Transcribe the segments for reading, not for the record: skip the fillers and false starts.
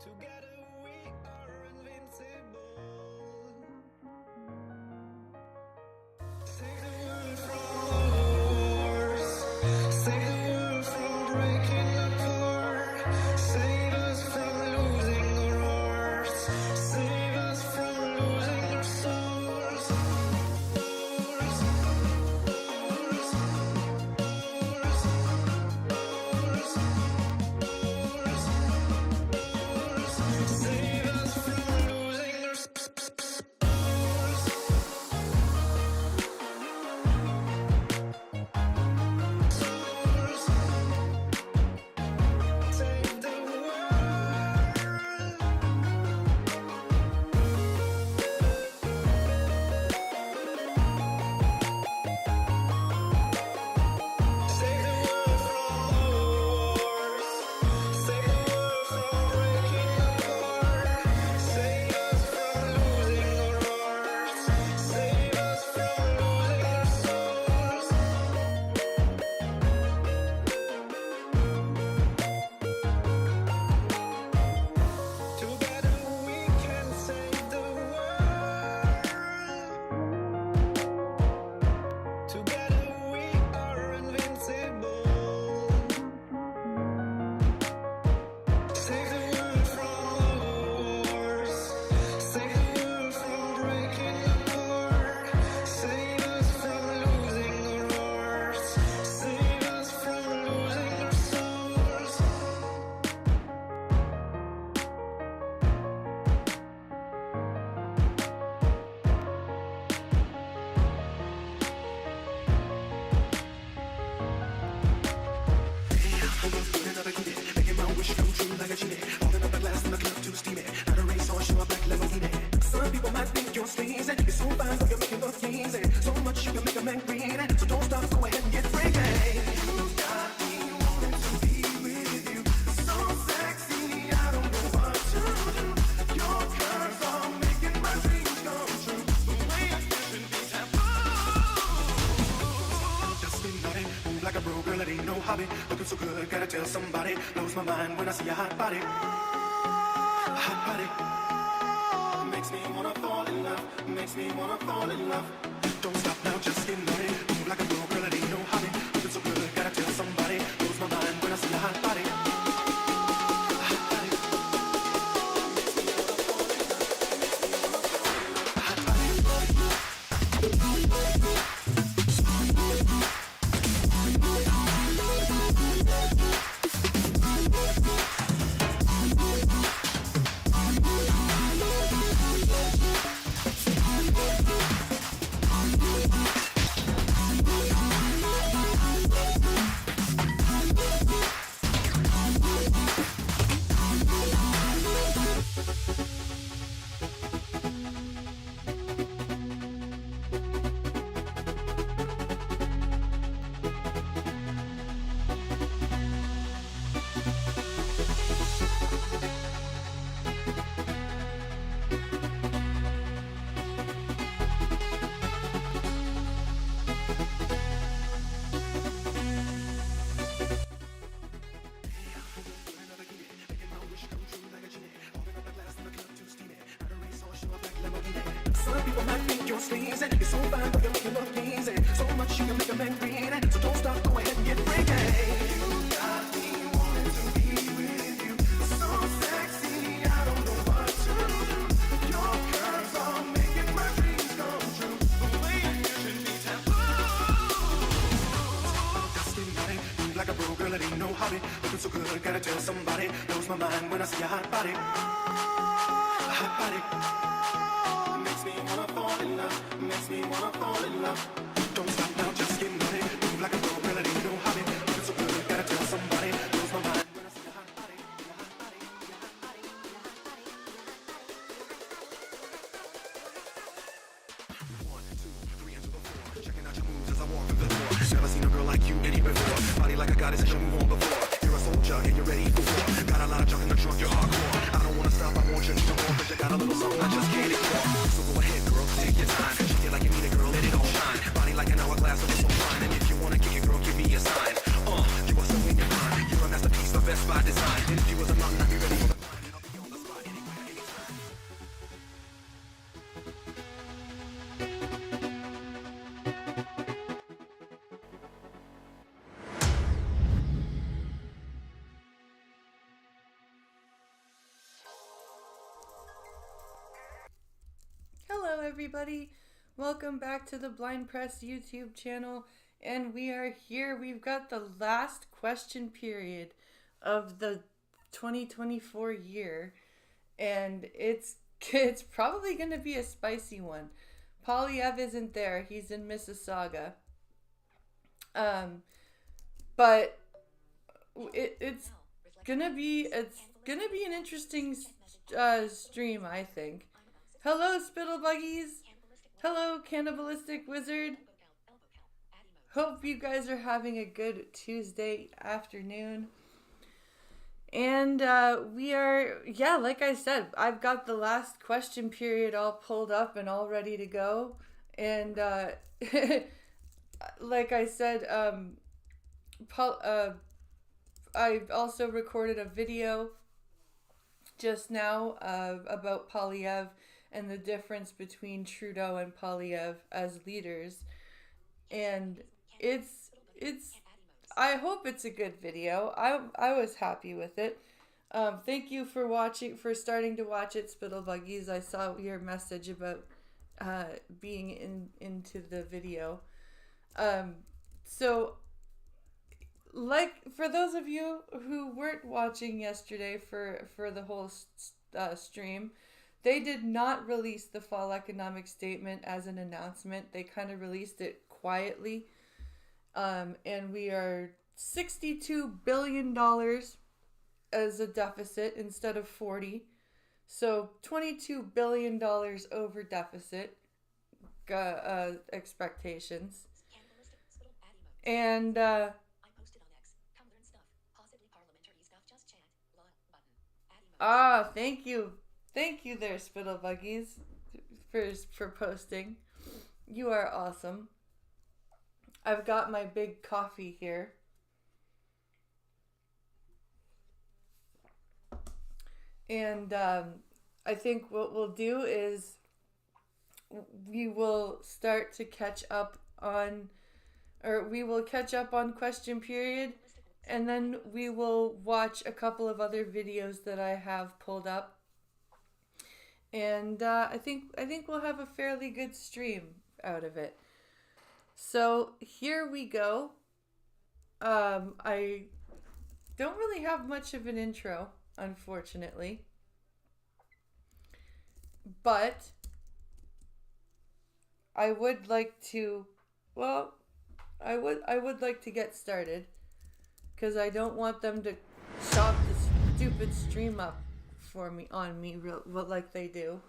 Together we are invincible. Save the world from wars. Save the world from breaking apart. Save us from losing our hearts. Save us from losing our souls. Wars, wars, wars, wars, wars, wars. Save us from losing our souls. Save the world. Save the world from wars. Save the world from breaking apart. Save us from losing our hearts. Save us from losing our souls. Together we can save the world. Together we are invincible. Save the world from wars. Save the world from breaking apart. Save us from losing our hearts. Save us from losing our souls. Another kid, making my wish come true like a genie. Holding up the glass in the club too steamy. Not a race horse, you a black Lamborghini. Some people might think you're sleazy. You're so fine, but you're making look easy. So much you can make a man greedy. So don't stop, go ahead and get freaky. You got me wanting to be with you. So sexy, I don't know what to do. Your curves are making my dreams come true. The way I feel should be taboo. Just be naughty, move like a bro, girl, it ain't no hobby. Looking so good, gotta tell somebody. Blows my mind when I see your hot body. Hot body. Makes me wanna fall in love. Makes me wanna fall in love. Don't stop now, just get naughty. Move like a bro, girl, it ain't no hobby. Looking so good, gotta tell somebody. Blows my mind when I see your hot body. Hot body. Hot body. Some people might think you're sleazy. You're so fine, but you're making look easy. So much you can make a man greedy. So don't stop, go ahead and get freaky. You got me wanting to be with you. So sexy, I don't know what to do. Your curves are making my dreams come true. The way I feel should be taboo. Just getting naughty, move like a bro, girl, it ain't no hobby. Looking so good, gotta tell somebody. Blows my mind when I see your hot body. Hot body. Makes me wanna fall in love. Makes me wanna fall in love. Don't stop now, just get naughty. Move like a girl, girl, it ain't no hobby. Looking so good, gotta tell somebody. Blows my mind when I see your hot body. Your hot body, your hot body, your hot body, your hot body. 1, 2, 3 into the 4. Checking out your moves as I walk through the door. Never seen a girl like you anywhere before. Body like a goddess and show me on before. You're a soldier and you're ready for war. Got a lot of junk in the trunk, you're hardcore. I don't wanna stop, I want you to know more. Cause you got a little something I just can't ignore. So go ahead, girl, take your time. Shake it like you need a girl, let it all shine. Body like an hourglass, so this will fine. And if you wanna kick it, girl, give me a sign. You are so in your mind. You're a masterpiece, the best by design. And if you was a mountain, I'd be ready for the climb. And I'll be on the everybody. Welcome back to the Blind Press YouTube channel. And we are here. We've got the last question period of the 2024 year. And it's probably going to be a spicy one. Polyev isn't there. He's in Mississauga. But it's gonna be an interesting stream, I think. Hello, Spittlebuggies. Hello, Cannibalistic Wizard. Hope you guys are having a good Tuesday afternoon. And we are, like I said, I've got the last question period all pulled up and all ready to go. And like I said, I also recorded a video just now about Polyev and the difference between Trudeau and Polyev as leaders. And I hope it's a good video. I was happy with it. Thank you for starting to watch it, Spittlebuggies. I saw your message about being into the video. So, like, for those of you who weren't watching yesterday for the whole stream, they did not release the fall economic statement as an announcement. They kind of released it quietly. And we are $62 billion as a deficit instead of 40. So $22 billion over deficit expectations. And thank you there, Spittlebuggies, for posting. You are awesome. I've got my big coffee here. And I think what we'll do is we will start to catch up on question period, and then we will watch a couple of other videos that I have pulled up. And I think we'll have a fairly good stream out of it. So here we go. I don't really have much of an intro, unfortunately. But I would like to get started, because I don't want them to chop the stupid stream up on me like they do.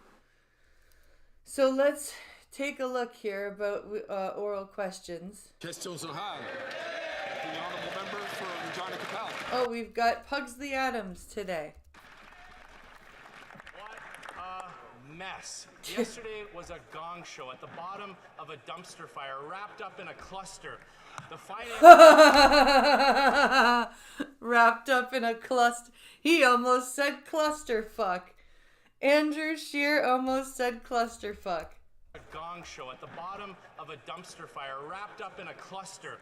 So let's take a look here about oral questions. Questions orales. The honourable member for Regina Capel. Oh, we've got Pugsley Adams today. What a mess. Yesterday was a gong show at the bottom of a dumpster fire, wrapped up in a cluster. The finance... Wrapped up in a cluster. He almost said clusterfuck. Andrew Scheer almost said clusterfuck. A gong show at the bottom of a dumpster fire, wrapped up in a cluster.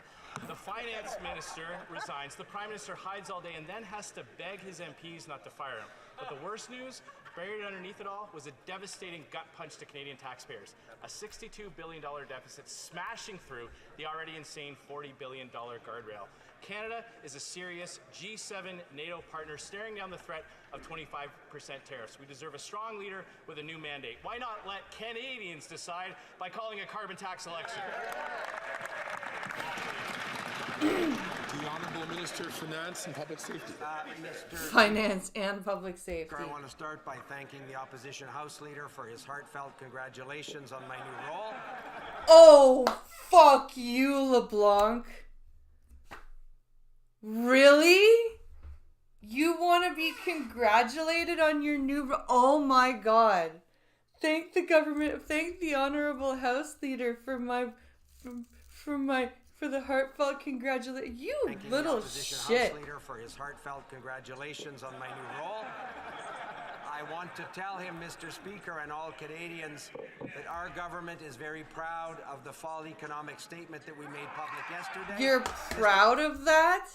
The finance minister resigns, the prime minister hides all day and then has to beg his MPs not to fire him. But the worst news, buried underneath it all, was a devastating gut punch to Canadian taxpayers. A $62 billion deficit smashing through the already insane $40 billion guardrail. Canada is a serious G7 NATO partner staring down the threat of 25% tariffs. We deserve a strong leader with a new mandate. Why not let Canadians decide by calling a carbon tax election? The Honourable Minister of Finance and Public Safety. Finance and Public Safety. I want to start by thanking the Opposition House Leader for his heartfelt congratulations on my new role. Oh, fuck you, LeBlanc. Really? You want to be congratulated on your new... Oh my god. Thank the government, thank the Honourable House Leader for the heartfelt congratulations. You Thanking little the Opposition shit. House Leader for his heartfelt congratulations on my new role. I want to tell him, Mr. Speaker, and all Canadians, that our government is very proud of the fall economic statement that we made public yesterday. You're proud of that?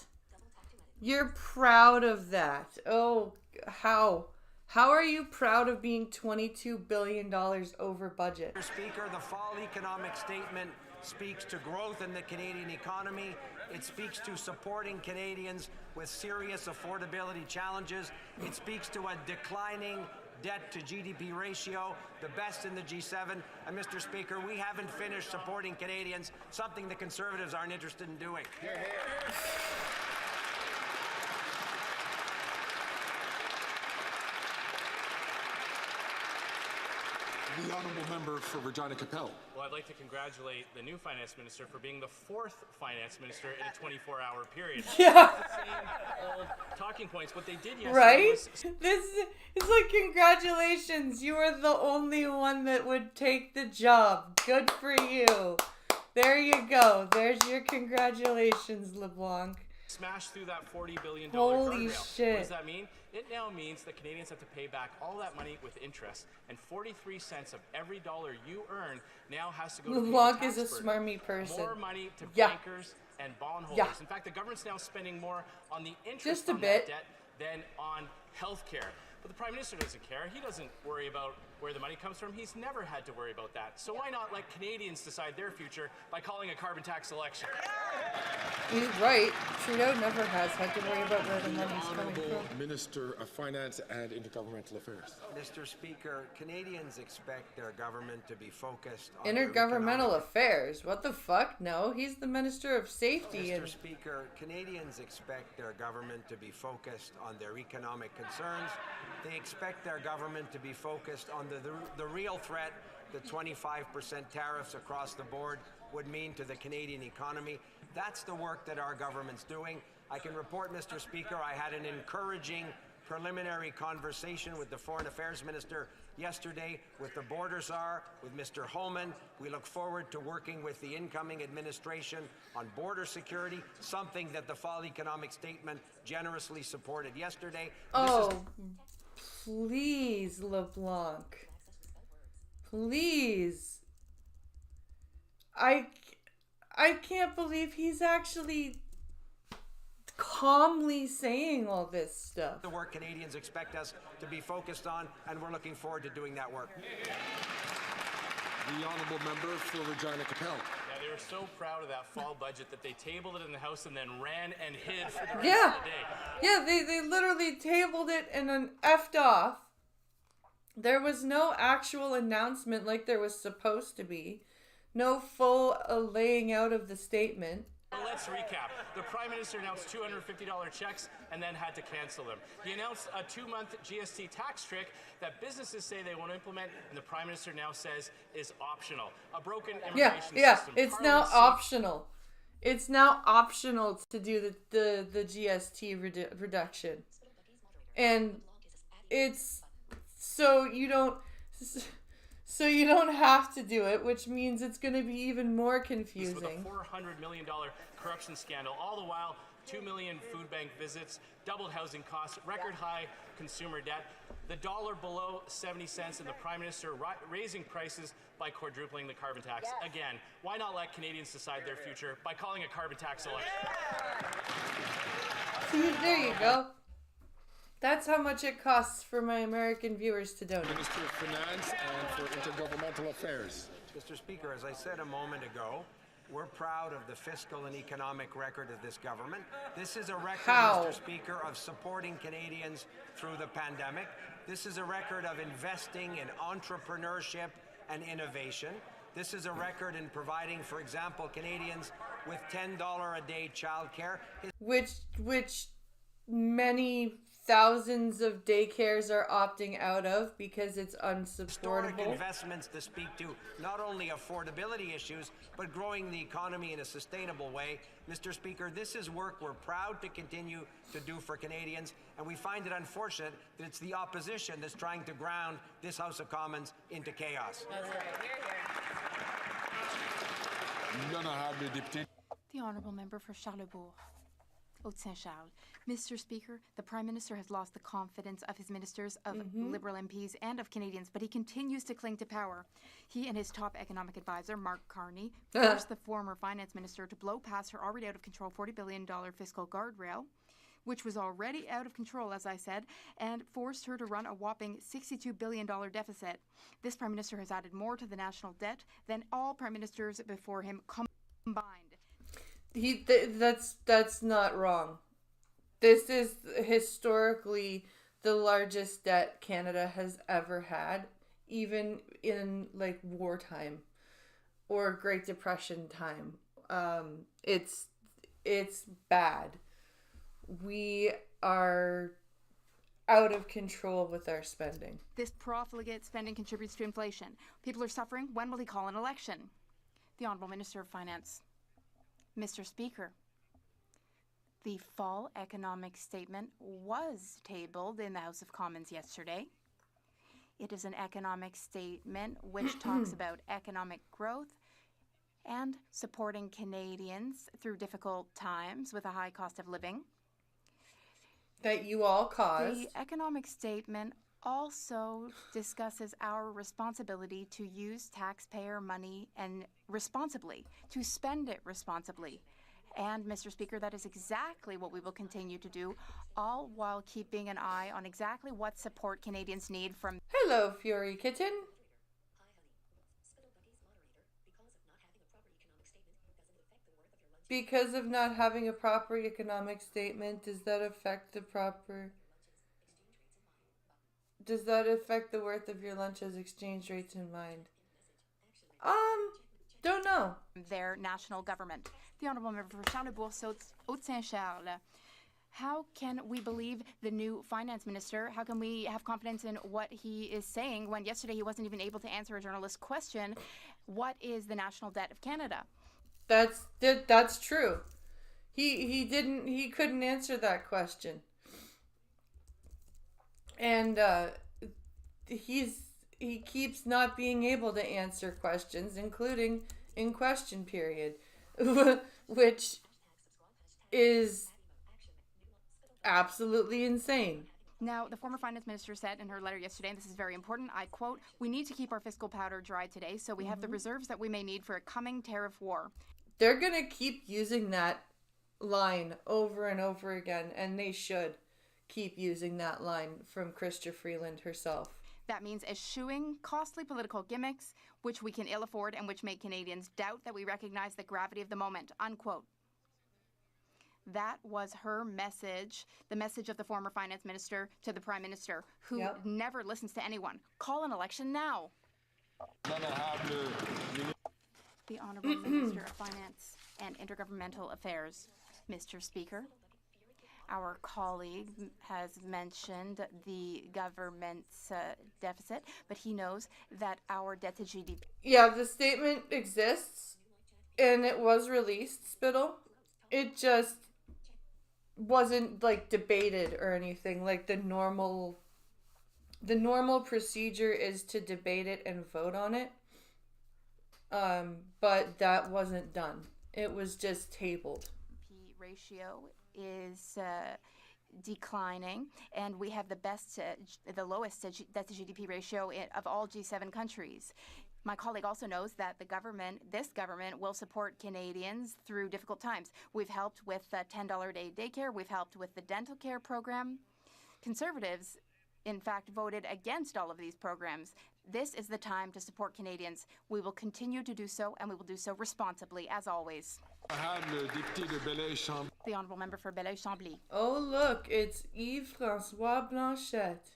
You're proud of that. Oh, how How are you proud of being $22 billion over budget? Mr. Speaker, the fall economic statement speaks to growth in the Canadian economy. It speaks to supporting Canadians with serious affordability challenges. It speaks to a declining debt to GDP ratio, the best in the G7. And Mr. Speaker, we haven't finished supporting Canadians, something the Conservatives aren't interested in doing. The honourable member for Regina Capel. Well, I'd like to congratulate the new finance minister for being the fourth finance minister in a 24-hour period. Yeah. Same old talking points. What they did yesterday Right? was This is like, congratulations. You are the only one that would take the job. Good for you. There you go. There's your congratulations, LeBlanc. smash through that $40 billion Holy guardrail. shit. What does that mean? It now means that Canadians have to pay back all that money with interest, and 43 cents of every dollar you earn now has to go to pay the LeBlanc tax is a burden. smarmy person. More money to Yeah. bankers and bondholders. Yeah. In fact, the government's now spending more on the interest Just a on bit. that debt than on health care. But the Prime Minister doesn't care. He doesn't worry about where the money comes from. He's never had to worry about that. So why not let Canadians decide their future by calling a carbon tax election? He's right. Trudeau never has had to worry about where the money's coming Honourable from. Minister of Finance and Intergovernmental Affairs. Mr. Speaker, Canadians expect their government to be focused on Intergovernmental affairs. What the fuck? No, he's the Minister of Safety. Mr. And Speaker, Canadians expect their government to be focused on their economic concerns. They expect their government to be focused on the real threat that 25% tariffs across the board would mean to the Canadian economy. That's the work that our government's doing. I can report, Mr. Speaker, I had an encouraging preliminary conversation with the Foreign Affairs Minister yesterday, with the Border Czar, with Mr. Holman. We look forward to working with the incoming administration on border security, something that the Fall Economic Statement generously supported yesterday. oh, please, LeBlanc. Please. I can't believe he's actually calmly saying all this stuff. The work Canadians expect us to be focused on, and we're looking forward to doing that work. The honourable member for Regina Capel. Yeah, they were so proud of that fall budget that they tabled it in the House and then ran and hid for the rest Yeah. of the day. Yeah, they literally tabled it and then effed off. There was no actual announcement like there was supposed to be. No full laying out of the statement. Well, let's recap. The Prime Minister announced $250 checks and then had to cancel them. He announced a 2-month GST tax trick that businesses say they won't implement, and the Prime Minister now says is optional. A broken immigration Yeah, system. it's now Parliament optional. It's now optional to do the GST reduction. And it's so you don't have to do it, which means it's going to be even more with confusing. a $400 million corruption scandal. All the while, 2 million food bank visits, doubled housing costs, record high consumer debt, the dollar below 70 cents, and the Prime Minister raising prices by quadrupling the carbon tax. Again, why not let Canadians decide their future by calling a carbon tax election? There you go. That's how much it costs for my American viewers to donate. Minister of Finance and for Intergovernmental Affairs. Mr. Speaker, as I said a moment ago, we're proud of the fiscal and economic record of this government. This is a record, How? Mr. Speaker, of supporting Canadians through the pandemic. This is a record of investing in entrepreneurship and innovation. This is a record in providing, for example, Canadians with $10 a day childcare. Which many thousands of daycares are opting out of because it's Historic unsupportable. investments to speak to not only affordability issues, but growing the economy in a sustainable way. Mr. Speaker, this is work we're proud to continue to do for Canadians, and we find it unfortunate that it's the opposition that's trying to ground this House of Commons into chaos. L'honorable député. The Honourable Member for Charlebourg. Haute-Saint-Charles. Mr. Speaker, the Prime Minister has lost the confidence of his ministers, of Liberal MPs, and of Canadians, but he continues to cling to power. He and his top economic advisor, Mark Carney, forced the former finance minister to blow past her already out-of-control $40 billion fiscal guardrail, which was already out of control, as I said, and forced her to run a whopping $62 billion deficit. This Prime Minister has added more to the national debt than all Prime Ministers before him combined. That's not wrong. This is historically the largest debt Canada has ever had, even in like wartime or Great Depression time. It's bad. We are out of control with our spending. This profligate spending contributes to inflation. People are suffering. When will he call an election? The Honourable Minister of Finance. Mr. Speaker, the fall economic statement was tabled in the House of Commons yesterday. It is an economic statement which talks about economic growth and supporting Canadians through difficult times with a high cost of living. That you all caused. The economic statement also discusses our responsibility to use taxpayer money and responsibly, to spend it responsibly. And, Mr. Speaker, that is exactly what we will continue to do, all while keeping an eye on exactly what support Canadians need from... Hello, Fury Kitten. Because of not having a proper economic statement, does that affect the worth of your lunch as exchange rates in mind? Don't know. Their national government. The Honourable Member for Charlebourg, Haute-Saint-Charles. How can we believe the new finance minister? How can we have confidence in what he is saying when yesterday he wasn't even able to answer a journalist's question? What is the national debt of Canada? That's true. He couldn't answer that question. And he keeps not being able to answer questions, including in question period, which is absolutely insane. Now, the former finance minister said in her letter yesterday, and this is very important, I quote, "We need to keep our fiscal powder dry today so we have the reserves that we may need for a coming tariff war." They're going to keep using that line over and over again, and they should keep using that line from Chrystia Freeland herself. That means eschewing costly political gimmicks, which we can ill afford and which make Canadians doubt that we recognize the gravity of the moment, unquote. That was her message, the message of the former finance minister to the Prime Minister, who never listens to anyone. Call an election now. The Honourable Minister of Finance and Intergovernmental Affairs. Mr. Speaker, our colleague has mentioned the government's deficit, but he knows that our debt to GDP... Yeah, the statement exists, and it was released, Spittle. It just wasn't, like, debated or anything. Like, the normal procedure is to debate it and vote on it. But that wasn't done. It was just tabled. Ratio is declining, and we have the lowest debt to GDP ratio of all G7 countries. My colleague also knows that this government will support Canadians through difficult times. We've helped with $10 a day daycare. We've helped with the dental care program. Conservatives, in fact, voted against all of these programs. This is the time to support Canadians. We will continue to do so, and we will do so responsibly, as always. The Honourable Member for Belleuil-Chambly. Oh, look, it's Yves-François Blanchet,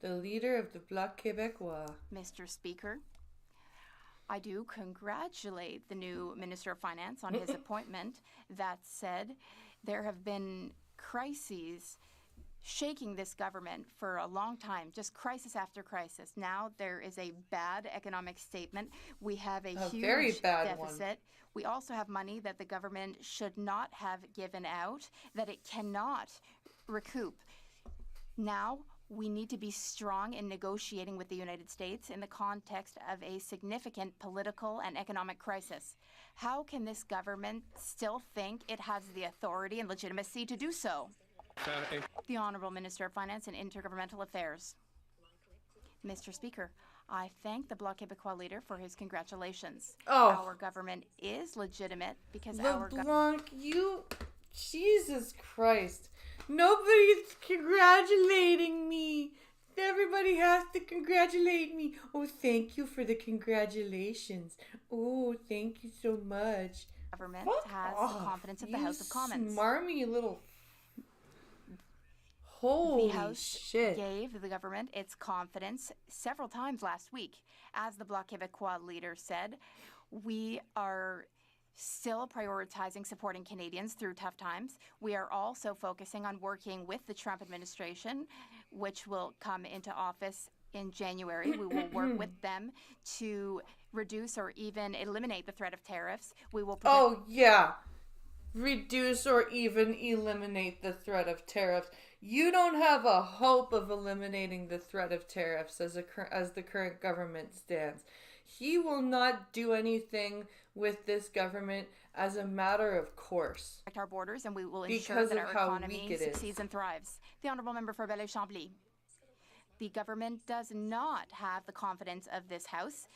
the leader of the Bloc Québécois. Mr. Speaker, I do congratulate the new Minister of Finance on his appointment. That said, there have been crises shaking this government for a long time, just crisis after crisis. Now there is a bad economic statement. We have a huge very bad deficit. one. We also have money that the government should not have given out, that it cannot recoup. Now we need to be strong in negotiating with the United States in the context of a significant political and economic crisis. How can this government still think it has the authority and legitimacy to do so? The Honourable Minister of Finance and Intergovernmental Affairs. Mr. Speaker, I thank the Bloc Québécois leader for his congratulations. Oh. Our government is legitimate because LeBlanc, Jesus Christ. Nobody's congratulating me. Everybody has to congratulate me. Oh, thank you for the congratulations. Oh, thank you so much. Government Fuck has off, the confidence of the you House of Commons. Smarmy little. The Holy House shit. gave the government its confidence several times last week. As the Bloc Québécois leader said, we are still prioritizing supporting Canadians through tough times. We are also focusing on working with the Trump administration, which will come into office in January. We will work with them to reduce or even eliminate the threat of tariffs. We will protect Oh, yeah. Reduce or even eliminate the threat of tariffs. You don't have a hope of eliminating the threat of tariffs as the current government stands. He will not do anything with this government as a matter of course. our borders, and we will ensure Because that of our how economy weak it is. succeeds and thrives. The Honourable Member for Belleuil-Chambly. The government does not have the confidence of this House.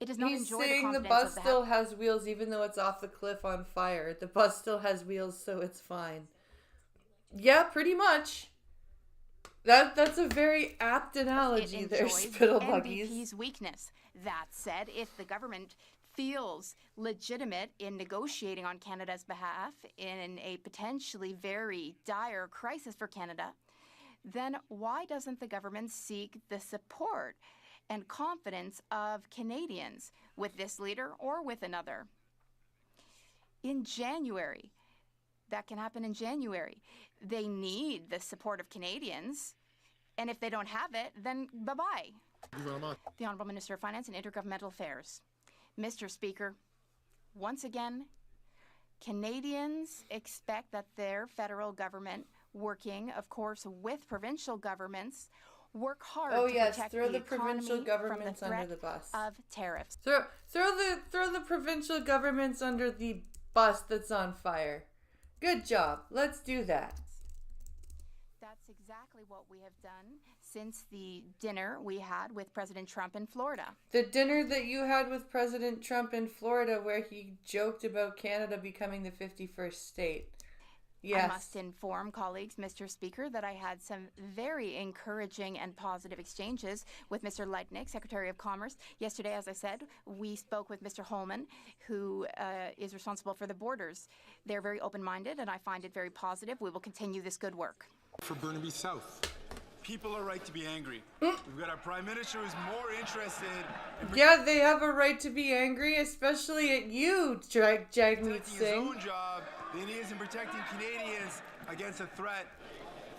It does not He's enjoy the saying the confidence bus of the still House. has wheels even though it's off the cliff on fire. The bus still has wheels, so it's fine. Yeah, pretty much. That's a very apt analogy It there, enjoys Spittle the Buggies. NDP's weakness. That said, if the government feels legitimate in negotiating on Canada's behalf in a potentially very dire crisis for Canada, then why doesn't the government seek the support and confidence of Canadians with this leader or with another? In January, that can happen in January. They need the support of Canadians, and if they don't have it, then bye-bye. Thank you very much. The Honourable Minister of Finance and Intergovernmental Affairs. Mr. Speaker, once again, Canadians expect that their federal government, working, of course, with provincial governments, work hard Oh to yes, protect throw the the provincial economy governments from the under threat the bus. of tariffs. Throw the provincial governments under the bus that's on fire. Good job. Let's do that. That's exactly what we have done since the dinner we had with President Trump in Florida. The dinner that you had with President Trump in Florida where he joked about Canada becoming the 51st state. Yes. I must inform colleagues, Mr. Speaker, that I had some very encouraging and positive exchanges with Mr. Leitnik, Secretary of Commerce. Yesterday, as I said, we spoke with Mr. Holman, who is responsible for the borders. They're very open-minded, and I find it very positive. We will continue this good work. For Burnaby South. People are right to be angry. We've got our Prime Minister who's more interested in Yeah, they have a right to be angry, especially at you, Jagmeet protecting his Singh. own job than he is in protecting Canadians against a threat.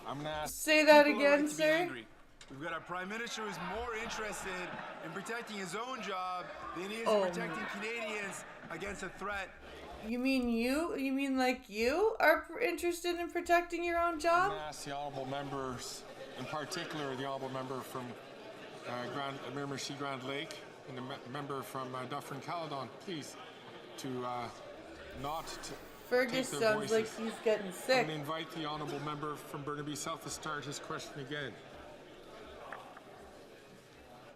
I'm going to ask. Say that People are again, right to be sir. angry. We've got our Prime Minister who's more interested in protecting his own job than he is Oh. in protecting Canadians against a threat. You mean you? You mean like you are interested in protecting your own I'm job? going to ask the honourable members, in particular the honourable member from Miramichi Grand Lake and the member from Dufferin Caledon, please, to not Fergus take their sounds like voices. he's getting I'm sick. going to invite the honourable member from Burnaby South to start his question again.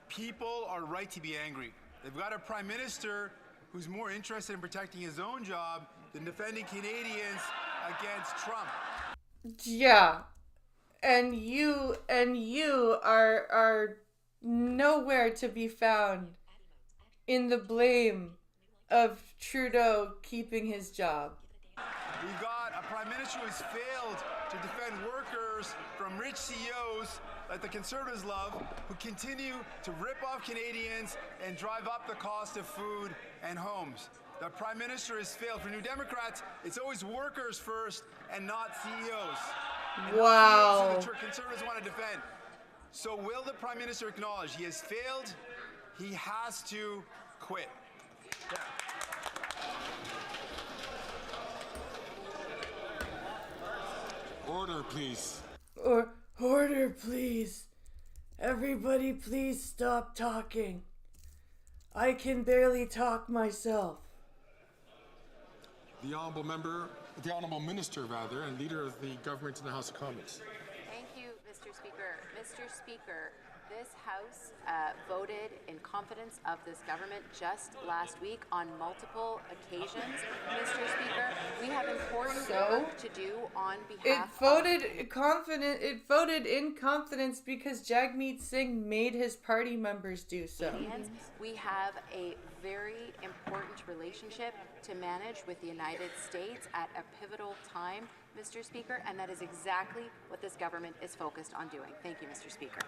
People are right to be angry. They've got a Prime Minister who's more interested in protecting his own job than defending Canadians against Trump. Yeah. And you are nowhere to be found in the blame of Trudeau keeping his job. We've got a Prime Minister who's failed to defend workers from rich CEOs like the Conservatives love, who continue to rip off Canadians and drive up the cost of food and homes. The Prime Minister has failed. For New Democrats, it's always workers first and not CEOs. And Wow. not CEOs who the Conservatives want to defend. So will the Prime Minister acknowledge he has failed? He has to quit. Order, please. Order, please. Everybody, please stop talking. I can barely talk myself. The honourable minister, and leader of the government in the House of Commons. Thank you, Mr. Speaker. Mr. Speaker, This House voted in confidence of this government just last week on multiple occasions. Mr. Speaker, we have important work to do on behalf It voted in confidence because Jagmeet Singh made his party members do so. Canadians. We have a very important relationship to manage with the United States at a pivotal time, Mr. Speaker, and that is exactly what this government is focused on doing. Thank you, Mr. Speaker.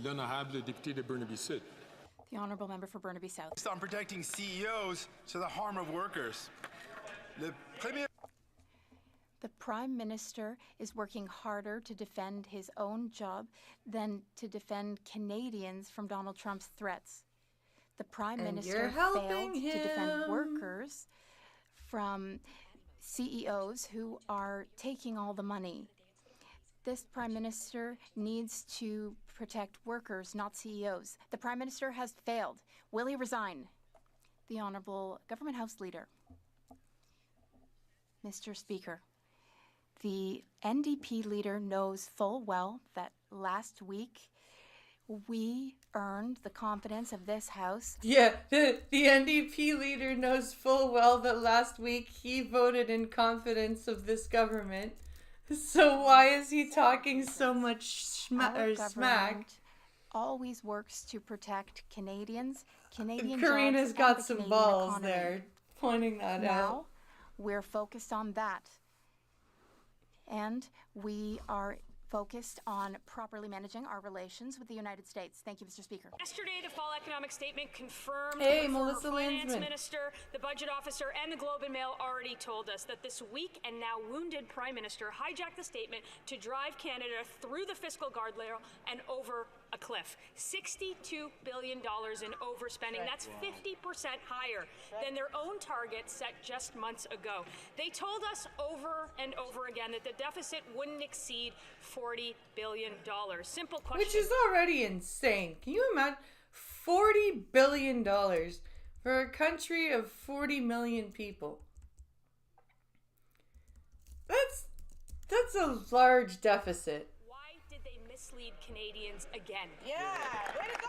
L'honorable député de Burnaby-Sud. The honourable member for Burnaby South. Based on protecting CEOs to the harm of workers. Le Premier The Prime Minister is working harder to defend his own job than to defend Canadians from Donald Trump's threats. The Prime Minister failed to defend workers from CEOs who are taking all the money. This Prime Minister needs to protect workers, not CEOs. The Prime Minister has failed. Will he resign? The Honourable Government House Leader. Mr. Speaker, the NDP leader knows full well that last week we earned the confidence of this House. Yeah, the NDP leader knows full well that last week he voted in confidence of this government. So why is he talking so much smack? Always works to protect Canadians. Karina's got some balls there, pointing that out. Now, we're focused on that. And we are focused on properly managing our relations with the United States. Thank you, Mr. Speaker. Yesterday, the fall economic statement confirmed Hey, the Melissa finance Landsman. minister, the budget officer, and the Globe and Mail already told us that this weak and now wounded prime minister hijacked the statement to drive Canada through the fiscal guardrail and over a cliff. $62 billion in overspending. That's 50% higher than their own target set just months ago. They told us over and over again that the deficit wouldn't exceed $40 billion. Simple question. Which is already insane. Can you imagine? $40 billion for a country of 40 million people. That's a large deficit. Mislead Canadians again. Yeah, way to go,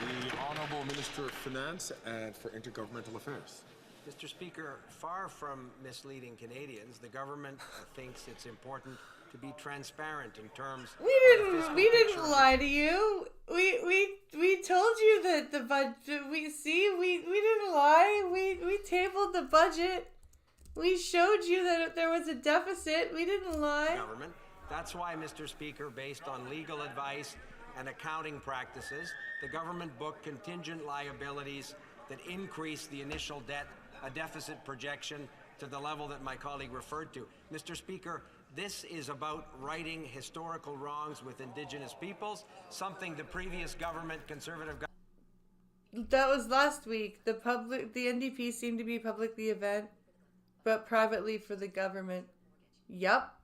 The Honourable Minister of Finance and for Intergovernmental Affairs. Mr. Speaker, far from misleading Canadians, the government thinks it's important to be transparent in terms We didn't lie to you. We told you that the budget. We didn't lie. We tabled the budget. We showed you that there was a deficit. We didn't lie. Government. That's why, Mr. Speaker, based on legal advice and accounting practices, the government booked contingent liabilities that increase the initial debt, a deficit projection to the level that my colleague referred to. Mr. Speaker, this is about righting historical wrongs with Indigenous peoples, something the previous government, Conservative government... That was last week. The NDP seemed to be publicly event, but privately for the government. Yup.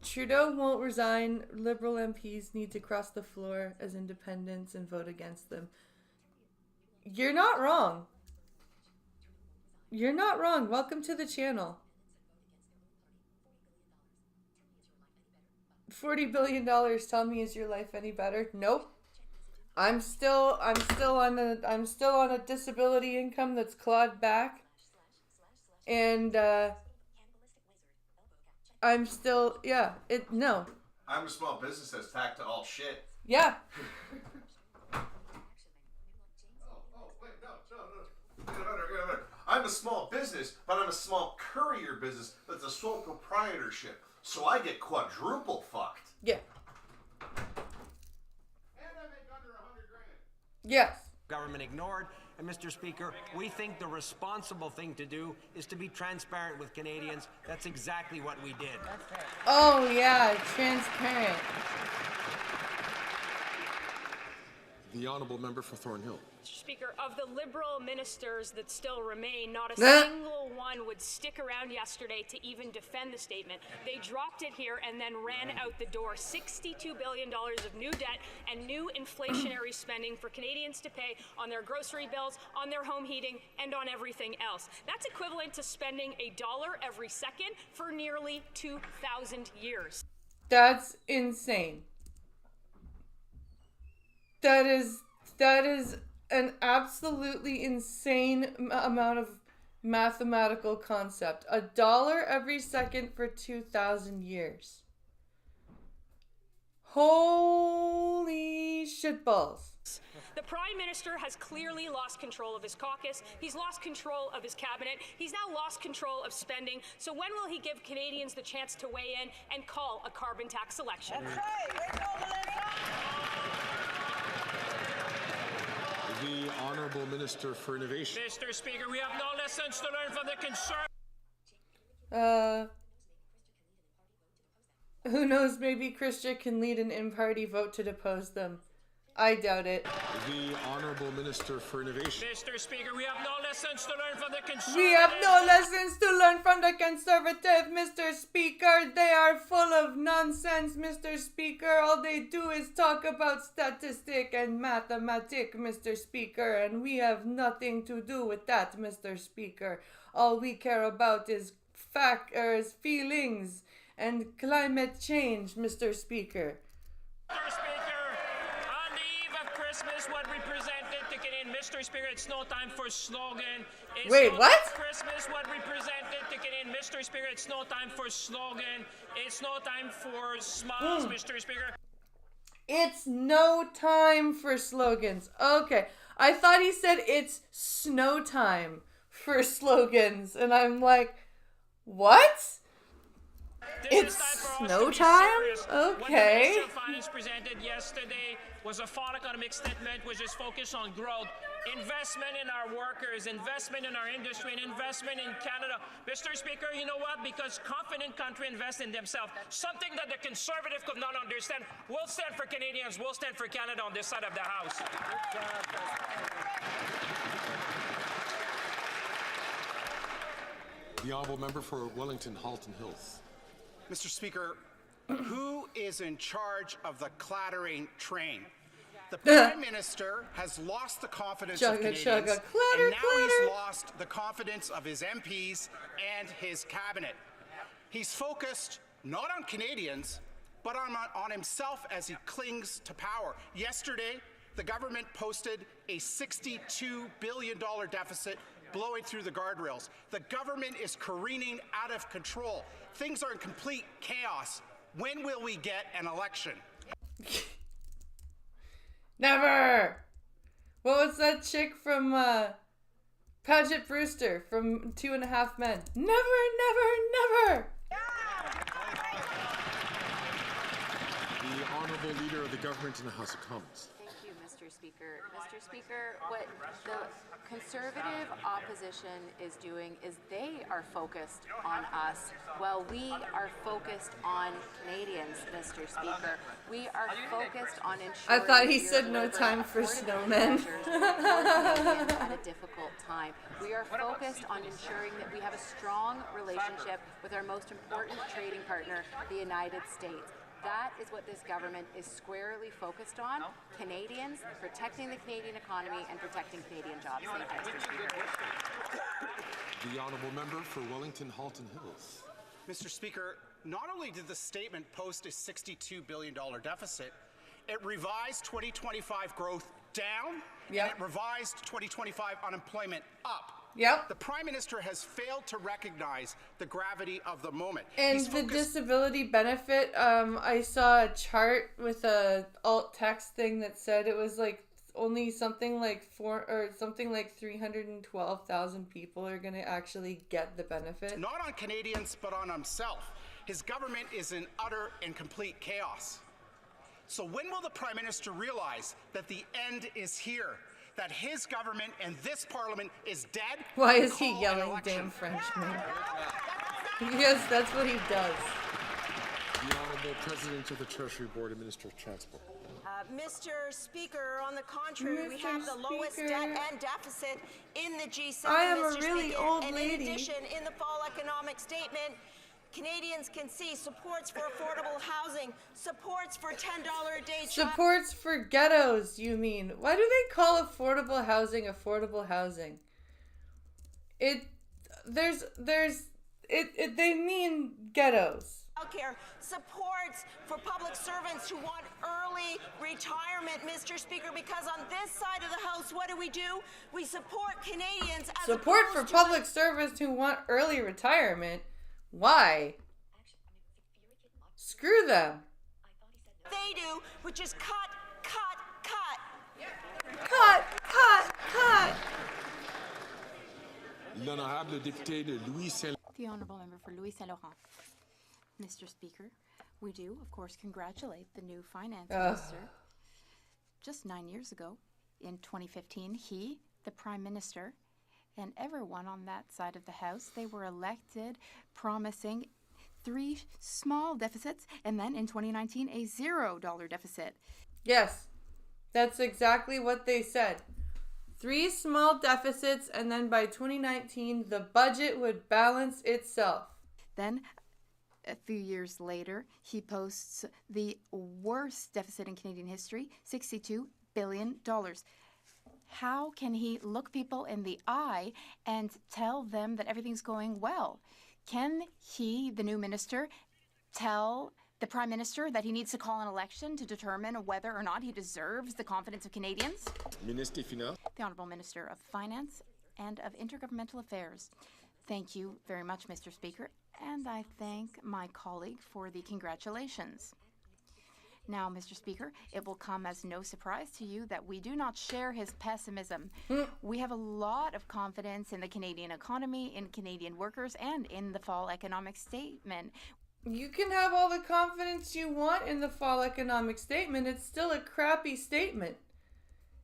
Trudeau won't resign. Liberal MPs need to cross the floor as independents and vote against them. You're not wrong. You're not wrong. Welcome to the channel. $40 billion. Tell me, is your life any better? Nope. I'm still on a disability income that's clawed back, and I'm still, no. I'm a small business that's tacked to all shit. Yeah. Wait, no. I'm a small business, but I'm a small courier business that's a sole proprietorship. So I get quadruple fucked. Yeah. And I make under $100,000. Yes. Government ignored. And Mr. Speaker, we think the responsible thing to do is to be transparent with Canadians. That's exactly what we did. Oh yeah, transparent. The honourable member for Thornhill. Mr. Speaker, of the Liberal ministers that still remain, not a Nah. single one would stick around yesterday to even defend the statement. They dropped it here and then ran out the door. $62 billion of new debt and new inflationary spending for Canadians to pay on their grocery bills, on their home heating, and on everything else. That's equivalent to spending $1 every second for nearly 2,000 years. That's insane. That is an absolutely insane amount of mathematical concept. $1 every second for 2,000 years. Holy shitballs. The Prime Minister has clearly lost control of his caucus. He's lost control of his cabinet. He's now lost control of spending. So when will he give Canadians the chance to weigh in and call a carbon tax election? The honourable minister for innovation. Mr. Speaker, we have no lessons to learn from the Conservatives. Who knows, maybe Christian can lead an in-party vote to depose them. I doubt it. The honourable minister for innovation. Mr. Speaker, we have no lessons to learn from the Conservatives. We have no lessons to learn from the Conservative, Mr. Speaker. They are full of nonsense, Mr. Speaker. All they do is talk about statistic and mathematic, Mr. Speaker, and we have nothing to do with that, Mr. Speaker. All we care about is feelings and climate change, Mr. Speaker. Mr. Speaker, on the eve of Christmas, what we presented to Canadian, Mr. Speaker, it's no time for slogan. Wait, what? Christmas, what we presented to Canadian, Mr. Speaker, it's no time for slogan. It's no time for smiles, Mr. Speaker. It's no time for slogans. Okay. I thought he said it's snow time for slogans. And I'm like, what? It's snow time? Okay. What the Minister of Finance presented yesterday was a fall economic statement which is focused on growth, investment in our workers, investment in our industry, and investment in Canada. Mr. Speaker, you know what? Because confident country invest in themselves, something that the Conservative could not understand. We'll stand for Canadians, we'll stand for Canada on this side of the House. The honourable member for Wellington Halton Hills. Mr. Speaker, who is in charge of the clattering train? The Prime Minister has lost the confidence of Canadians, and now he's lost the confidence of his MPs and his cabinet. He's focused not on Canadians, but on himself as he clings to power. Yesterday, the government posted a $62 billion deficit blowing through the guardrails. The government is careening out of control. Things are in complete chaos. When will we get an election? Never! What was that chick from Paget Brewster from 2.5 Men? Never, never, never! The honourable leader of the government in the House of Commons. Thank you, Mr. Speaker. Mr. Speaker, what the Conservative opposition is doing is they are focused on us while we are focused on Canadians, Mr. Speaker. We are focused on ensuring I thought he said no time for snowmen. at a difficult time. We are focused on ensuring that we have a strong relationship with our most important trading partner, the United States. That is what this government is squarely focused on: Canadians, protecting the Canadian economy, and protecting Canadian jobs. Thank you, Mr. Speaker. The honourable member for Wellington Halton Hills. Mr. Speaker, not only did the statement post a $62 billion deficit, it revised 2025 growth down, and it revised 2025 unemployment up. Yep. The Prime Minister has failed to recognize the gravity of the moment. And the disability benefit, I saw a chart with a alt text thing that said it was like only something like 312,000 people are going to actually get the benefit. Not on Canadians, but on himself. His government is in utter and complete chaos. So when will the Prime Minister realize that the end is here? That his government and this Parliament is dead? Why is he yelling, damn Frenchman? Yes, that's what he does. The Honourable President of the Treasury Board and Minister of Transport. Mr. Speaker, on the contrary, we have the lowest Speaker. debt and deficit in the G7. I am Mr. a really Speaker. old and lady. in addition, in the fall economic statement, Canadians can see supports for affordable housing, supports for $10 a day. Supports for ghettos, you mean? Why do they call affordable housing affordable housing? They mean ghettos. Healthcare, supports for public servants who want early retirement, Mr. Speaker, because on this side of the House, what do? We support Canadians as Support for opposed to public servants who want early retirement? Why? Screw them. they do, which is cut, cut, cut. Cut, cut, cut. L'honorable député de Louis Saint. The honourable member for Louis Saint Laurent. Mr. Speaker, we do, of course, congratulate the new finance minister. Just 9 years ago, in 2015, he, the Prime Minister, and everyone on that side of the House, they were elected promising 3 small deficits, and then in 2019, a $0 deficit. Yes, that's exactly what they said. 3 small deficits, and then by 2019, the budget would balance itself. Then, a few years later, he posts the worst deficit in Canadian history, $62 billion. How can he look people in the eye and tell them that everything's going well? Can he, the new minister, tell the Prime Minister that he needs to call an election to determine whether or not he deserves the confidence of Canadians? Ministre des Finances. The Honourable Minister of Finance and of Intergovernmental Affairs. Thank you very much, Mr. Speaker, and I thank my colleague for the congratulations. Now, Mr. Speaker, it will come as no surprise to you that we do not share his pessimism. We have a lot of confidence in the Canadian economy, in Canadian workers, and in the fall economic statement. You can have all the confidence you want in the fall economic statement. It's still a crappy statement.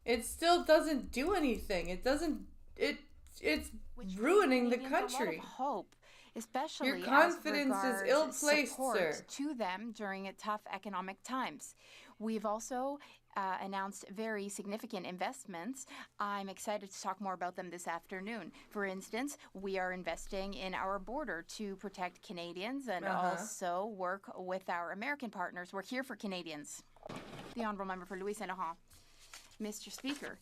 It still doesn't do anything. It's ruining the country. A lot of hope, especially your confidence as is ill-placed, support sir. to them during tough economic times. We've also announced very significant investments. I'm excited to talk more about them this afternoon. For instance, we are investing in our border to protect Canadians and also work with our American partners. We're here for Canadians. The Honourable Member for Louis Saint Laurent. Mr. Speaker,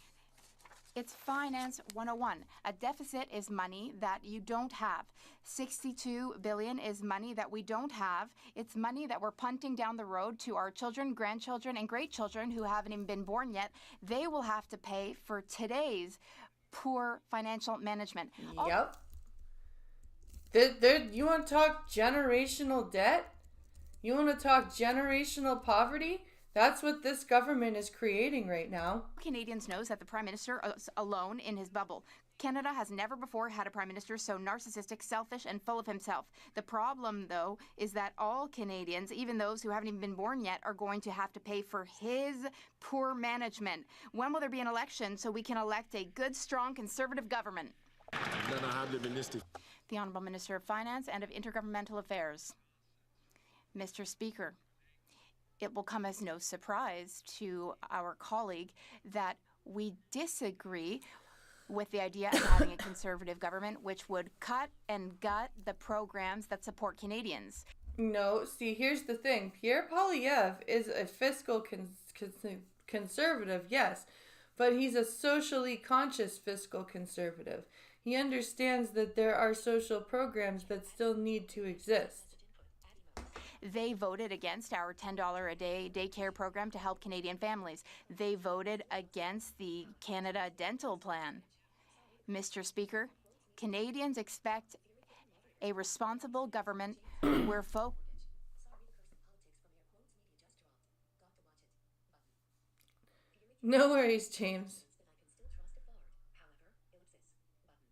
it's Finance 101. A deficit is money that you don't have. $62 billion is money that we don't have. It's money that we're punting down the road to our children, grandchildren, and great-children who haven't even been born yet. They will have to pay for today's poor financial management. Yep. You want to talk generational debt? You want to talk generational poverty? That's what this government is creating right now. Canadians knows that the Prime Minister is alone in his bubble. Canada has never before had a Prime Minister so narcissistic, selfish, and full of himself. The problem, though, is that all Canadians, even those who haven't even been born yet, are going to have to pay for his poor management. When will there be an election so we can elect a good, strong, conservative government? The Honourable Minister of Finance and of Intergovernmental Affairs. Mr. Speaker, it will come as no surprise to our colleague that we disagree with the idea of having a conservative government which would cut and gut the programs that support Canadians. No, see, here's the thing. Pierre Poilievre is a fiscal conservative, yes, but he's a socially conscious fiscal conservative. He understands that there are social programs that still need to exist. They voted against our $10 a day daycare program to help Canadian families. They voted against the Canada Dental Plan. Mr. Speaker, Canadians expect a responsible government where folk... No worries, James.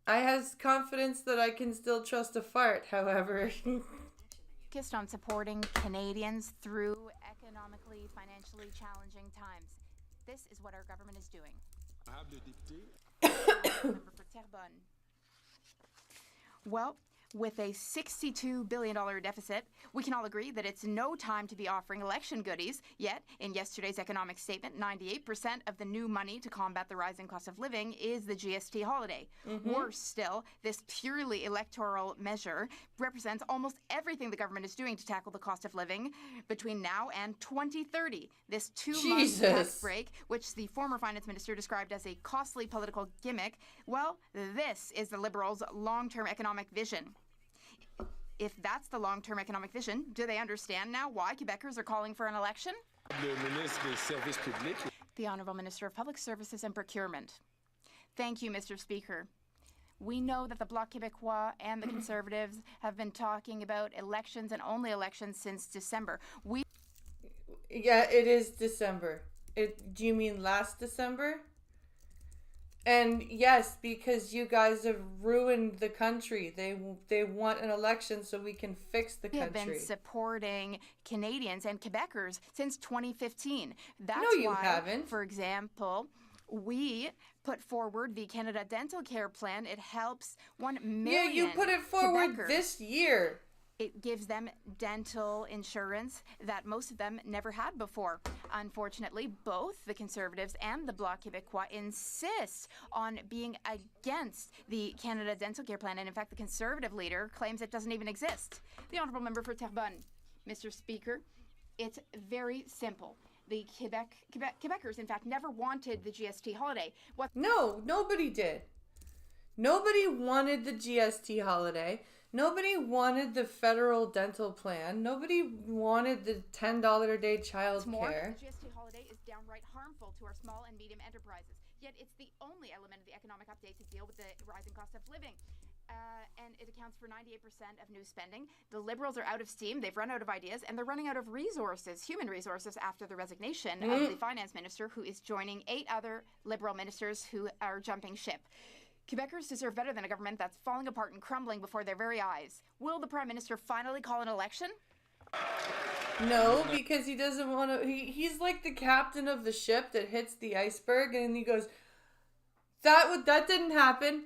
I have confidence that I can still trust a fart, however. Focused on supporting Canadians through economically, financially challenging times. This is what our government is doing. Well, With a $62 billion deficit, we can all agree that it's no time to be offering election goodies. Yet, in yesterday's economic statement, 98% of the new money to combat the rising cost of living is the GST holiday. Worse still, this purely electoral measure represents almost everything the government is doing to tackle the cost of living between now and 2030. This 2-month tax break, which the former finance minister described as a costly political gimmick, well, this is the Liberals' long-term economic vision. If that's the long-term economic vision, do they understand now why Quebecers are calling for an election? The Honourable Minister of Public Services and Procurement. Thank you, Mr. Speaker. We know that the Bloc Québécois and the Conservatives have been talking about elections and only elections since December. Yeah, it is December. Do you mean last December? And yes, because you guys have ruined the country. They want an election so we can fix the country. We have been supporting Canadians and Quebecers since 2015. That's no, you haven't. For example, we put forward the Canada Dental Care Plan. It helps 1 million. Yeah, you put it forward Quebecers. This year. It gives them dental insurance that most of them never had before. Unfortunately, both the Conservatives and the Bloc Québécois insist on being against the Canada Dental Care Plan, and in fact, the Conservative leader claims it doesn't even exist. The Honourable Member for Terrebonne. Mr. Speaker, it's very simple. The Quebecers, in fact, never wanted the GST holiday. No, nobody did. Nobody wanted the GST holiday. Nobody wanted the federal dental plan. Nobody wanted the $10 a day child care. The GST holiday is downright harmful to our small and medium enterprises. Yet it's the only element of the economic update to deal with the rising cost of living. And it accounts for 98% of new spending. The Liberals are out of steam. They've run out of ideas, and they're running out of resources, human resources, after the resignation of the finance minister, who is joining 8 other Liberal ministers who are jumping ship. Quebecers deserve better than a government that's falling apart and crumbling before their very eyes. Will the Prime Minister finally call an election? No, because he doesn't want to. He's like the captain of the ship that hits the iceberg, and he goes, that didn't happen.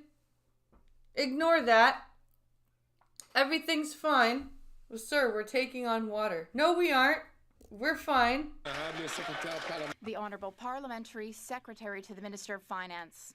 Ignore that. Everything's fine. Well, sir, we're taking on water. No, we aren't. We're fine. The Honourable Parliamentary Secretary to the Minister of Finance.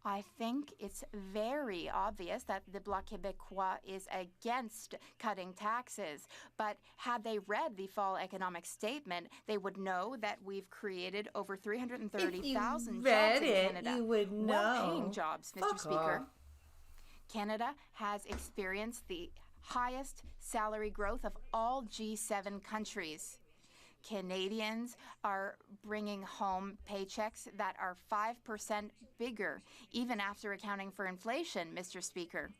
I think it's very obvious that the Bloc Québécois is against cutting taxes. But had they read the fall economic statement, they would know that we've created over 330,000 jobs in Canada. You would know. Well-paying jobs, Mr. Speaker. Off. Canada has experienced the highest salary growth of all G7 countries. Canadians are bringing home paychecks that are 5% bigger, even after accounting for inflation, Mr. Speaker.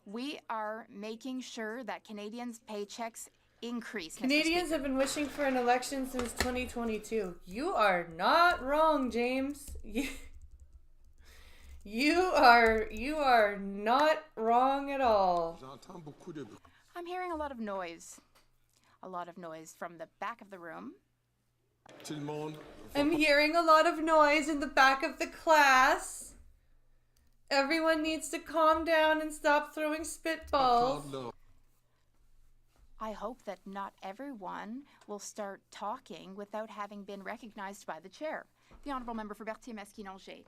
We are making sure that Canadians' paychecks increase. Canadians have been wishing for an election since 2022. You are not wrong, James. You are not wrong at all. I'm hearing a lot of noise. A lot of noise from the back of the room. I'm hearing a lot of noise in the back of the class. Everyone needs to calm down and stop throwing spitballs. I hope that not everyone will start talking without having been recognized by the chair. The Honourable Member for Berthier-Masquinongé.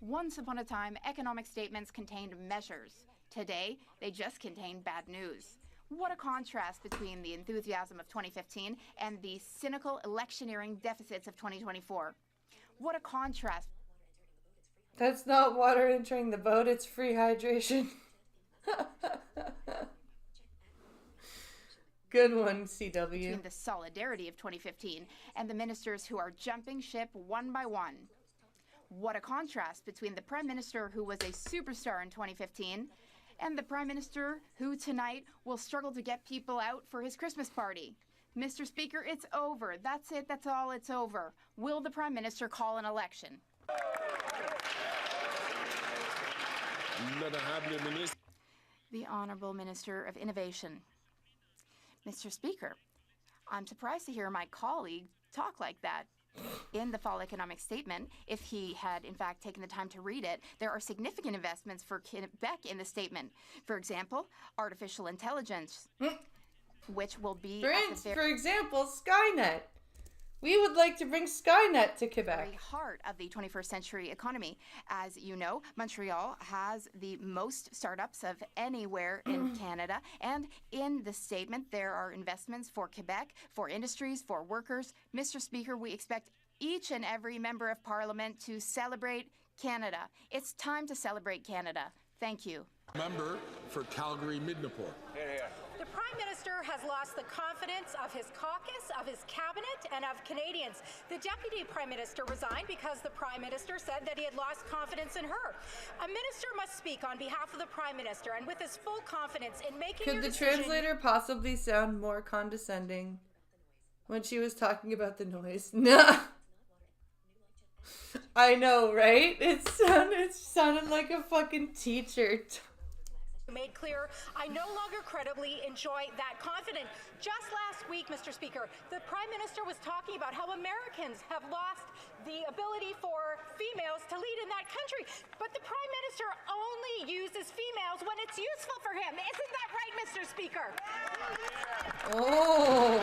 Once upon a time, economic statements contained measures. Today, they just contain bad news. What a contrast between the enthusiasm of 2015 and the cynical electioneering deficits of 2024. What a contrast. That's not water entering the boat, it's free hydration. Good one, CW. Between the solidarity of 2015 and the ministers who are jumping ship one by one. What a contrast between the Prime Minister who was a superstar in 2015 and the Prime Minister who tonight will struggle to get people out for his Christmas party. Mr. Speaker, it's over. That's it. That's all. It's over. Will the Prime Minister call an election? The Honourable Minister of Innovation. Mr. Speaker, I'm surprised to hear my colleague talk like that. In the fall economic statement, if he had in fact taken the time to read it, there are significant investments for Quebec in the statement. For example, artificial intelligence, which will be for example, Skynet. We would like to bring Skynet to Quebec. Very heart of the 21st century economy. As you know, Montreal has the most startups of anywhere in Canada. And in the statement, there are investments for Quebec, for industries, for workers. Mr. Speaker, we expect each and every member of Parliament to celebrate Canada. It's time to celebrate Canada. Thank you. Member for Calgary Midnapore. The Prime Minister has lost the confidence of his caucus, of his cabinet, and of Canadians. The Deputy Prime Minister resigned because the Prime Minister said that he had lost confidence in her. A minister must speak on behalf of the Prime Minister and with his full confidence in making Could the translator possibly sound more condescending when she was talking about the noise? No. I know, right? It sounded like a fucking teacher. Made clear, I no longer credibly enjoy that confidence. Just last week, Mr. Speaker, the Prime Minister was talking about how Americans have lost the ability for females to lead in that country. But the Prime Minister only uses females when it's useful for him. Isn't that right, Mr. Speaker? Oh.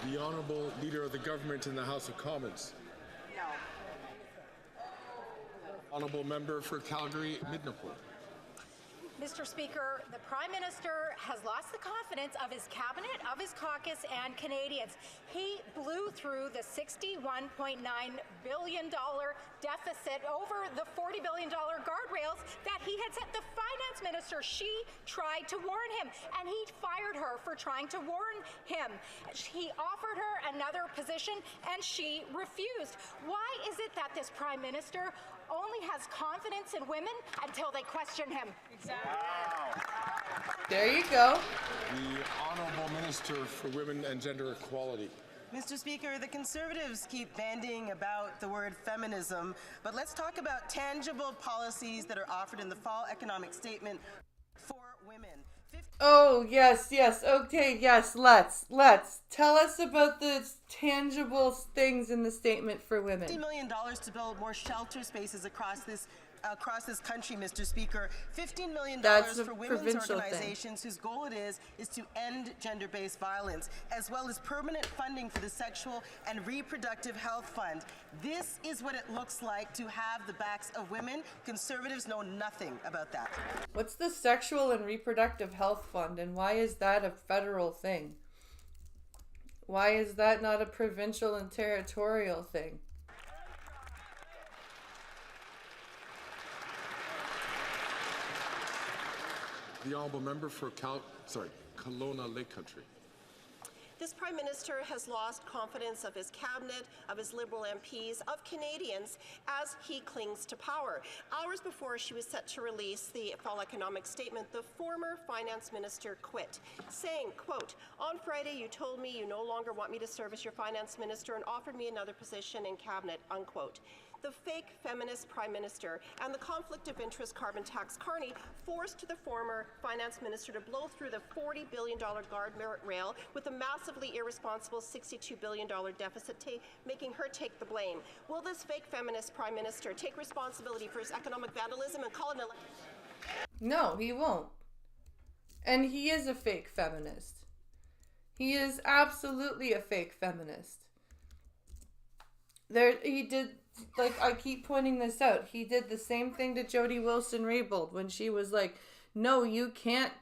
The Honourable Leader of the Government in the House of Commons. No. Honourable Member for Calgary Midnapore. Mr. Speaker, the Prime Minister has lost the confidence of his cabinet, of his caucus, and Canadians. He blew through the $61.9 billion deficit over the $40 billion guardrails that he had set. The finance minister, she tried to warn him, and he fired her for trying to warn him. He offered her another position, and she refused. Why is it that this Prime Minister only has confidence in women until they question him? Exactly. Wow. There you go. The Honourable Minister for Women and Gender Equality. Mr. Speaker, the Conservatives keep bandying about the word feminism, but let's talk about tangible policies that are offered in the fall economic statement for women. Oh, yes. Okay, yes, let's. Tell us about the tangible things in the statement for women. $50 million to build more shelter spaces across this country, Mr. Speaker. $15 million for women's organizations whose goal it is to end gender-based violence, as well as permanent funding for the Sexual and Reproductive Health Fund. This is what it looks like to have the backs of women. Conservatives know nothing about that. What's the Sexual and Reproductive Health Fund, and why is that a federal thing? Why is that not a provincial and territorial thing? The Honourable Member for Kelowna Lake Country. This Prime Minister has lost confidence of his cabinet, of his Liberal MPs, of Canadians as he clings to power. Hours before she was set to release the fall economic statement, the former finance minister quit, saying, quote, "On Friday you told me you no longer want me to serve as your finance minister and offered me another position in cabinet," unquote. The fake feminist Prime Minister and the conflict of interest carbon tax carney forced the former finance minister to blow through the $40 billion guardrail with a massively irresponsible $62 billion deficit, making her take the blame. Will this fake feminist Prime Minister take responsibility for his economic vandalism and call it an election? No, he won't. And he is a fake feminist. He is absolutely a fake feminist. He did, like, I keep pointing this out, he did the same thing to Jody Wilson-Raybould when she was like, no, you can't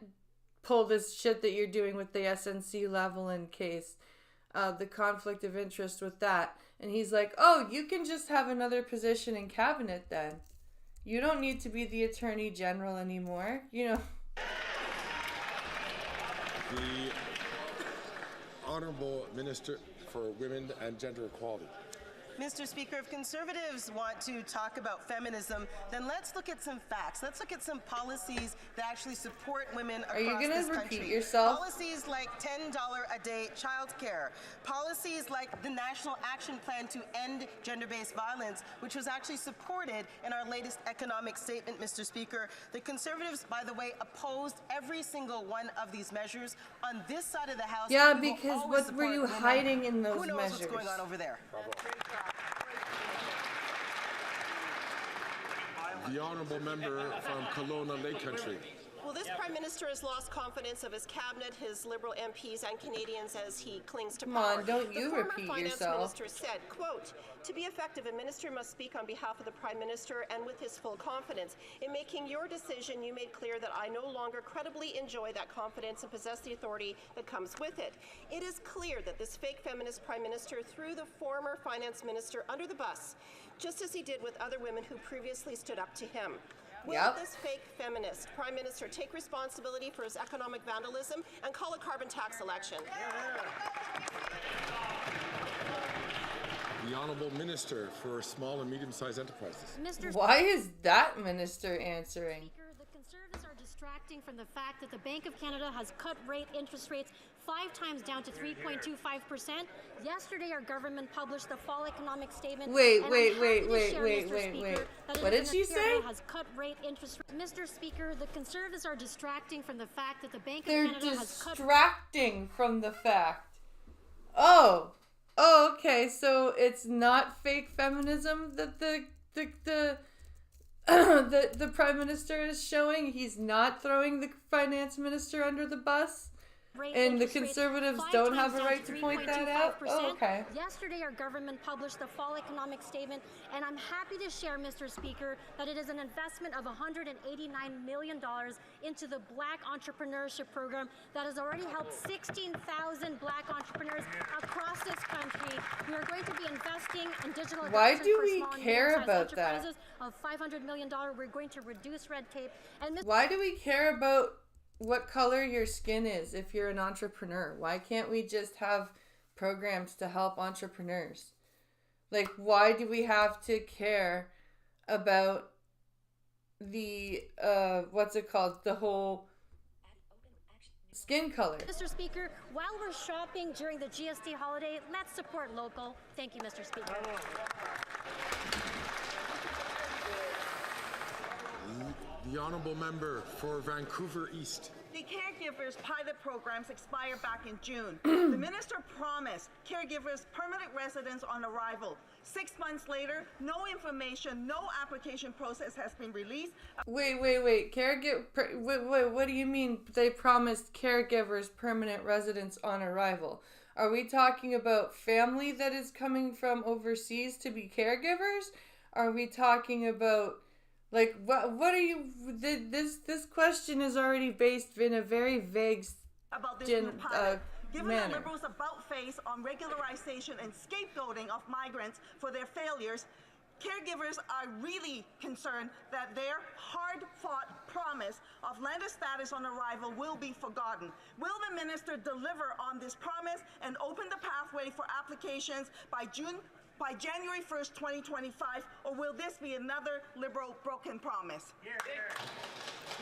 pull this shit that you're doing with the SNC-Lavalin case, the conflict of interest with that. And he's like, oh, you can just have another position in cabinet then. You don't need to be the Attorney General anymore, you know. The Honourable Minister for Women and Gender Equality. Mr. Speaker, if Conservatives want to talk about feminism, then let's look at some facts. Let's look at some policies that actually support women across this country. Are you going to repeat yourself? Policies like $10 a day childcare. Policies like the National Action Plan to End Gender-Based Violence, which was actually supported in our latest economic statement, Mr. Speaker. The Conservatives, by the way, opposed every single one of these measures on this side of the House. Yeah, because what were you hiding in those measures? Who knows measures? What's going on over there? The honourable member from Kelowna Lake Country. Well, this Prime Minister has lost confidence of his cabinet, his Liberal MPs, and Canadians as he clings to power. Come on, don't you repeat The former yourself. Finance Minister said, quote, "To be effective, a minister must speak on behalf of the Prime Minister and with his full confidence. In making your decision, you made clear that I no longer credibly enjoy that confidence and possess the authority that comes with it. It is clear that this fake feminist Prime Minister threw the former Finance Minister under the bus, just as he did with other women who previously stood up to him. Will this fake feminist Prime Minister take responsibility for his economic vandalism and call a carbon tax election?" The Honourable Minister for Small and Medium-Sized Enterprises. Why is that minister answering? The Conservatives are distracting from the fact that the Bank of Canada has cut interest rates 5 times down to 3.25%. Yesterday, our government published the fall economic statement. Wait. What did she say? Has cut interest rates. Mr. Speaker, the Conservatives are distracting from the fact that the Bank of They're Canada has cut. distracting from the fact. Oh, okay. So it's not fake feminism that the the Prime Minister is showing. He's not throwing the Finance Minister under the bus. And the Conservatives don't have a right to point that out? Oh, okay. Yesterday, our government published the fall economic statement, and I'm happy to share, Mr. Speaker, that it is an investment of $189 million into the Black Entrepreneurship Program that has already helped 16,000 Black entrepreneurs across this country. We are going to be investing in digital Why adoption do for we small and care medium-sized about that? enterprises of $500 million. We're going to reduce red tape. And Why do we care about what color your skin is if you're an entrepreneur? Why can't we just have programs to help entrepreneurs? Like, why do we have to care about the what's it called, the whole skin color? Mr. Speaker, while we're shopping during the GST holiday, let's support local. Thank you, Mr. Speaker. The Honourable Member for Vancouver East. The caregivers pilot programs expire back in June. The minister promised caregivers permanent residence on arrival. 6 months later, no information, no application process has been released. Wait. What do you mean they promised caregivers permanent residence on arrival? Are we talking about family that is coming from overseas to be caregivers? Are we talking about, like, what are you, this question is already based in a very vague about this new pilot. Given manner. the Liberals' about-face on regularization and scapegoating of migrants for their failures, caregivers are really concerned that their hard-fought promise of landed status on arrival will be forgotten. Will the minister deliver on this promise and open the pathway for applications by January 1st, 2025, or will this be another Liberal broken promise?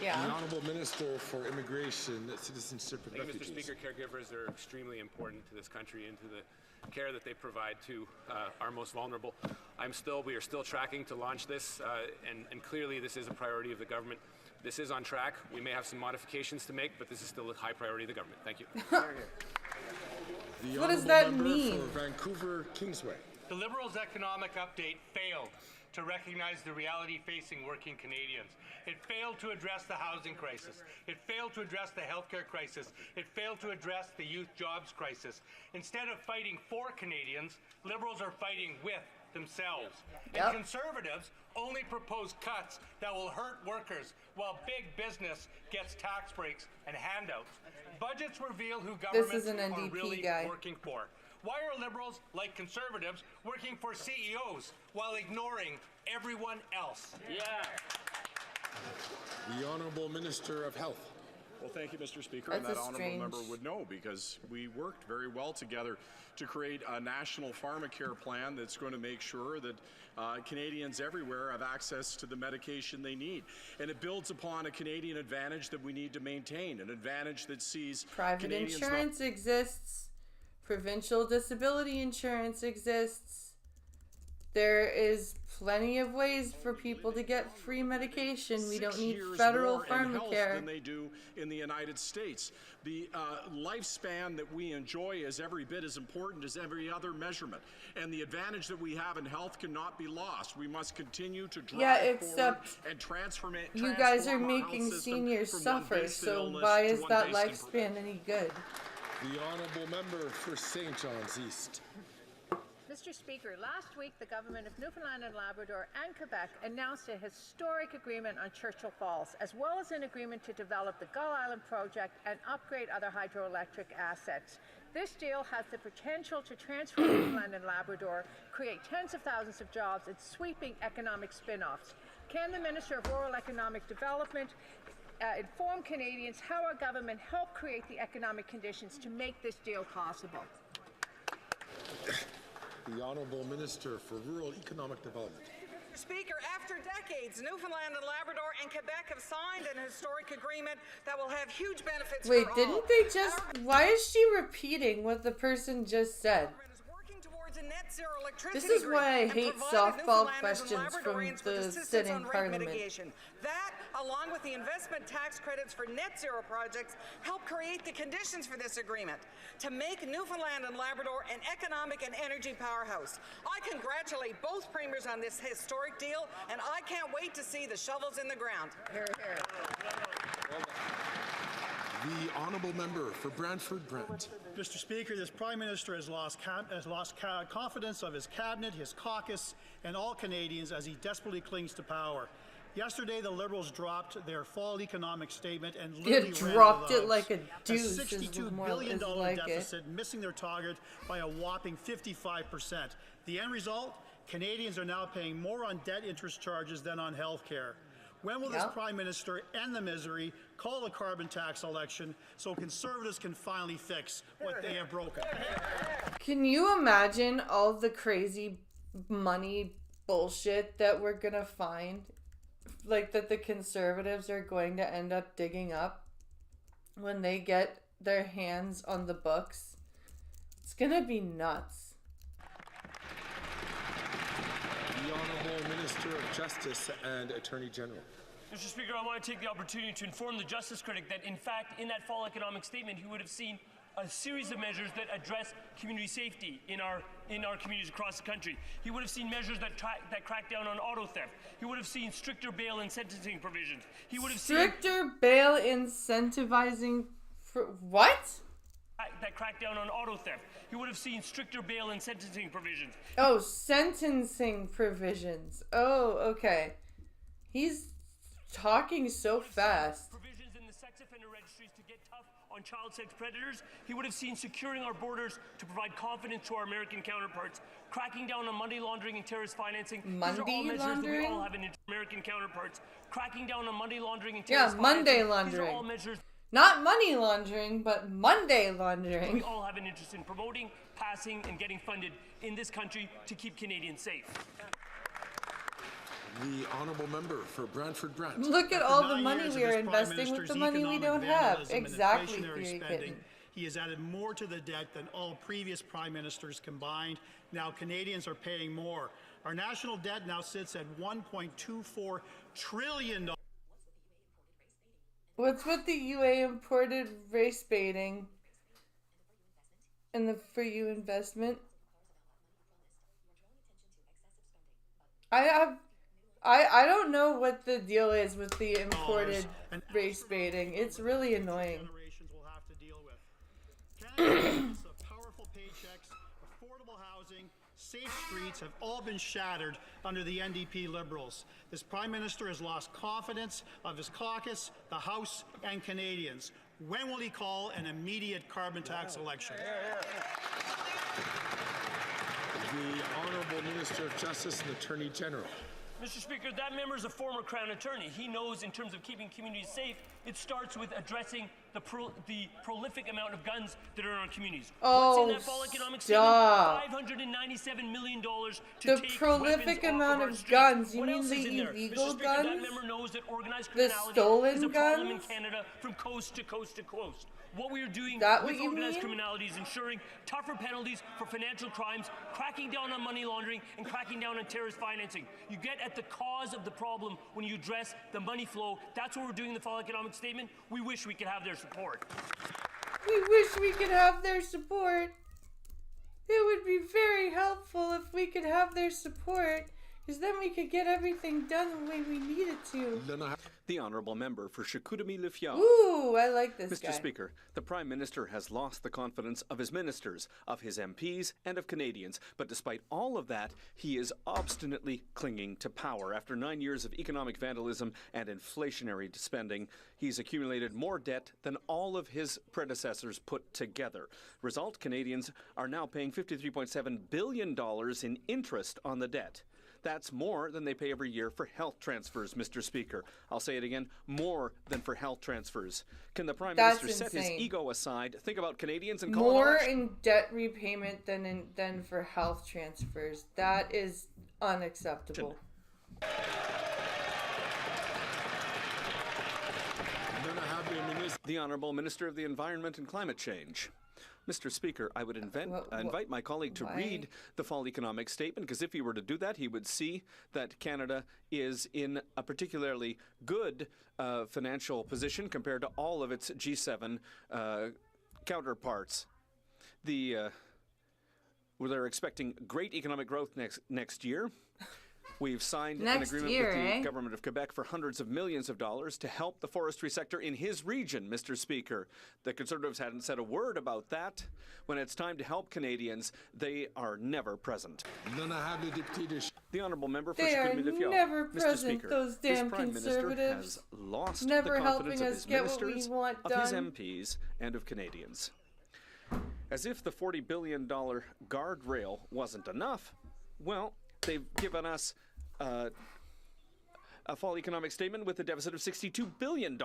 Yeah. The Honourable Minister for Immigration, Citizenship and Thank you, Refugees. Mr. Speaker. Caregivers are extremely important to this country and to the care that they provide to our most vulnerable. We are still tracking to launch this, and clearly this is a priority of the government. This is on track. We may have some modifications to make, but this is still a high priority of the government. Thank you. What does that mean? For Vancouver Kingsway. The Liberals' economic update failed to recognize the reality facing working Canadians. It failed to address the housing crisis. It failed to address the healthcare crisis. It failed to address the youth jobs crisis. Instead of fighting for Canadians, Liberals are fighting with themselves. And Conservatives only propose cuts that will hurt workers while big business gets tax breaks and handouts. Budgets reveal who governments are really working for. Why are Liberals, like Conservatives, working for CEOs while ignoring everyone else? The Honourable Minister of Health. Well, thank you, Mr. Speaker. That's and that a honourable strange- member would know because we worked very well together to create a national pharmacare plan that's going to make sure that Canadians everywhere have access to the medication they need. And it builds upon a Canadian advantage that we need to maintain, an advantage that sees Private Canadians insurance exists. Provincial disability insurance exists. There is plenty of ways for people to get free medication. We don't need federal pharmacare than they do in the United States. The lifespan that we enjoy is every bit as important as every other measurement, and the advantage that we have in health cannot be lost. We must continue to drive forward and transform it. You guys are making seniors suffer, so why is that lifespan any good? The honourable member for St. John's East. Mr. Speaker, last week the government of Newfoundland and Labrador and Quebec announced a historic agreement on Churchill Falls, as well as an agreement to develop the Gull Island project and upgrade other hydroelectric assets. This deal has the potential to transform Newfoundland and Labrador, create tens of thousands of jobs, and sweeping economic spin-offs. Can the Minister of Rural Economic Development inform Canadians how our government helped create the economic conditions to make this deal possible? The Honourable Minister for Rural Economic Development. Speaker, after decades, Newfoundland and Labrador and Quebec have signed an historic agreement that will have huge benefits Wait, for all. didn't they just... Why is she repeating what the person just said? This is why I hate softball questions from the sitting parliament. That, along with the investment tax credits for net zero projects, help create the conditions for this agreement to make Newfoundland and Labrador an economic and energy powerhouse. I congratulate both premiers on this historic deal, and I can't wait to see the shovels in the ground. Hear, hear. The honourable member for Brantford-Brant. Mr. Speaker, this Prime Minister has lost confidence of his cabinet, his caucus, and all Canadians as he desperately clings to power. Yesterday, the Liberals dropped their fall economic statement and literally dropped ran it like a deuce. A $62 billion deficit, missing their target by a whopping 55%. The end result? Canadians are now paying more on debt interest charges than on health care. When will this Prime Minister end the misery, call a carbon tax election, so Conservatives can finally fix what they have broken? Can you imagine all the crazy money bullshit that we're gonna find? Like, that the Conservatives are going to end up digging up when they get their hands on the books? It's gonna be nuts. The Honourable Minister of Justice and Attorney General. Mr. Speaker, I want to take the opportunity to inform the Justice critic that, in fact, in that fall economic statement, he would have seen a series of measures that address community safety in our communities across the country. He would have seen measures that crack down on auto theft. He would have seen stricter bail and sentencing provisions. He would have stricter bail incentivizing for what? That crack down on auto theft. He would have seen stricter bail and sentencing provisions. Oh, sentencing provisions. Oh, okay. He's talking so fast. Provisions in the sex offender registries to get tough on child sex predators. He would have seen securing our borders to provide confidence to our American counterparts, cracking down on money laundering and terrorist financing. These are all measures that we all have in American counterparts. Cracking down on money laundering and terrorist financing. Monday laundering. These are all measures. Not money laundering, but Monday laundering. We all have an interest in promoting, passing, and getting funded in this country to keep Canadians safe. The Honourable Member for Brantford-Brant. Look at all the money we are investing with the money we don't have. Exactly, He has added more to the debt than all previous Prime Ministers combined. Now Canadians are paying more. Our national debt now sits at $1.24 trillion. What's with the UA imported race baiting and the For You investment? I don't know what the deal is with the imported race baiting. It's really annoying. Powerful paychecks, affordable housing, safe streets have all been shattered under the NDP Liberals. This Prime Minister has lost confidence of his caucus, the House, and Canadians. When will he call an immediate carbon tax election? The Honourable Minister of Justice and Attorney General. Mr. Speaker, that member is a former Crown attorney. He knows in terms of keeping communities safe, it starts with addressing the prolific amount of guns that are in our communities. What's in that fall economic statement? $597 million to take prolific amount of guns. You mean the illegal Mr. Speaker, guns? that member knows that organized The criminality stolen is a guns? problem in Canada from coast to coast to coast. What we are doing That with what you organized mean? criminality is ensuring tougher penalties for financial crimes, cracking down on money laundering, and cracking down on terrorist financing. You get at the cause of the problem when you address the money flow. That's what we're doing in the fall economic statement. We wish we could have their support. We wish we could have their support. It would be very helpful if we could have their support, because then we could get everything done the way we need it to. The honourable member for Chicoutimi-Le-Fjord. Ooh, I like this guy. Mr. Speaker, the Prime Minister has lost the confidence of his ministers, of his MPs, and of Canadians. But despite all of that, he is obstinately clinging to power. After 9 years of economic vandalism and inflationary spending, he's accumulated more debt than all of his predecessors put together. Result, Canadians are now paying $53.7 billion in interest on the debt. That's more than they pay every year for health transfers, Mr. Speaker. I'll say it again, more than for health transfers. Can the Prime Minister set his ego aside, think about Canadians and call More an election? in debt repayment than for health transfers. That is unacceptable. The Honourable Minister of the Environment and Climate Change. Mr. Speaker, I would invite my colleague to read the fall economic statement, because if he were to do that, he would see that Canada is in a particularly good financial position compared to all of its G7 counterparts. They're expecting great economic growth next year. We've signed an agreement with the government of Quebec for hundreds of millions of dollars to help the forestry sector in his region, Mr. Speaker. The Conservatives hadn't said a word about that. When it's time to help Canadians, they are never present. The honourable member for Chicoutimi-Le-Fjord. Never Mr. present, Speaker, those this damn Prime Minister Conservatives. has lost Never the confidence helping of us his get what we ministers, want of his done. MPs, and of Canadians. As if the $40 billion guardrail wasn't enough, well, they've given us a fall economic statement with a deficit of $62 billion.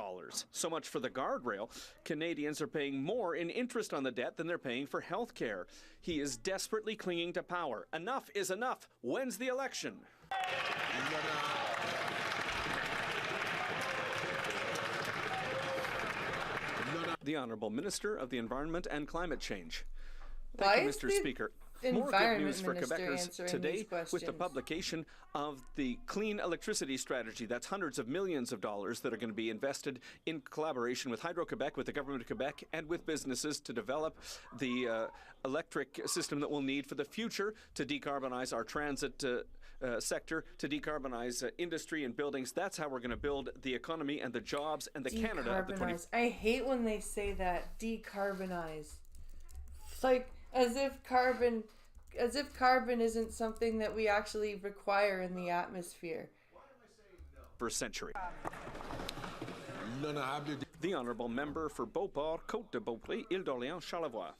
So much for the guardrail. Canadians are paying more in interest on the debt than they're paying for health care. He is desperately clinging to power. Enough is enough. When's the election? The Honourable Minister of the Environment and Climate Change. Thank you, Mr. Speaker. More good news for Quebecers today with the publication of the Clean Electricity Strategy. That's hundreds of millions of dollars that are going to be invested in collaboration with Hydro-Quebec, with the Government of Quebec, and with businesses to develop the electric system that we'll need for the future to decarbonize our transit sector, to decarbonize industry and buildings. That's how we're going to build the economy and the jobs and the Canada of the 20th. I hate when they say that, decarbonize. It's like as if carbon isn't something that we actually require in the atmosphere. First century. The Honourable Member for Beauport, Côte-de-Beaupré, Île-d'Orléans, Charlevoix.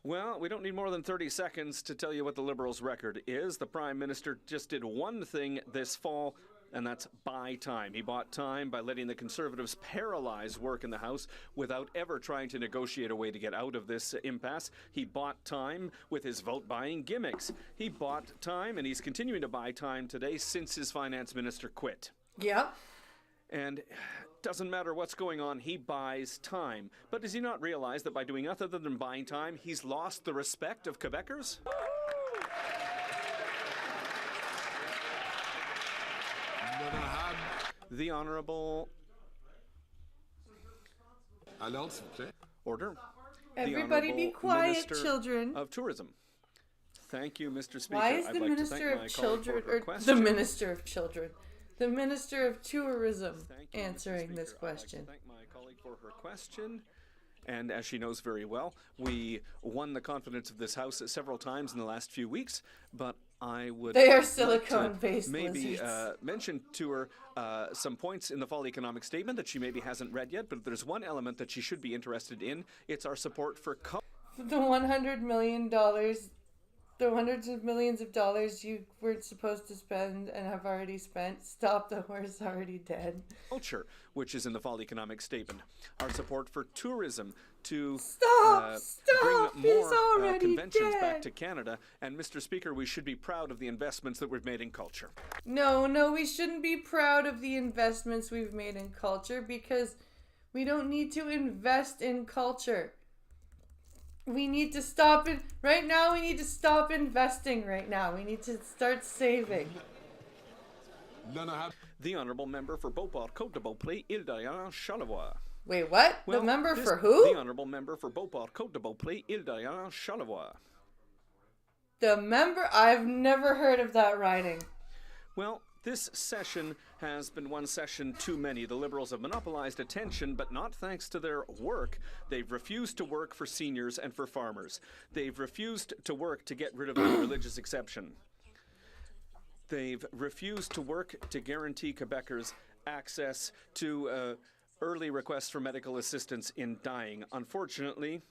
Well, we don't need more than 30 seconds to tell you what the Liberals' record is. The Prime Minister just did one thing this fall, and that's buy time. He bought time by letting the Conservatives paralyze work in the House without ever trying to negotiate a way to get out of this impasse. He bought time with his vote-buying gimmicks. He bought time, and he's continuing to buy time today since his finance minister quit. Yep. And it doesn't matter what's going on, he buys time. But does he not realize that by doing nothing other than buying time, he's lost the respect of Quebecers? The Honourable... Order. Everybody be quiet, Minister children. Of Tourism. Thank you, Mr. Speaker. Why is I'd the like Minister to thank of my colleague Children, for her or question. the Minister of Children, the Minister of Tourism answering this question? I'd like to thank my colleague for her question. And as she knows very well, we won the confidence of this House several times in the last few weeks, but I would They are like to silicone-based maybe lizards. mention to her some points in the fall economic statement that she maybe hasn't read yet, but if there's one element that she should be interested in, it's our support for... The $100 million, the the hundreds of millions of dollars you weren't supposed to spend and have already spent. Stop the horse already dead. Culture, which is in the fall economic statement. Our support for tourism to bring more conventions back to Canada. And Mr. Speaker, we should be proud of the investments that we've made in culture. No, we shouldn't be proud of the investments we've made in culture because we don't need to invest in culture. We need to stop it right now. We need to stop investing right now. We need to start saving. The honourable member for Beauport, Côte de Beaupré, Île-d'Orléans-Charlevoix. Wait, what? The member for who? The honourable member for Beauport, Côte de Beaupré, Île-d'Orléans-Charlevoix. The member? I've never heard of that riding. Well, this session has been one session too many. The Liberals have monopolized attention, but not thanks to their work. They've refused to work for seniors and for farmers. They've refused to work to get rid of the religious exception. They've refused to work to guarantee Quebecers access to early requests for medical assistance in dying. Unfortunately,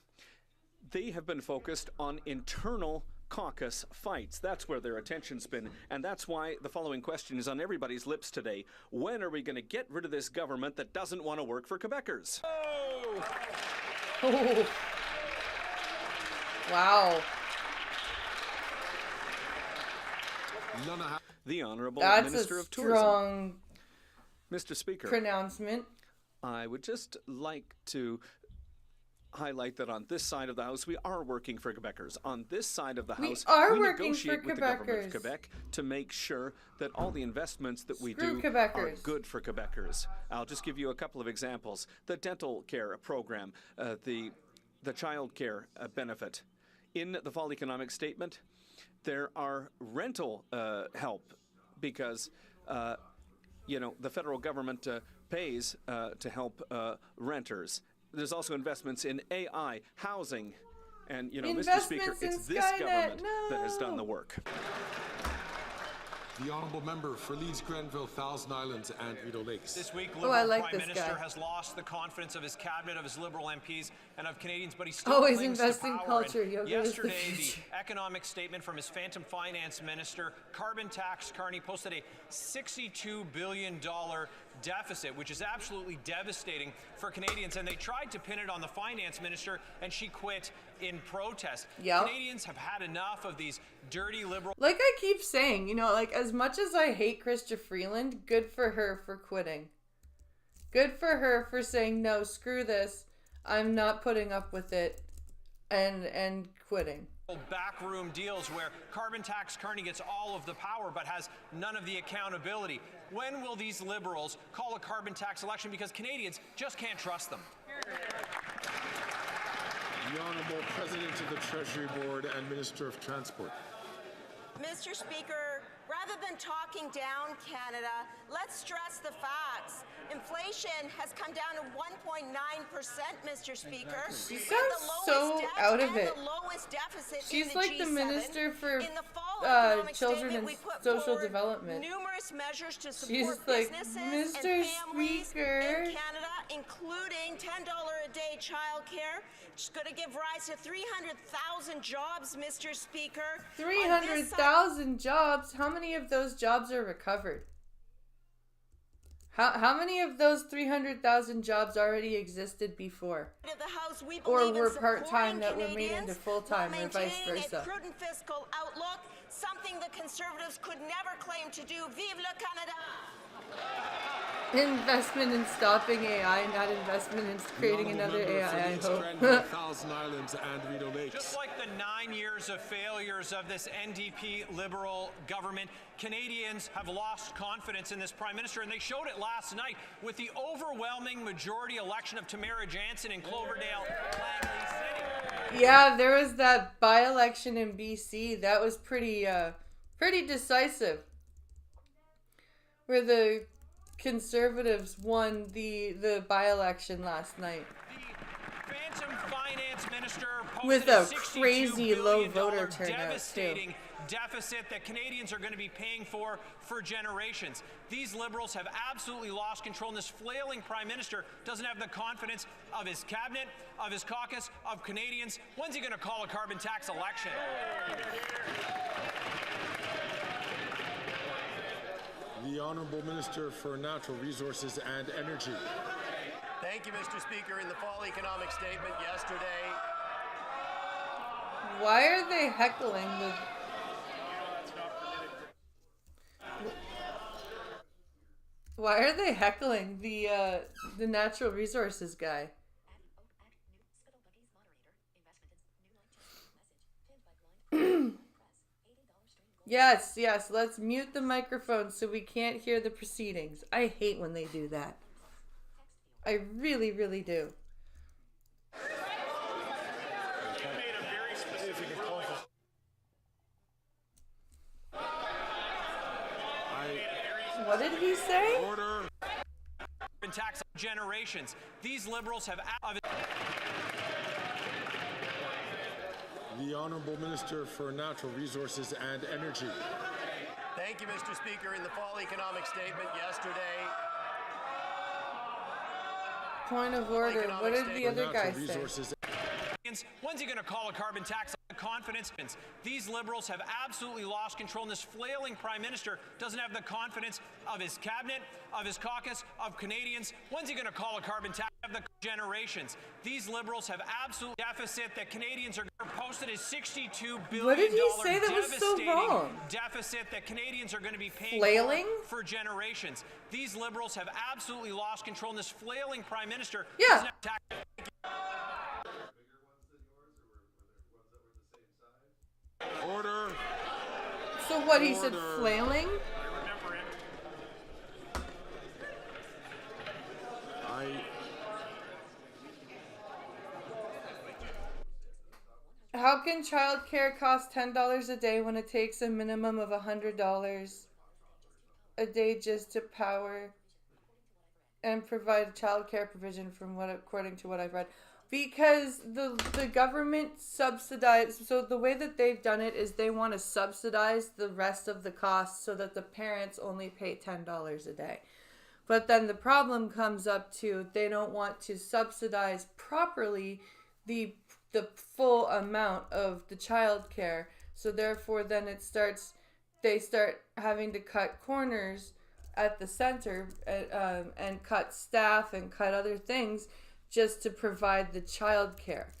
they have been focused on internal caucus fights. That's where their attention's been, and that's why the following question is on everybody's lips today. When are we going to get rid of this government that doesn't want to work for Quebecers? Oh. Wow. The Honourable That's Minister a of Tourism. Strong Mr. Speaker, pronouncement. I would just like to highlight that on this side of the House, we are working for Quebecers. On this side of the House, we negotiate with the government of Quebec to make sure that all the investments that we do are good for Quebecers. I'll just give you a couple of examples. The dental care program, the child care benefit. In the fall economic statement, there are rental help because, the federal government pays to help renters. There's also investments in AI, housing, and, Mr. Speaker, it's this government that has done the work. The honourable member for Leeds, Grenville, Thousand Islands and Rideau Lakes. This week, Liberal Prime Minister has lost the confidence of his cabinet, of his Liberal MPs, and of Canadians, but he still always clings invest to in power. culture. Yesterday, the economic statement from his phantom finance minister, Carbon Tax Carney, posted a $62 billion deficit, which is absolutely devastating for Canadians, and they tried to pin it on the finance minister, and she quit in protest. Yep. Canadians have had enough of these dirty Liberal... Like I keep saying, as much as I hate Chrystia Freeland, good for her for quitting. Good for her for saying, no, screw this, I'm not putting up with it, and quitting. Backroom deals where Carbon Tax Carney gets all of the power but has none of the accountability. When will these Liberals call a carbon tax election? Because Canadians just can't trust them. The Honourable President of the Treasury Board and Minister of Transport. Mr. Speaker, rather than talking down Canada, let's stress the facts. Inflation has come down to 1.9%, Mr. Speaker. She sounds so out of it. She's like the G7. Minister for Children and Social Development. Numerous measures to She's support like, businesses Mr. and families Speaker. in Canada, including $10 a day childcare. She's going to give rise to 300,000 jobs, Mr. Speaker. 300,000 jobs? How many of those jobs are recovered? How many of those 300,000 jobs already existed before? Or were part-time that were made into full-time or vice versa? A prudent fiscal outlook, something the Conservatives could never claim to do. Vive le Canada! Investment in stopping AI, not investment in creating another AI, I hope. Thousand Islands and Rideau Lakes. Just like the 9 years of failures of this NDP Liberal government, Canadians have lost confidence in this Prime Minister, and they showed it last night with the overwhelming majority election of Tamara Jansen in Cloverdale, Langley City. Yeah, there was that by-election in BC. That was pretty decisive. Where the Conservatives won the by-election last night. The Phantom Finance Minister with a crazy low voter turnout too. deficit that Canadians are going to be paying for generations. These Liberals have absolutely lost control, and this flailing Prime Minister doesn't have the confidence of his cabinet, of his caucus, of Canadians. When's he going to call a carbon tax election? The Honourable Minister for Natural Resources and Energy. Thank you, Mr. Speaker. In the fall economic statement yesterday. Why are they heckling the... Why are they heckling the natural resources guy? Yes, let's mute the microphone so we can't hear the proceedings. I hate when they do that. I really, really do. What did he say? Order. Tax generations. These Liberals have... The Honourable Minister for Natural Resources and Energy. Thank you, Mr. Speaker. In the fall economic statement yesterday. Point of order. What did the other guy say? When's he going to call a carbon tax? Confidence. These Liberals have absolutely lost control, and this flailing Prime Minister doesn't have the confidence of his cabinet, of his caucus, of Canadians. When's he going to call a carbon tax? Of the generations. These Liberals have absolute deficit that Canadians are posted as $62 billion. What did he say that was so wrong? Deficit that Canadians are going to be paying for generations. These Liberals have absolutely lost control, and this flailing Prime Minister doesn't have tax. Order. So what, he said flailing? How can childcare cost $10 a day when it takes a minimum of $100 a day just to power and provide childcare provision according to what I've read? Because the government subsidizes, so the way that they've done it is they want to subsidize the rest of the costs so that the parents only pay $10 a day. But then the problem comes up to they don't want to subsidize properly the full amount of the child care. So therefore then they start having to cut corners at the center and cut staff and cut other things just to provide the child care.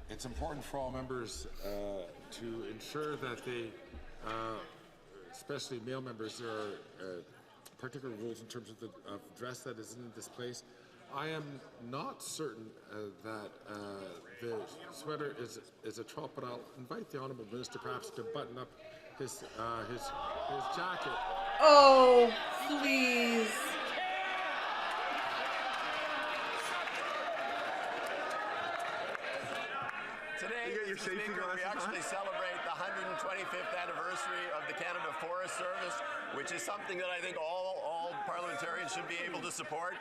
It's important for all members to ensure that they, especially male members, there are particular rules in terms of dress that is in this place. I am not certain that the sweater is a trop, but I'll invite the Honourable Minister perhaps to button up his jacket. Oh, please. Today, Mr. Speaker, we actually celebrate the 125th anniversary of the Canada Forest Service, which is something that I think all parliamentarians should be able to support.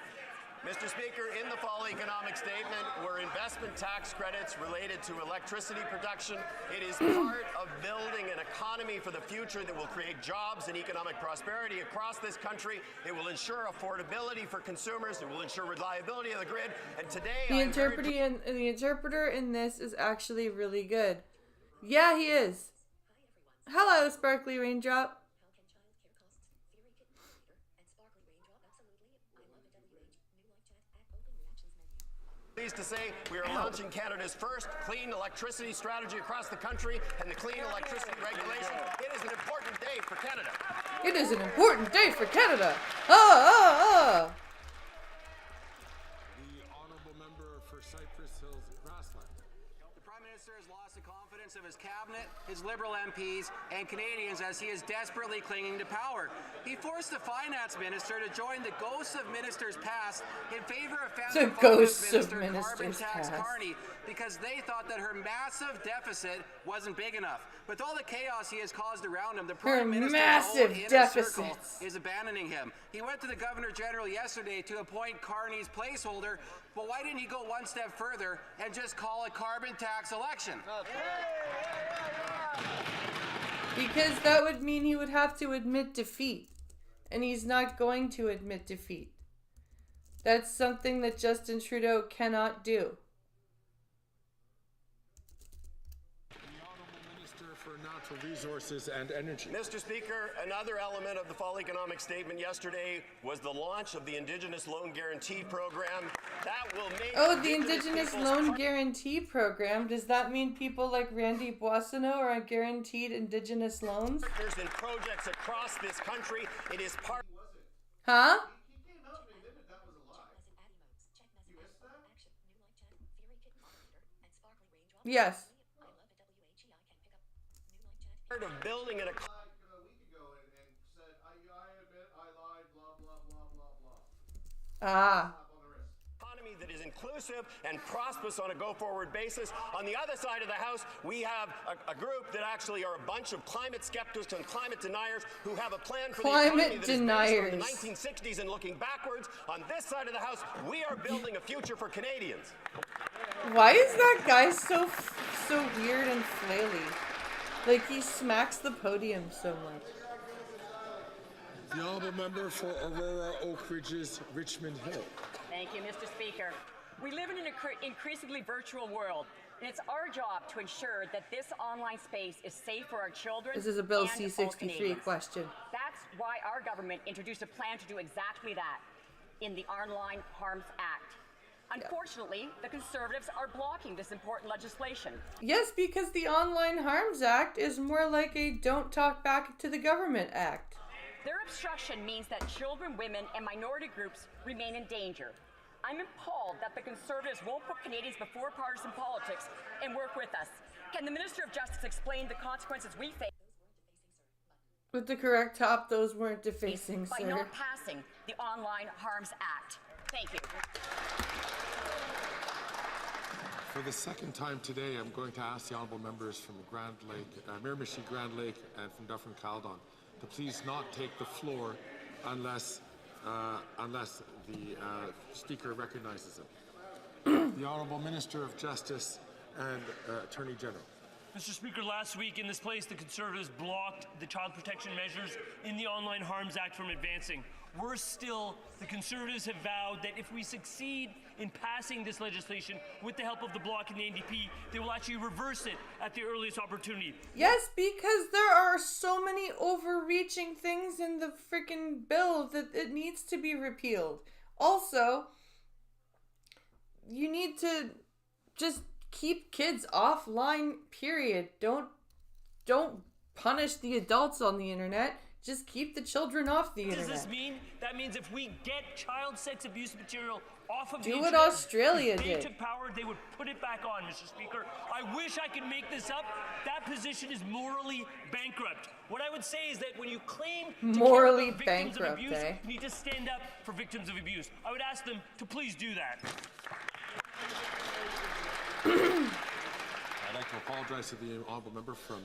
Mr. Speaker, in the fall economic statement were investment tax credits related to electricity production. It is part of building an economy for the future that will create jobs and economic prosperity across this country. It will ensure affordability for consumers. It will ensure reliability of the grid. And today, the interpreter in this is actually really good. Yeah, he is. Hello, Sparkly Raindrop. Pleased to say we are launching Canada's first clean electricity strategy across the country and the clean electricity regulation. It is an important day for Canada. It is an important day for Canada. The Honourable Member for Cypress Hills Grassland. The Prime Minister has lost the confidence confidence of his cabinet, his Liberal MPs, and Canadians as he is desperately clinging to power. He forced the finance minister to join the ghosts of ministers past in favor of Phantom Finance Minister Carbon Tax Carney because they thought that her massive deficit wasn't big enough. With all the chaos he has caused around him, the Prime Minister's own inner circle is abandoning him. He went to the Governor General yesterday to appoint Carney's placeholder, but why didn't he go one step further and just call a carbon tax election? Because that would mean he would have to admit defeat. And he's not going to admit defeat. That's something that Justin Trudeau cannot do. For Natural Resources and Energy. Mr. Speaker, another element of the fall economic statement yesterday was the launch of the Indigenous Loan Guarantee Program. That will make the Indigenous Loan Guarantee Program. Does that mean people like Randy Boissonneau are guaranteed Indigenous loans? Partners in projects across this country. It is part. Huh? Yes. Of building an economy. Economy that is inclusive and prosperous on a go-forward basis. On the other side of the House, we have a group that actually are a bunch of climate skeptics and climate deniers who have a plan for the economy that is based on the 1960s and looking backwards. On this side of the House, we are building a future for Canadians. Why is that guy so weird and flaily? Like, he smacks the podium so much. The honourable member for Aurora Oak Ridges, Richmond Hill. Thank you, Mr. Speaker. We live in an increasingly virtual world, and it's our job to ensure that this online space is safe for our children. This is a Bill C-63 question. That's why our government introduced a plan to do exactly that in the Online Harms Act. Unfortunately, the Conservatives are blocking this important legislation. Yes, because the Online Harms Act is more like a Don't Talk Back to the Government Act. Their obstruction means that children, women, and minority groups remain in danger. I'm appalled that the Conservatives won't put Canadians before partisan politics and work with us. Can the Minister of Justice explain the consequences we face? With the correct top, those weren't defacing, by not passing the Online Harms Act. Thank you. For the second time today, I'm going to ask the honourable members from Grand Lake, Miramichi Grand Lake, and from Dufferin-Caledon to please not take the floor unless the Speaker recognizes them. The Honourable Minister of Justice and Attorney General. Mr. Speaker, last week in this place, the Conservatives blocked the child protection measures in the Online Harms Act from advancing. Worse still, the Conservatives have vowed that if we succeed in passing this legislation with the help of the Bloc and the NDP, they will actually reverse it at the earliest opportunity. Yes, because there are so many overreaching things in the freaking bill that it needs to be repealed. Also, you need to just keep kids offline, period. Don't punish the adults on the internet. Just keep the children off the internet. What does this mean? That means if we get child sex abuse material off of the internet, do what Australia did. They took power, they would put it back on, Mr. Speaker. I wish I could make this up. That position is morally bankrupt. What I would say is that when you claim to morally care about victims bankrupt, of abuse, eh? you need to stand up for victims of abuse. I would ask them to please do that. I'd like to apologize to the honourable member from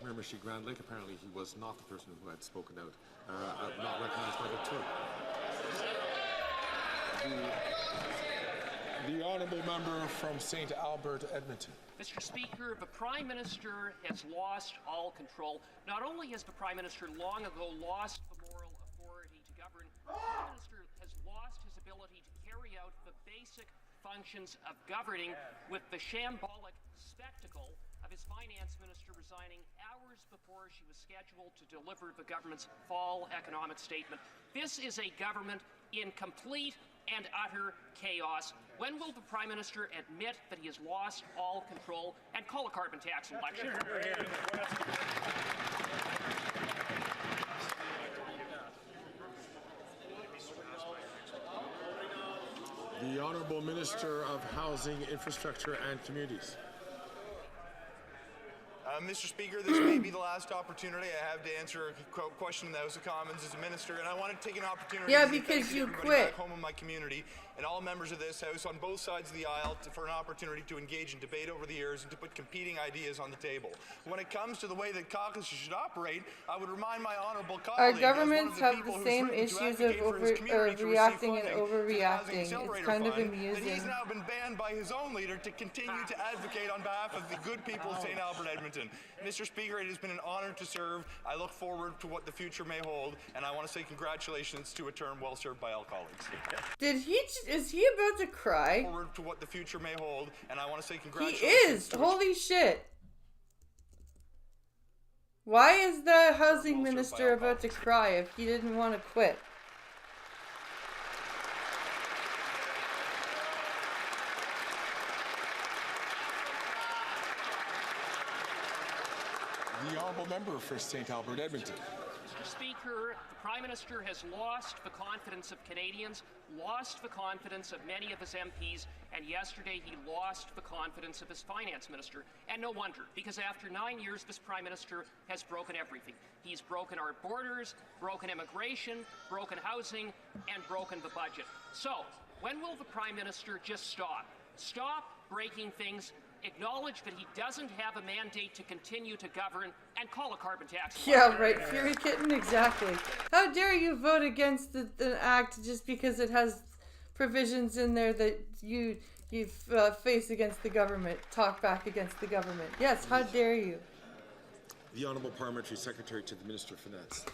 Miramichi Grand Lake. Apparently he was not the person who had spoken out, not recognised by the term. The honourable member from St. Albert, Edmonton. Mr. Speaker, the Prime Minister has lost all control. Not only has the Prime Minister long ago lost the moral authority to govern, the Prime Minister has lost his ability to carry out the basic functions of governing with the shambolic spectacle of his finance minister resigning hours before she was scheduled to deliver the government's fall economic statement. This is a government in complete and utter chaos. When will the Prime Minister admit that he has lost all control and call a carbon tax election? The Honourable Minister of Housing, Infrastructure and Communities. Mr. Speaker, this may be the last opportunity I have to answer a question in the House of Commons as a minister, and I want to take an opportunity Yeah, to because thank you everybody quit. back home in my community and all members of this House on both sides of the aisle for an opportunity to engage in debate over the years and to put competing ideas on the table. When it comes to the way that caucuses should operate, I would remind my honourable colleague, Our governments have the same issues of reacting and overreacting. It's kind of amusing. That he's now been banned by his own leader to continue to advocate on behalf of the good people of St. Albert, Edmonton. Mr. Speaker, it has been an honour to serve. I look forward to what the future may hold, and I want to say congratulations to a term well served by all colleagues. Is he about to cry? Forward to what the future may hold, and I want to say congratulations. He is! Holy shit! Why is the housing minister about to cry if he didn't want to quit? The honourable member for St. Albert, Edmonton. Mr. Speaker, the Prime Minister has lost the confidence of Canadians, lost the confidence of many of his MPs, and yesterday he lost the confidence of his Finance Minister. And no wonder, because after 9 years, this Prime Minister has broken everything. He's broken our borders, broken immigration, broken housing, and broken the budget. So, when will the Prime Minister just stop? Stop breaking things, acknowledge that he doesn't have a mandate to continue to govern, and call a carbon tax. Yeah, right, Fury Kitten, exactly. How dare you vote against the act just because it has provisions in there that you face against the government, talk back against the government. Yes, how dare you? The Honourable Parliamentary Secretary to the Minister of Finance.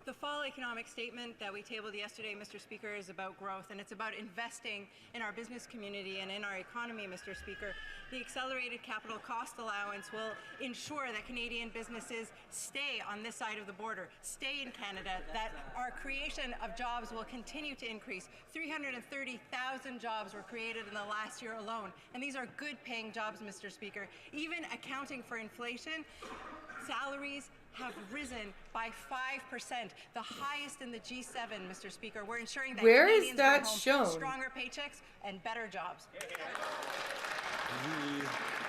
The fall economic statement that we tabled yesterday, Mr. Speaker, is about growth, and it's about investing in our business community and in our economy, Mr. Speaker. The accelerated capital cost allowance will ensure that Canadian businesses stay on this side of the border, stay in Canada, that our creation of jobs will continue to increase. 330,000 jobs were created in the last year alone, and these are good-paying jobs, Mr. Speaker. Even accounting for inflation, salaries have risen by 5%, the highest in the G7, Mr. Speaker. We're ensuring that Where Canadians is that bring home shown? Stronger paychecks and better jobs. The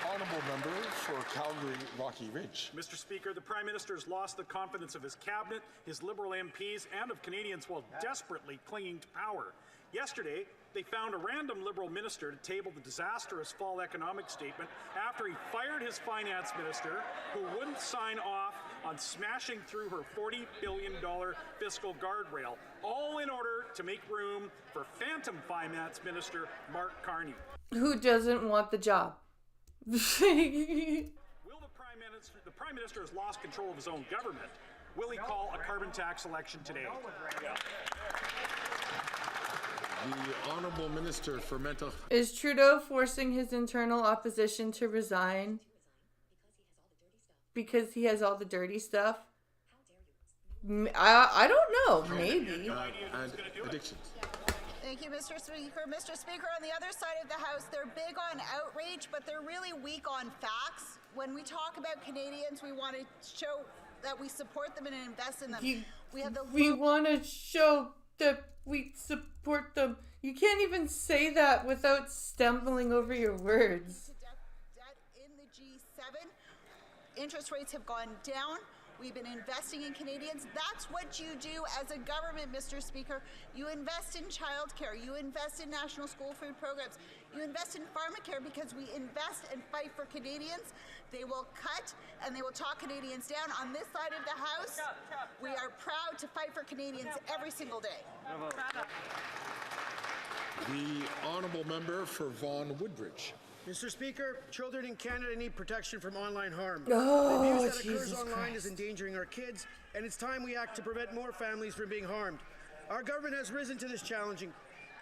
honourable member for Calgary Rocky Ridge. Mr. Speaker, the Prime Minister has lost the confidence of his cabinet, his Liberal MPs, and of Canadians while desperately clinging to power. Yesterday, they found a random Liberal minister to table the disastrous fall economic statement after he fired his finance minister, who wouldn't sign off on smashing through her $40 billion fiscal guardrail, all in order to make room for phantom finance minister Mark Carney. Who doesn't want the job? Will the Prime Minister has lost control of his own government? Will he call a carbon tax election today? The Honourable Minister for Mental... Is Trudeau forcing his internal opposition to resign because he has all the dirty stuff? I don't know. Maybe. And addictions. Thank you, Mr. Speaker. Mr. Speaker, on the other side of the House, they're big on outreach, but they're really weak on facts. When we talk about Canadians, we want to show that we support them and invest in them. We want to show that we support them. You can't even say that without stumbling over your words. Debt in the G7. Interest rates have gone down. We've been investing in Canadians. That's what you do as a government, Mr. Speaker. You invest in childcare. You invest in national school food programs. You invest in pharmacare because we invest and fight for Canadians. They will cut and they will talk Canadians down. On this side of the House, we are proud to fight for Canadians every single day. The Honourable Member for Vaughan Woodbridge. Mr. Speaker, children in Canada need protection from online harm. Oh, the abuse that occurs Jesus online Christ. is endangering our kids, and it's time we act to prevent more families from being harmed. Our government has risen to this challenge,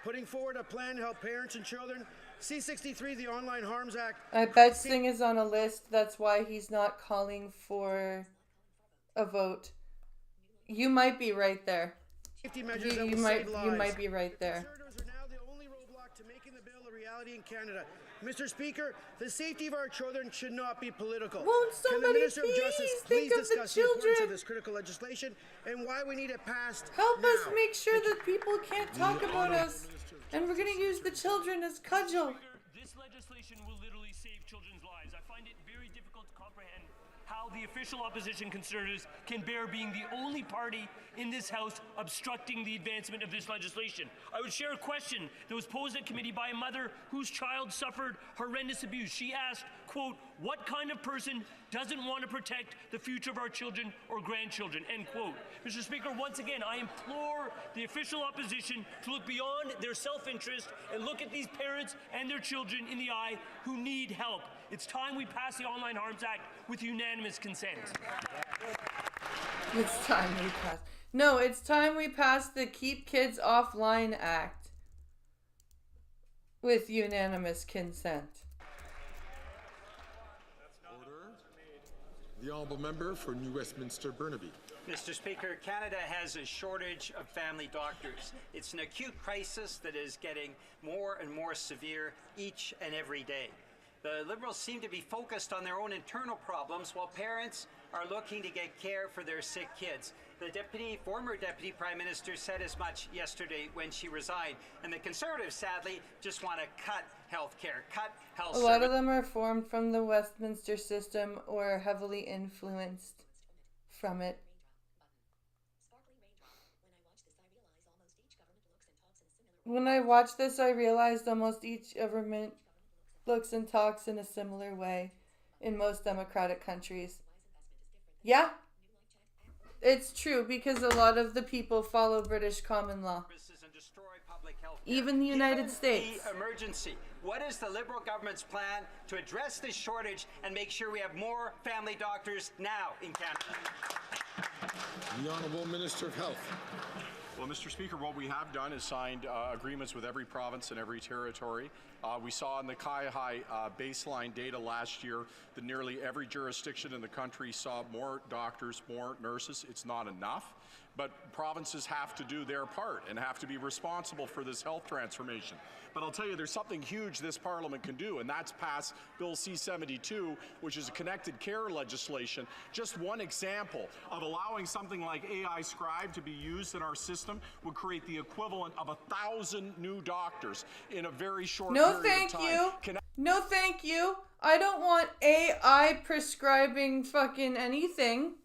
putting forward a plan to help parents and children. C-63, the Online Harms Act. I bet Singh is on a list. That's why he's not calling for a vote. You might be right there. Safety measures that You will might save lives. be right there. Conservatives are now the only roadblock to making the bill a reality in Canada. Mr. Speaker, the safety of our children should not be political. Won't Can the somebody Minister of Justice please please think of the discuss the importance children? of this critical legislation and why we need it passed Help now? us make sure that people can't talk about us. And we're going to use the children as cudgel. This legislation will literally save children's lives. I find it very difficult how the official opposition Conservatives can bear being the only party in this House obstructing the advancement of this legislation. I would share a question that was posed at committee by a mother whose child suffered horrendous abuse. She asked, quote, "What kind of person doesn't want to protect the future of our children or grandchildren?" End quote. Mr. Speaker, once again, I implore the official opposition to look beyond their self-interest and look at these parents and their children in the eye who need help. It's time we pass the Online Harms Act with unanimous consent. It's time we pass. No, it's time we pass the Keep Kids Offline Act with unanimous consent. Order. The honourable member for New Westminster Burnaby. Mr. Speaker, Canada has a shortage of family doctors. It's an acute crisis that is getting more and more severe each and every day. The Liberals seem to be focused on their own internal problems while parents are looking to get care for their sick kids. The former Deputy Prime Minister said as much yesterday when she resigned. And the Conservatives, sadly, just want to cut health care, cut health services. A lot of them are formed from the Westminster system or heavily influenced from it. When I watched this, I realized almost each government looks and talks in a similar way in most democratic countries. Yeah, it's true because a lot of the people follow British common law. Even the United States. The emergency. What is the Liberal government's plan to address this shortage and make sure we have more family doctors now in Canada? The Honourable Minister of Health. Well, Mr. Speaker, what we have done is signed agreements with every province and every territory. We saw in the Kai-High baseline data last year that nearly every jurisdiction in the country saw more doctors, more nurses. It's not enough, but provinces have to do their part and have to be responsible for this health transformation. But I'll tell you, there's something huge this Parliament can do, and that's pass Bill C-72, which is a connected care legislation. Just one example of allowing something like AI Scribe to be used in our system would create the equivalent of 1,000 new doctors in a very short period of time. No, thank you. No, thank you. I don't want AI prescribing fucking anything.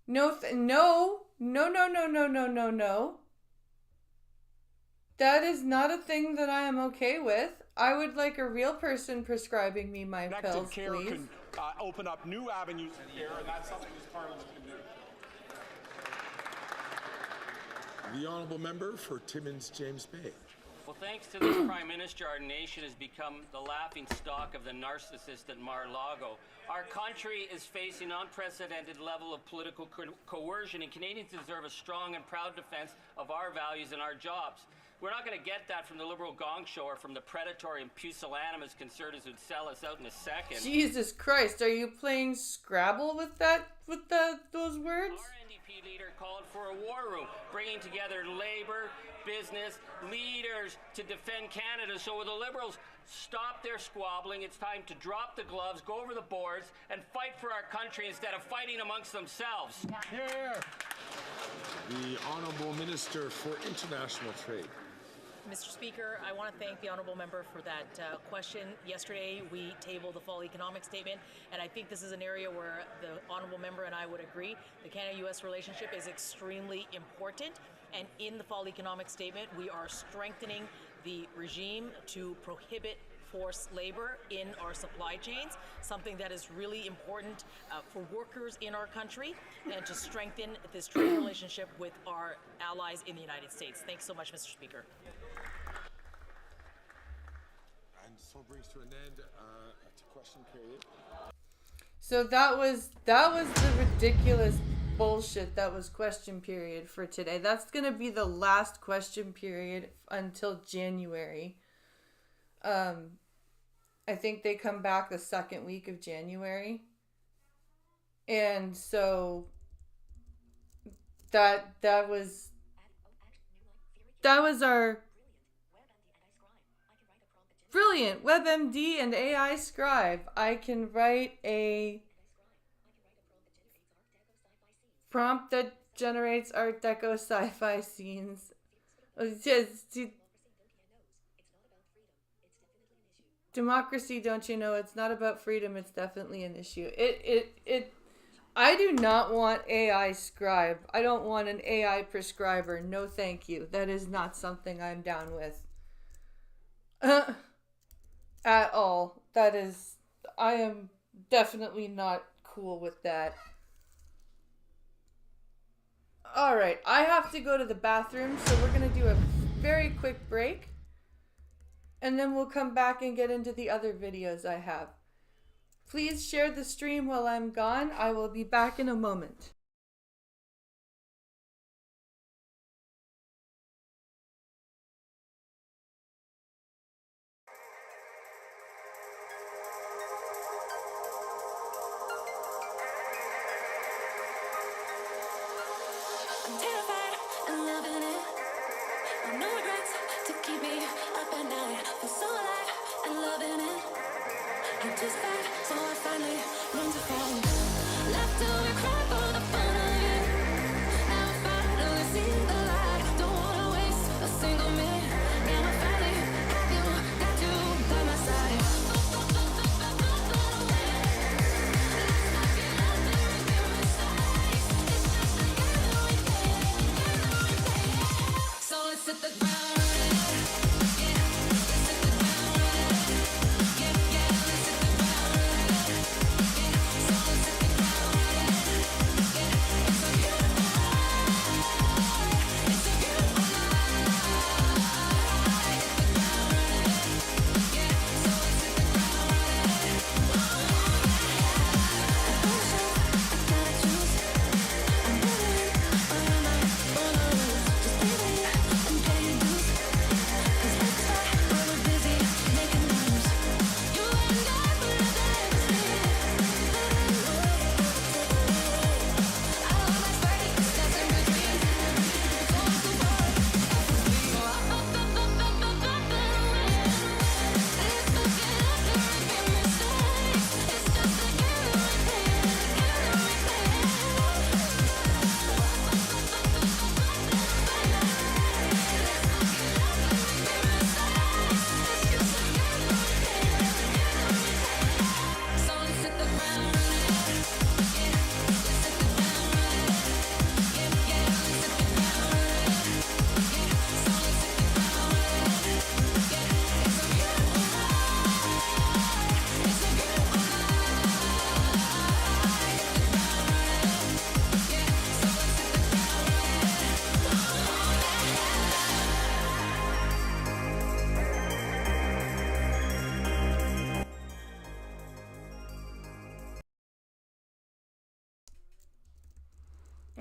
No. That is not a thing that I am okay with. I would like a real person prescribing me my pills, care please. Can open up new avenues of care, and that's something this Parliament can do. The honourable member for Timmins James Bay. Well, thanks to this Prime Minister, our nation has become the laughing stock of the narcissist at Mar-a-Lago. Our country is facing an unprecedented level of political coercion, and Canadians deserve a strong and proud defense of our values and our jobs. We're not going to get that from the Liberal gong show or from the predatory and pusillanimous Conservatives who'd sell us out in a second. Jesus Christ, are you playing Scrabble with those words? Our NDP leader called for a war room, bringing together Labour, business, leaders to defend Canada. So will the Liberals stop their squabbling? It's time to drop the gloves, go over the boards, and fight for our country instead of fighting amongst themselves. Yeah. The Honourable Minister for International Trade. Mr. Speaker, I want to thank the honourable member for that question. Yesterday, we tabled the fall economic statement, and I think this is an area where the honourable member and I would agree. The Canada-U.S. relationship is extremely important, and in the fall economic statement, we are strengthening the regime to prohibit forced labor in our supply chains, something that is really important for workers in our country, and to strengthen this trade relationship with our allies in the United States. Thanks so much, Mr. Speaker. And so brings to an end to question period. So that was the ridiculous bullshit that was question period for today. That's going to be the last question period until January. I think they come back the second week of January. And so that was our brilliant WebMD and AI Scribe. I can write a prompt that generates Art Deco sci-fi scenes. Democracy, don't you know, it's not about freedom, it's definitely an issue. I do not want AI scribe. I don't want an AI prescriber. No thank you. That is not something I'm down with. At all. I am definitely not cool with that. Alright, I have to go to the bathroom, so we're going to do a very quick break. And then we'll come back and get into the other videos I have. Please share the stream while I'm gone. I will be back in a moment. I'm terrified and loving it. No regrets to keep me up at night. Feel so alive and loving it. I'm too scared, so I finally learned to fall. Left to cry for the fun of it. Now I finally see the light. Don't wanna waste a single minute. Now I finally have you, got you by my side. So let's hit the ground.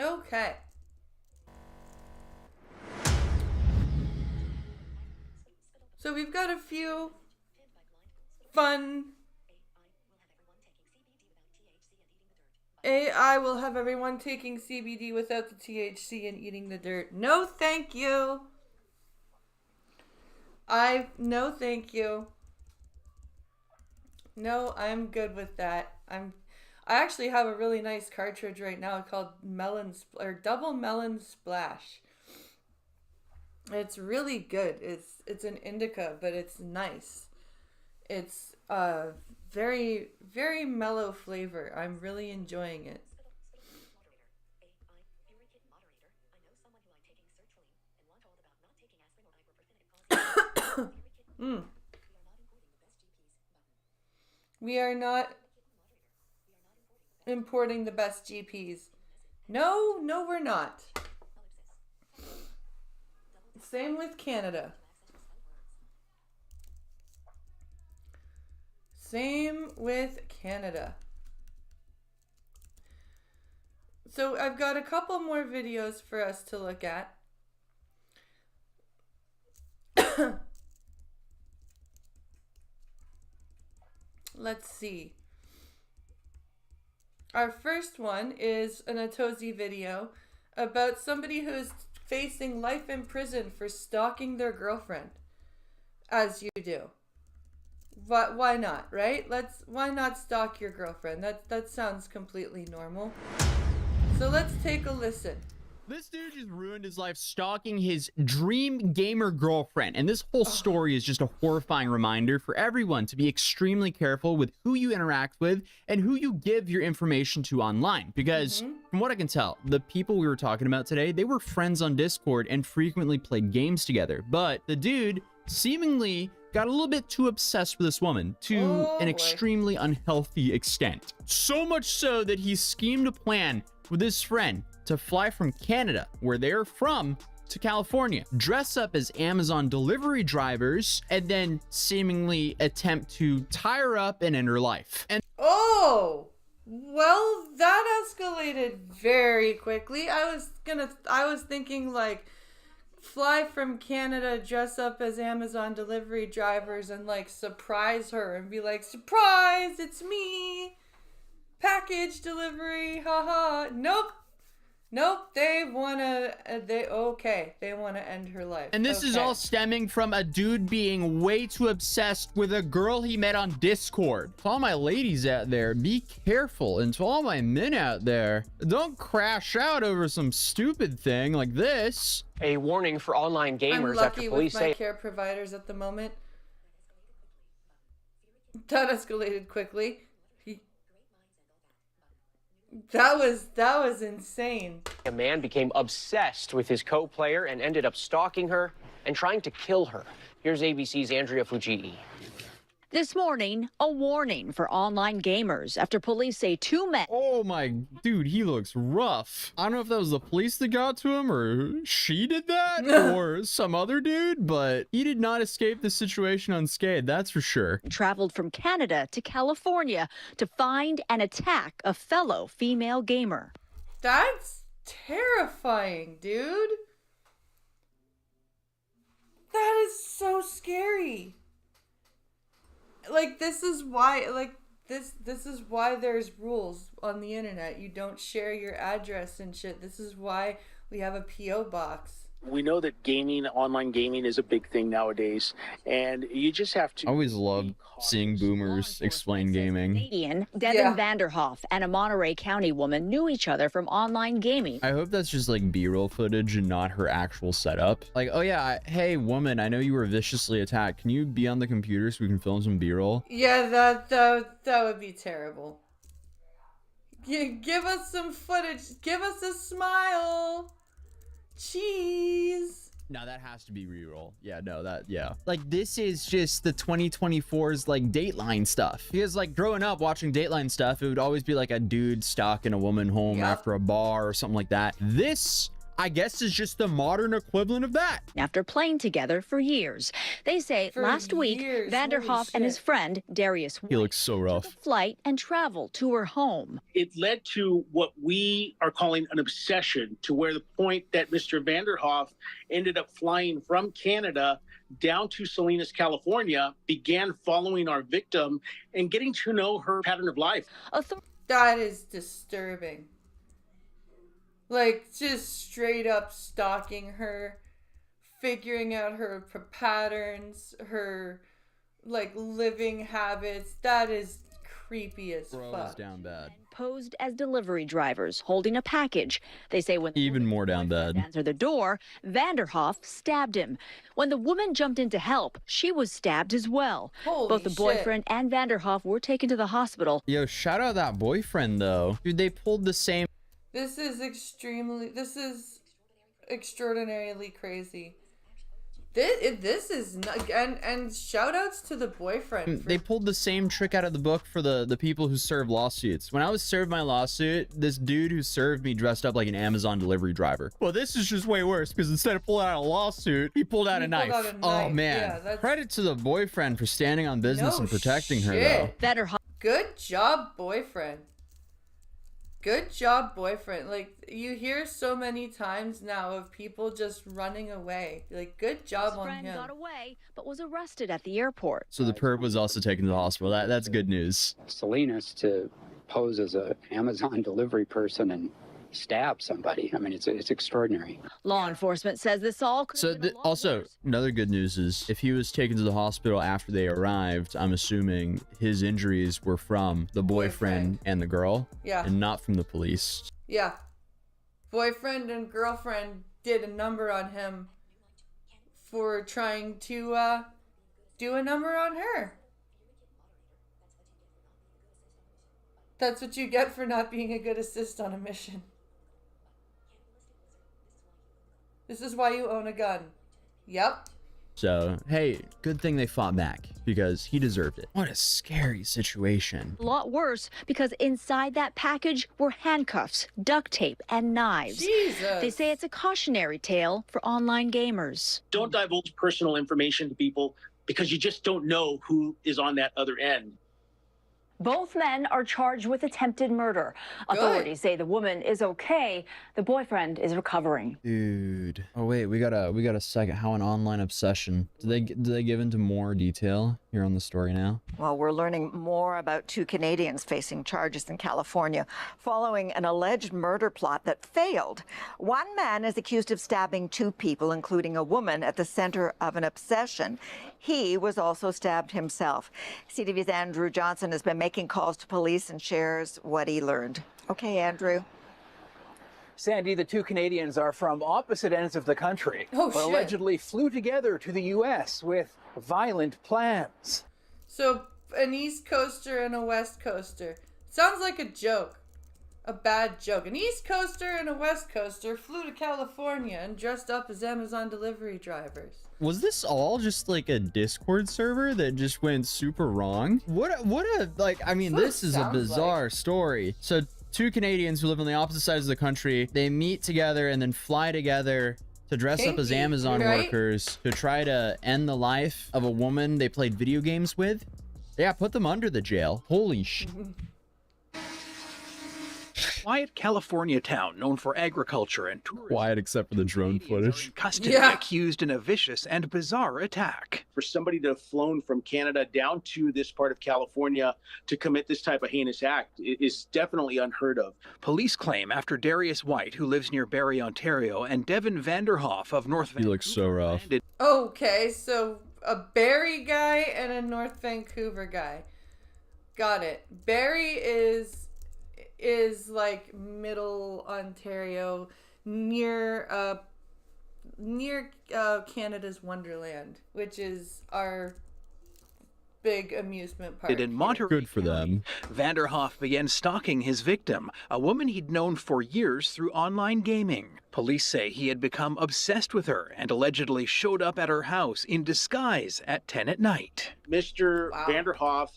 Okay. So we've got a few fun AI will have everyone taking CBD without the THC and eating the dirt. No, thank you. No, thank you. No, I'm good with that. I actually have a really nice cartridge right now called Double Melon Splash. It's really good. It's an indica, but it's nice. It's very, very mellow flavor. I'm really enjoying it. We are not importing the best GPs. No, we're not. Same with Canada. Same with Canada. So I've got a couple more videos for us to look at. Let's see. Our first one is an Atozi video about somebody who's facing life in prison for stalking their girlfriend. As you do. But why not, right? Why not stalk your girlfriend? That sounds completely normal. So let's take a listen. This dude just ruined his life stalking his dream gamer girlfriend. And this whole story is just a horrifying reminder for everyone to be extremely careful with who you interact with and who you give your information to online. Because from what I can tell, the people we were talking about today, they were friends on Discord and frequently played games together. But the dude seemingly got a little bit too obsessed with this woman to an extremely unhealthy extent. So much so that he schemed a plan with his friend to fly from Canada, where they're from, to California, dress up as Amazon delivery drivers, and then seemingly attempt to tie her up and end her life. And well, that escalated very quickly. I was thinking like fly from Canada, dress up as Amazon delivery drivers, and like surprise her and be like, surprise, it's me, package delivery, haha. Nope, they wanna end her life. And this is all stemming from a dude being way too obsessed with a girl he met on Discord. To all my ladies out there, be careful. And to all my men out there, don't crash out over some stupid thing like this. A warning for online gamers I'm lucky with my care providers at the moment. That escalated quickly. That was insane. A man became obsessed with his co-player and ended up stalking her and trying to kill her. Here's ABC's Andrea Fujii. This morning, a warning for online gamers after police say 2 men. Oh my, dude, he looks rough. I don't know if that was the police that got to him or she did that or some other dude, but he did not escape the situation unscathed, that's for sure. Traveled from Canada to California to find and attack a fellow female gamer. That's terrifying, dude. That is so scary. Like, this is why, like, this is why there's rules on the internet. You don't share your address and shit. This is why we have a P.O. box. We know that gaming, online gaming, is a big thing nowadays, and you just have to... I always love seeing boomers explain gaming. Canadian Devin Vanderhoff and a Monterey County woman knew each other from online gaming. I hope that's just like B-roll footage and not her actual setup. Like, oh yeah, hey woman, I know you were viciously attacked. Can you be on the computer so we can film some B-roll? Yeah, that would be terrible. Give us some footage. Give us a smile. Cheese. No, that has to be reroll. Yeah, no, yeah. Like, this is just the 2024's, like, Dateline stuff. Because, like, growing up watching Dateline stuff, it would always be, like, a dude stalking a woman home after a bar or something like that. This, I guess, is just the modern equivalent of that. After playing together for years. They say last week, Vanderhoff and his friend, Darius, he looks so rough. took a flight and traveled to her home. It led to what we are calling an obsession, to where the point that Mr. Vanderhoff ended up flying from Canada down to Salinas, California, began following our victim and getting to know her pattern of life. That is disturbing. Like, just straight up stalking her, figuring out her patterns, her, like, living habits. That is creepy as fuck. Down bad. Posed as delivery drivers holding a package. They say when even more down bad. Answered the door, Vanderhoff stabbed him. When the woman jumped in to help, she was stabbed as well. Holy Both the boyfriend and Vanderhoff were taken to the hospital. Yo, shout out that boyfriend though. Dude, they pulled the same. This is extraordinarily crazy. This is not, and shout outs to the boyfriend. They pulled the same trick out of the book for the people who serve lawsuits. When I was served my lawsuit, this dude who served me dressed up like an Amazon delivery driver. Well, this is just way worse because instead of pulling out a lawsuit, he pulled out a knife. Oh man. Yeah, credit to the boyfriend for standing on business and protecting her though. Vanderhoff. Good job, boyfriend. Good job, boyfriend. Like, you hear so many times now of people just running away. Like, good job on him. His friend got away, but was arrested at the airport. So the perp was also taken to the hospital. That's good news. Salinas to pose as an Amazon delivery person and stab somebody. I mean, it's extraordinary. Law enforcement says this all could so also another good news is if he was taken to the hospital after they arrived, I'm assuming his injuries were from the boyfriend and the girl, yeah, and not from the police. Yeah, boyfriend and girlfriend did a number on him for trying to do a number on her. That's what you get for not being a good assist on a mission. This is why you own a gun. Yep. So, hey, good thing they fought back because he deserved it. What a scary situation. A lot worse because inside that package were handcuffs, duct tape, and knives. Jesus. They say it's a cautionary tale for online gamers. Don't divulge personal information to people because you just don't know who is on that other end. Both men are charged with attempted murder. Authorities say the woman is okay. The boyfriend is recovering. Dude. Oh wait, we got a second. How an online obsession. Do they give into more detail here on the story now? Well, we're learning more about 2 Canadians facing charges in California following an alleged murder plot that failed. One man is accused of stabbing 2 people, including a woman, at the center of an obsession. He was also stabbed himself. CTV's Andrew Johnson has been making calls to police and shares what he learned. Okay, Andrew. Sandy, the 2 Canadians are from opposite ends of the country, but allegedly flew together to the U.S. with violent plans. So, an East Coaster and a West Coaster. Sounds like a joke. A bad joke. An East Coaster and a West Coaster flew to California and dressed up as Amazon delivery drivers. Was this all just like a Discord server that just went super wrong? What a like, I mean, this is a bizarre story. So 2 Canadians who live on the opposite sides of the country, they meet together and then fly together to dress up as Amazon workers to try to end the life of a woman they played video games with. Yeah, put them under the jail. Holy sh. Quiet California town known for agriculture and tourism. Quiet except for the drone footage. Custody accused in a vicious and bizarre attack. For somebody to have flown from Canada down to this part of California to commit this type of heinous act is definitely unheard of. Police claim after Darius White, who lives near Barrie, Ontario, and Devin Vanderhoff of North Vancouver. He looks so rough. Okay, so a Barrie guy and a North Vancouver guy. Got it. Barrie is like middle Ontario, near Canada's Wonderland, which is our big amusement park. In Monterey, good for them. Vanderhoff began stalking his victim, a woman he'd known for years through online gaming. Police say he had become obsessed with her and allegedly showed up at her house in disguise at 10 at night. Mr. Vanderhoff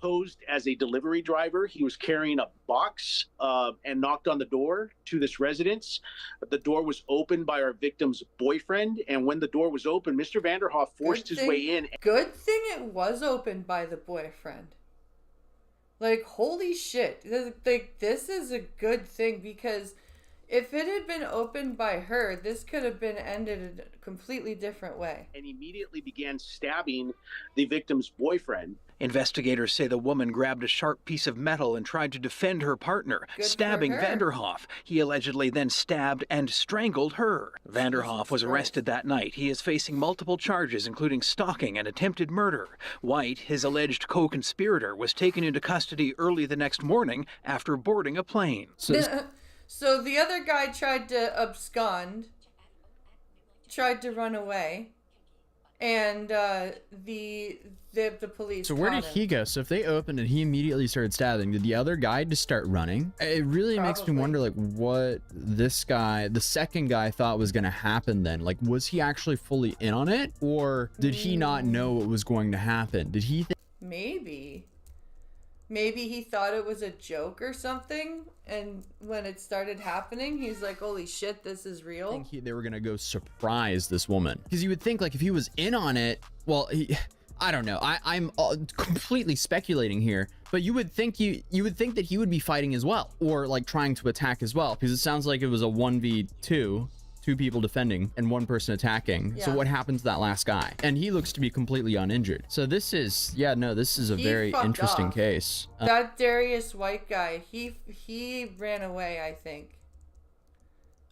posed as a delivery driver. He was carrying a box and knocked on the door to this residence. The door was opened by our victim's boyfriend, and when the door was open, Mr. Vanderhoff forced his way in. Good thing it was opened by the boyfriend. Like, holy shit. Like, this is a good thing, because if it had been opened by her, this could have been ended in a completely different way. And immediately began stabbing the victim's boyfriend. Investigators say the woman grabbed a sharp piece of metal and tried to defend her partner, stabbing Vanderhoff. He allegedly then stabbed and strangled her. Vanderhoff was arrested that night. He is facing multiple charges, including stalking and attempted murder. White, his alleged co-conspirator, was taken into custody early the next morning after boarding a plane. So the other guy tried to abscond, tried to run away, and the police. So where did he go? So if they opened and he immediately started stabbing, did the other guy just start running? It really makes me wonder, like, what this guy, the second guy, thought was going to happen then. Like, was he actually fully in on it? Or did he not know what was going to happen? Did he think... Maybe he thought it was a joke or something, and when it started happening, he's like, holy shit, this is real. I think they were gonna go surprise this woman. Because you would think, like, if he was in on it, well, I don't know. I'm completely speculating here, but you would think you would think that he would be fighting as well, or like trying to attack as well, because it sounds like it was a 1v2. 2 people defending and 1 person attacking. So what happens to that last guy? And he looks to be completely uninjured. So this is, this is a very interesting case. That Darius White guy, he ran away, I think.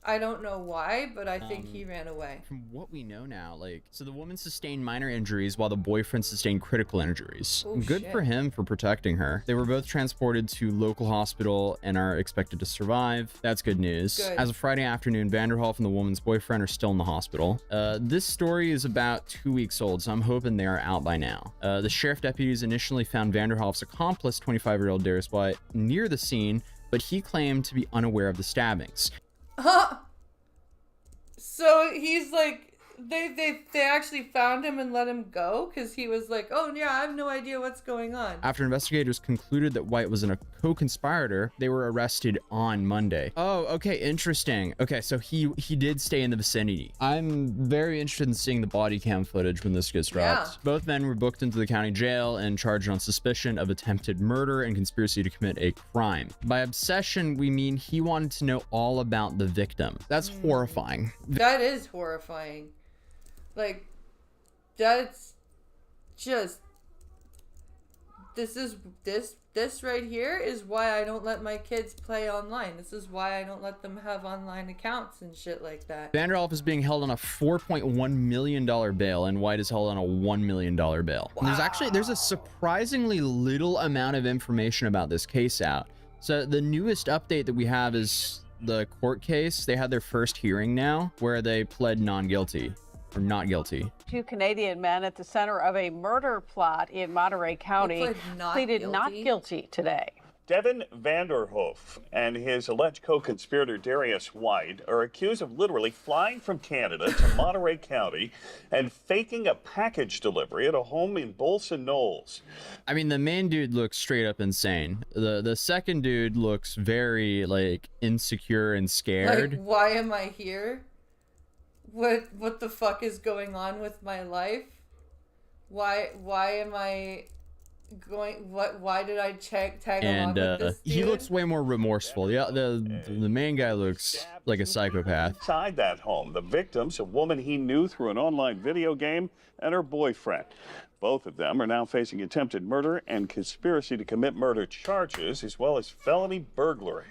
I don't know why, but I think he ran away. From what we know now, like, so the woman sustained minor injuries while the boyfriend sustained critical injuries. Oh, Good shit. for him for protecting her. They were both transported to local hospital and are expected to survive. That's good news. Good. As of Friday afternoon, Vanderhoff and the woman's boyfriend are still in the hospital. This story is about 2 weeks old, so I'm hoping they are out by now. The sheriff deputies initially found Vanderhoff's accomplice, 25-year-old Darius White, near the scene, but he claimed to be unaware of the stabbings. Huh? So he's like, they actually found him and let him go because he was like, oh yeah, I have no idea what's going on. After investigators concluded that White was a co-conspirator, they were arrested on Monday. Oh, okay, interesting. Okay, so he did stay in the vicinity. I'm very interested in seeing the body cam footage when this gets dropped. Yeah. Both men were booked into the county jail and charged on suspicion of attempted murder and conspiracy to commit a crime. By obsession, we mean he wanted to know all about the victim. That's horrifying. That is horrifying. Like, that's just, this right here is why I don't let my kids play online. This is why I don't let them have online accounts and shit like that. Vanderhoff is being held on a $4.1 million bail, and White is held on a $1 million bail. Wow. And there's a surprisingly little amount of information about this case out. So the newest update that we have is the court case. They had their first hearing now, where they pled non-guilty. Or not guilty. Two Canadian men at the center of a murder plot in Monterey County pleaded not guilty today. Devin Vanderhoof and his alleged co-conspirator Darius White are accused of literally flying from Canada to Monterey County and faking a package delivery at a home in Bolson Knolls. I mean, the main dude looks straight up insane. The second dude looks very, like, insecure and scared. Like, why am I here? What the fuck is going on with my life? Why am I going? Why did I tag along with this dude? He looks way more remorseful. Yeah, the main guy looks like a psychopath. Inside that home, the victims, a woman he knew through an online video game, and her boyfriend. Both of them are now facing attempted murder and conspiracy to commit murder charges, as well as felony burglary.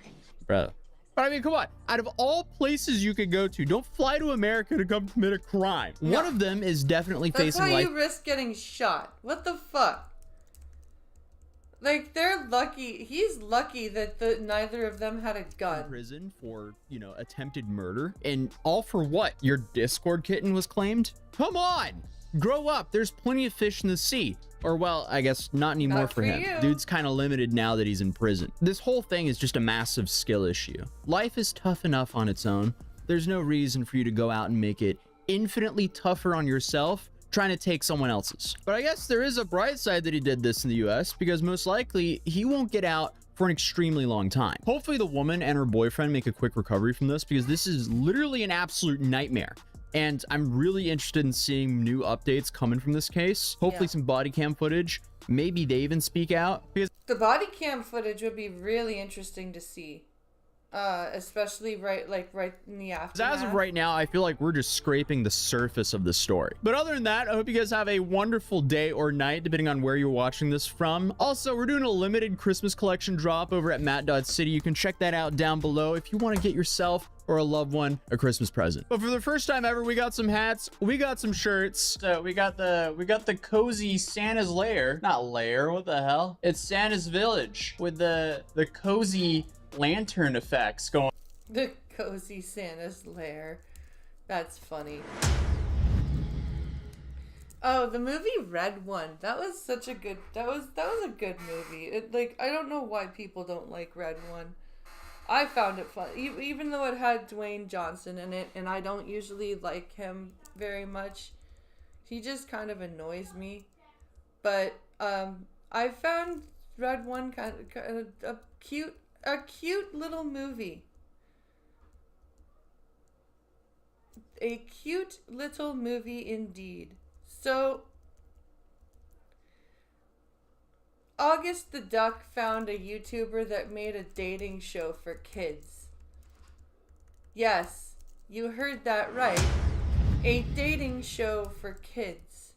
Bro. But I mean, come on. Out of all places you could go to, don't fly to America to come commit a crime. No. One of them is definitely That's facing how life. you risk getting shot. What the fuck? Like, they're lucky. He's lucky that neither of them had a gun. Prison for, you know, attempted murder. And all for what? Your Discord kitten was claimed? Come on! Grow up. There's plenty of fish in the sea. Or, well, I guess not anymore Not for him. you. Dude's kind of limited now that he's in prison. This whole thing is just a massive skill issue. Life is tough enough on its own. There's no reason for you to go out and make it infinitely tougher on yourself trying to take someone else's. But I guess there is a bright side that he did this in the US, because most likely he won't get out for an extremely long time. Hopefully the woman and her boyfriend make a quick recovery from this, because this is literally an absolute nightmare. And I'm really interested in seeing new updates coming from this case. Hopefully some body cam footage. Maybe they even speak out. Because The body cam footage would be really interesting to see. Especially right in the aftermath. as of right now, I feel like we're just scraping the surface of the story. But other than that, I hope you guys have a wonderful day or night, depending on where you're watching this from. Also, we're doing a limited Christmas collection drop over at matt.city. You can check that out down below if you want to get yourself or a loved one a Christmas present. But for the first time ever, we got some hats, we got some shirts. So we got the cozy Santa's lair. Not lair, what the hell? It's Santa's village with the cozy lantern effects going. The cozy Santa's lair. That's funny. Oh, the movie Red One. That was such a good. That was a good movie. I don't know why people don't like Red One. I found it fun, even though it had Dwayne Johnson in it, and I don't usually like him very much. He just kind of annoys me. But I found Red One kind of a cute little movie. A cute little movie indeed. So, August the Duck found a YouTuber that made a dating show for kids. Yes, you heard that right. A dating show for kids.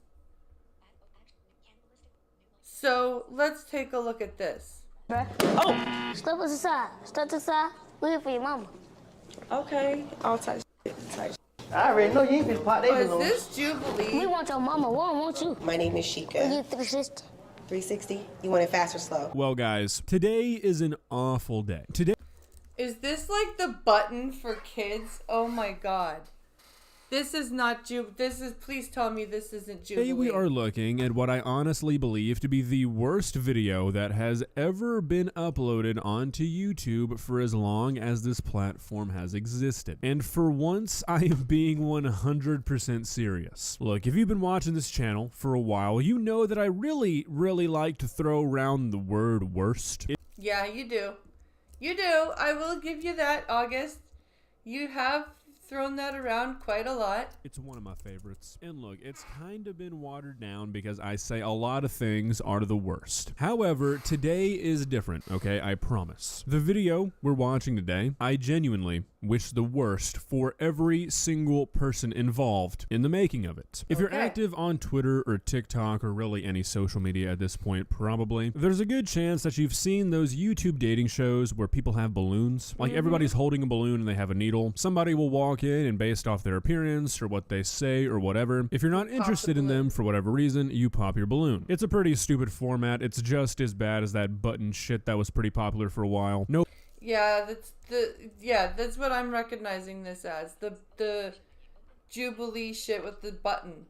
So, let's take a look at this. Oh! Step aside. Step aside. Wait for your mama. Okay, all types of shit. I already know you ain't been pot. Is this Jubilee? We want your mama. We don't want you. My name is Sheikah. You 360. 360. You want it fast or slow? Well, guys, today is an awful day. Today Is this like the button for kids? Oh my god. This is not please tell me this isn't Jubilee. Today we are looking at what I honestly believe to be the worst video that has ever been uploaded onto YouTube for as long as this platform has existed. And for once, I am being 100% serious. Look, if you've been watching this channel for a while, you know that I really like to throw around the word worst. Yeah, you do. You do. I will give you that, August. You have thrown that around quite a lot. It's one of my favorites. And look, it's kind of been watered down because I say a lot of things are the worst. However, today is different, okay? I promise. The video we're watching today, I genuinely wish the worst for every single person involved in the making of it. If you're active on Twitter or TikTok or really any social media at this point, probably, there's a good chance that you've seen those YouTube dating shows where people have balloons. Like everybody's holding a balloon and they have a needle. Somebody will walk in and based off their appearance or what they say or whatever, if you're not interested in them for whatever reason, you pop your balloon. It's a pretty stupid format. It's just as bad as that button shit that was pretty popular for a while. No. Yeah, that's what I'm recognizing this as. The Jubilee shit with the button.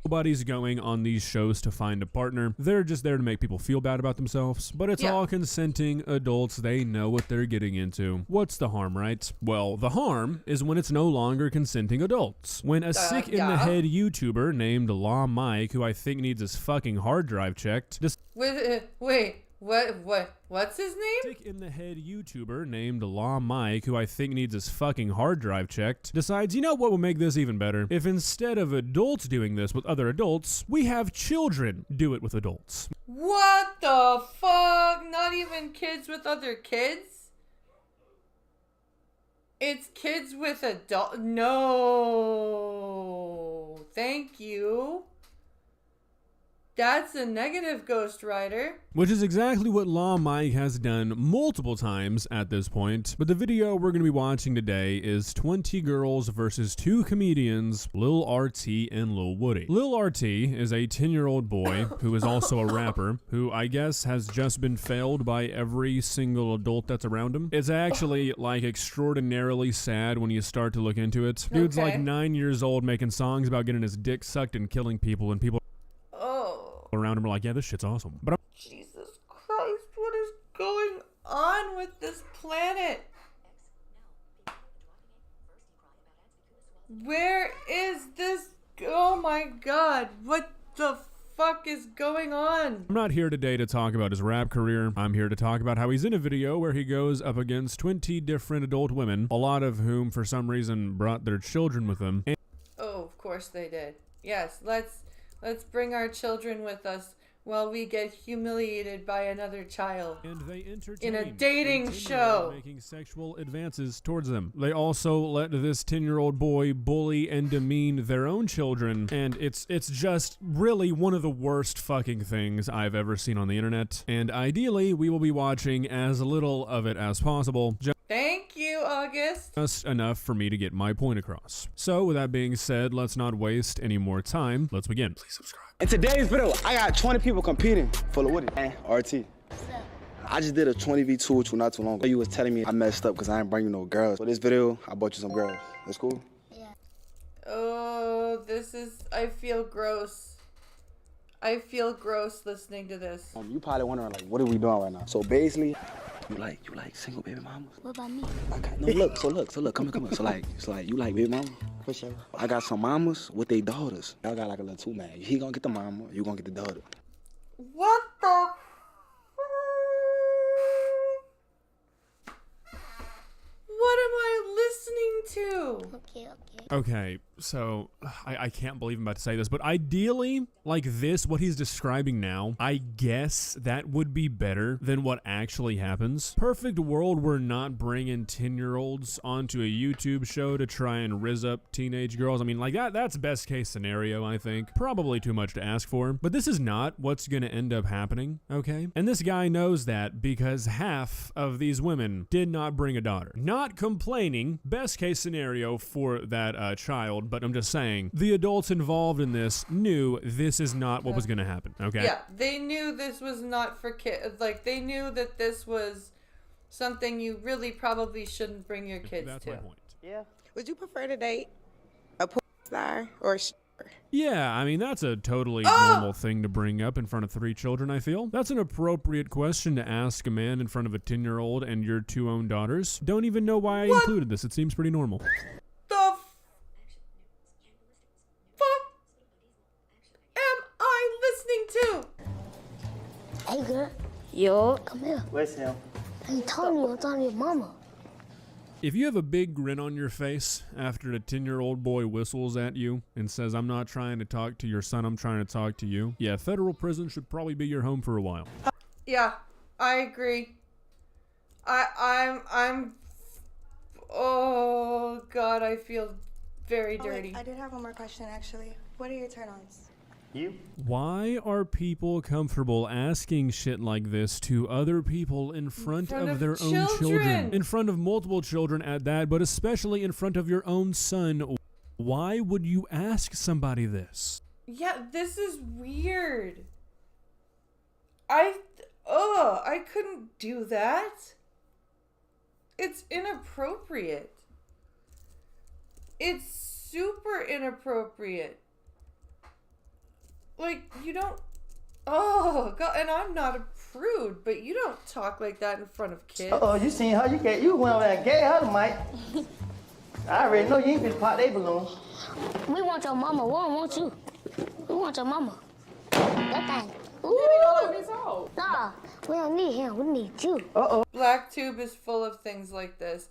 Nobody's going on these shows to find a partner. They're just there to make people feel bad about themselves. But it's all consenting adults. They know what they're getting into. What's the harm, right? Well, the harm is when it's no longer consenting adults. When a sick-in-the-head YouTuber named Law Mike, who I think needs his fucking hard drive checked... Wait, what's his name? Sick-in-the-head YouTuber named Law Mike, who I think needs his fucking hard drive checked, decides, you know what will make this even better? If instead of adults doing this with other adults, we have children do it with adults. What the fuck? Not even kids with other kids? It's kids with adult. No. Thank you. That's a negative, Ghost Rider. Which is exactly what Law Mike has done multiple times at this point. But the video we're going to be watching today is 20 girls versus 2 comedians, Lil RT and Lil Woody. Lil RT is a 10-year-old boy who is also a rapper who I guess has just been failed by every single adult that's around him. It's actually like extraordinarily sad when you start to look into it. Dude's like 9 years old making songs about getting his dick sucked and killing people, and people around him are like, yeah, this shit's awesome. But Jesus Christ, what is going on with this planet? Where is this? Oh my god, what the fuck is going on? I'm not here today to talk about his rap career. I'm here to talk about how he's in a video where he goes up against 20 different adult women, a lot of whom for some reason brought their children with them. Oh, of course they did. Yes, let's bring our children with us while we get humiliated by another child. And they entertain in a dating show, making sexual advances towards them. They also let this 10-year-old boy bully and demean their own children, and it's just really one of the worst fucking things I've ever seen on the internet. And ideally, we will be watching as little of it as possible. Thank you, August. Just enough for me to get my point across. So, with that being said, let's not waste any more time. Let's begin. Please subscribe. In today's video, I got 20 people competing for the Woody and RT. I just did a 20v2 with you not too long ago. You was telling me I messed up because I ain't bring you no girls. For this video, I bought you some girls. That's cool? Yeah. Oh, I feel gross. I feel gross listening to this. You probably wondering, like, what are we doing right now? So basically, you like single baby mamas? What about me? No, look, come on. So like, you like baby mama? For sure. I got some mamas with their daughters. I got like a little two-man. He gonna get the mama, you gonna get the daughter. What the What am I listening to? Okay, so I can't believe I'm about to say this, but ideally, like this, what he's describing now, I guess that would be better than what actually happens. Perfect world, we're not bringing 10-year-olds onto a YouTube show to try and rizz up teenage girls. I mean, like that's best case scenario, I think. Probably too much to ask for, but this is not what's gonna end up happening, okay? And this guy knows that because half of these women did not bring a daughter. Not complaining, best case scenario for that child, but I'm just saying the adults involved in this knew this is not what was going to happen, okay? Yeah, they knew this was not for kids. Like, they knew that this was something you really probably shouldn't bring your kids That's to. my point. Yeah. Would you prefer to date a porn star or a stripper? Yeah, I mean, that's a totally normal thing to bring up in front of 3 children, I feel. That's an appropriate question to ask a man in front of a 10-year-old and your 2 own daughters. Don't even know why I included this. It seems pretty normal. The fuck am I listening to? Hey, girl. Yo. Come here. Where's him? He told me you're talking to your mama. If you have a big grin on your face after a 10-year-old boy whistles at you and says, "I'm not trying to talk to your son, I'm trying to talk to you," yeah, federal prison should probably be your home for a while. Yeah, I agree. I'm oh God, I feel very dirty. I did have one more question, actually. What are your turn-ons? You? Why are people comfortable asking shit like this to other people in front of their own children? In front of multiple children at that, but especially in front of your own son. Why would you ask somebody this? Yeah, this is weird. I couldn't do that. It's inappropriate. It's super inappropriate. Like, you don't... Oh, God, and I'm not a prude, but you don't talk like that in front of kids. Uh-oh, you seen how you went over there and gave her the mic. I already know you ain't finna pop they balloon. We want your mama. We don't want you. We want your mama. That thing. Ooh. Nah, we don't need him. We need you. Uh-oh. BlackTube is full of things like this.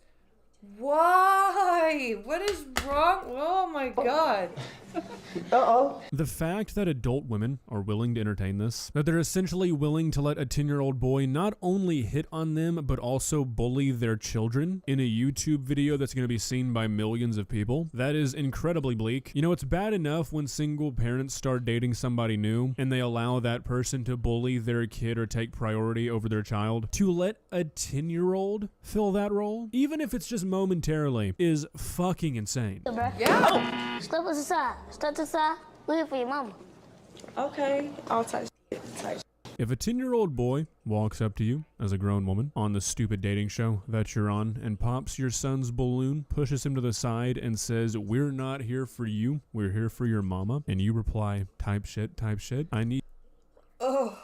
Why? What is wrong? Oh my God. Uh-oh. The fact that adult women are willing to entertain this, that they're essentially willing to let a 10-year-old boy not only hit on them, but also bully their children in a YouTube video that's going to be seen by millions of people, that is incredibly bleak. You know, it's bad enough when single parents start dating somebody new and they allow that person to bully their kid or take priority over their child. To let a 10-year-old fill that role, even if it's just momentarily, is fucking insane. Yeah. Step us aside. Step aside. We're here for your mama. Okay. I'll touch it. If a 10-year-old boy walks up to you as a grown woman on the stupid dating show that you're on and pops your son's balloon, pushes him to the side and says, "We're not here for you, we're here for your mama," and you reply, type shit, I need... Oh.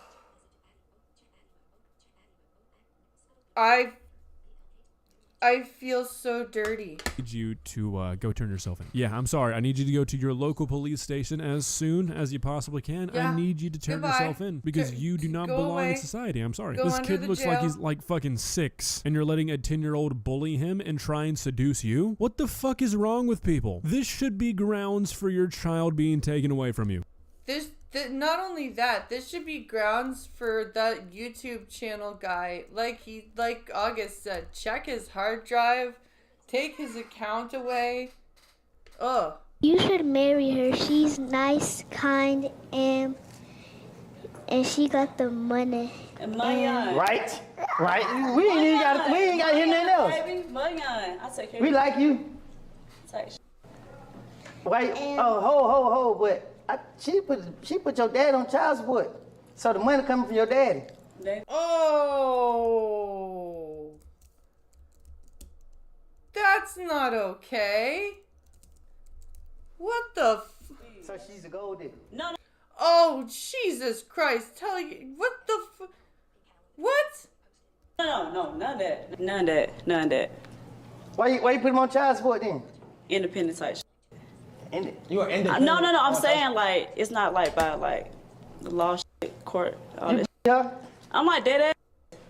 I feel so dirty. you to go turn yourself in. Yeah, I'm sorry. I need you to go to your local police station as soon as you possibly can. Yeah. I need you to turn yourself in because you do not belong away. in society. I'm sorry. Go This under kid the looks jail. like he's like fucking 6 and you're letting a 10-year-old bully him and try and seduce you? What the fuck is wrong with people? This should be grounds for your child being taken away from you. Not only that, this should be grounds for that YouTube channel guy. Like August said, check his hard drive, take his account away. Ugh. You should marry her. She's nice, kind, and she got the money. Right. We ain't got to hear nothing else. I take care We like you. Wait. Oh, ho. But she put your dad on child support, so the money coming from your daddy. Oh, that's not okay. What the? So she's a gold digger. No. Oh, Jesus Christ! Tell you what the? What? No, none of that. Why you put him on child support then? Independent type. You are independent. No. I'm saying like it's not like by like the law, court, all this. Yeah. I'm like that.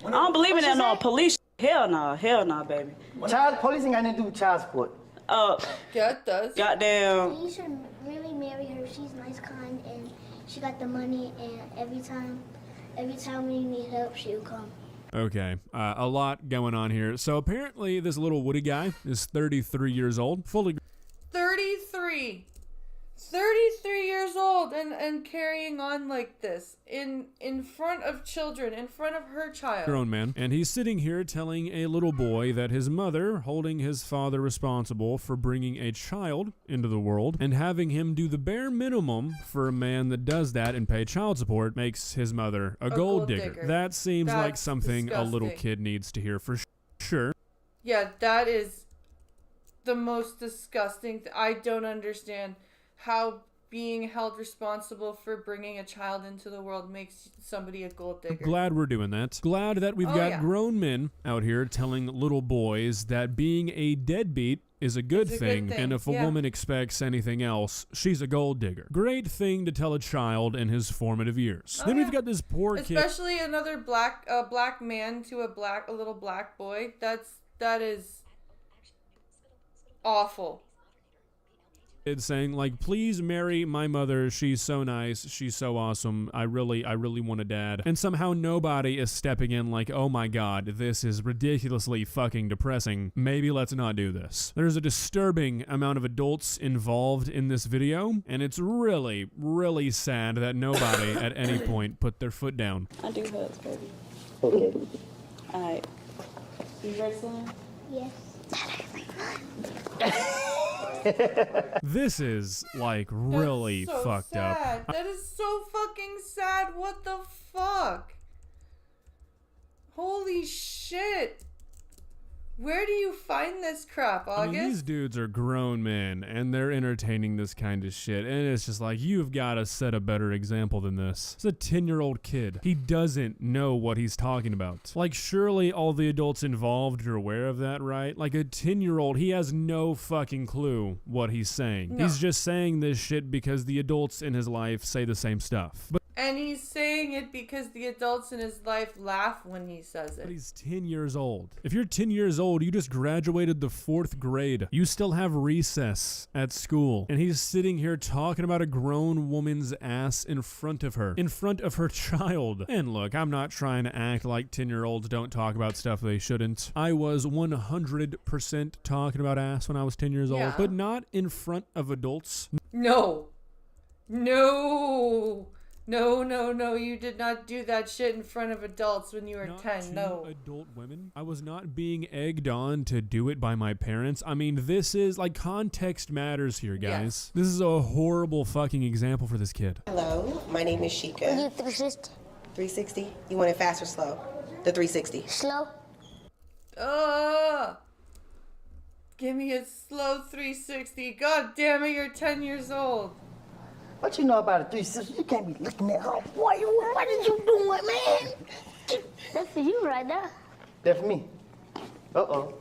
I don't believe in that no police. Hell no, baby. Police ain't got nothing to do with child support. Oh. Yeah, it does. Goddamn. You should really marry her. She's nice, kind, and she got the money. And every time when you need help, she'll come. Okay, a lot going on here. So apparently this little Woody guy is 33 years old, fully 33 years old and carrying on like this in front of children, in front of her child. grown man. And he's sitting here telling a little boy that his mother, holding his father responsible for bringing a child into the world and having him do the bare minimum for a man that does that and pay child support, makes his mother a gold digger. That seems like something disgusting. a little kid needs to hear for sure. Yeah, that is the most disgusting. I don't understand how being held responsible for bringing a child into the world makes somebody a gold digger. Glad we're doing that. Glad that we've got grown men out here telling little boys that being a deadbeat is a good thing, and if a woman expects anything else, she's a gold digger. Great thing to tell a child in his formative years. Then we've got this poor kid. Especially another black man to a little black boy. That is awful. Saying like, please marry my mother, she's so nice, she's so awesome, I really want a dad. And somehow nobody is stepping in like, oh my god, this is ridiculously fucking depressing, maybe let's not do this. There's a disturbing amount of adults involved in this video, and it's really sad that nobody at any point put their foot down. I do hugs, baby. Okay. Alright. You ready, son? Yes. This is like really so fucked sad. up. That is so fucking sad. What the fuck? Holy shit. Where do you find this crap, August? I mean, these dudes are grown men, and they're entertaining this kind of shit, and it's just like, you've got to set a better example than this. It's a 10-year-old kid. He doesn't know what he's talking about. Like, surely all the adults involved are aware of that, right? Like, a 10-year-old, he has no fucking clue what he's saying. No. He's just saying this shit because the adults in his life say the same stuff. And he's saying it because the adults in his life laugh when he says it. But he's 10 years old. If you're 10 years old, you just graduated the 4th grade. You still have recess at school. And he's sitting here talking about a grown woman's ass in front of her child. And look, I'm not trying to act like 10-year-olds don't talk about stuff they shouldn't. I was 100% talking about ass when I was 10 years old, but not in front of adults. No, you did not do that shit in front of adults when you were 10, no. Adult women. I was not being egged on to do it by my parents. I mean, this is, like, context matters here, guys. Yes. This is a horrible fucking example for this kid. Hello, my name is Sheikah. 360. 360? You want it fast or slow? The 360. Slow. Give me a slow 360. God damn it, you're 10 years old. What you know about a 360? You can't be looking at her. What are you doing, man? That's for you right there. That's for me. Uh-oh.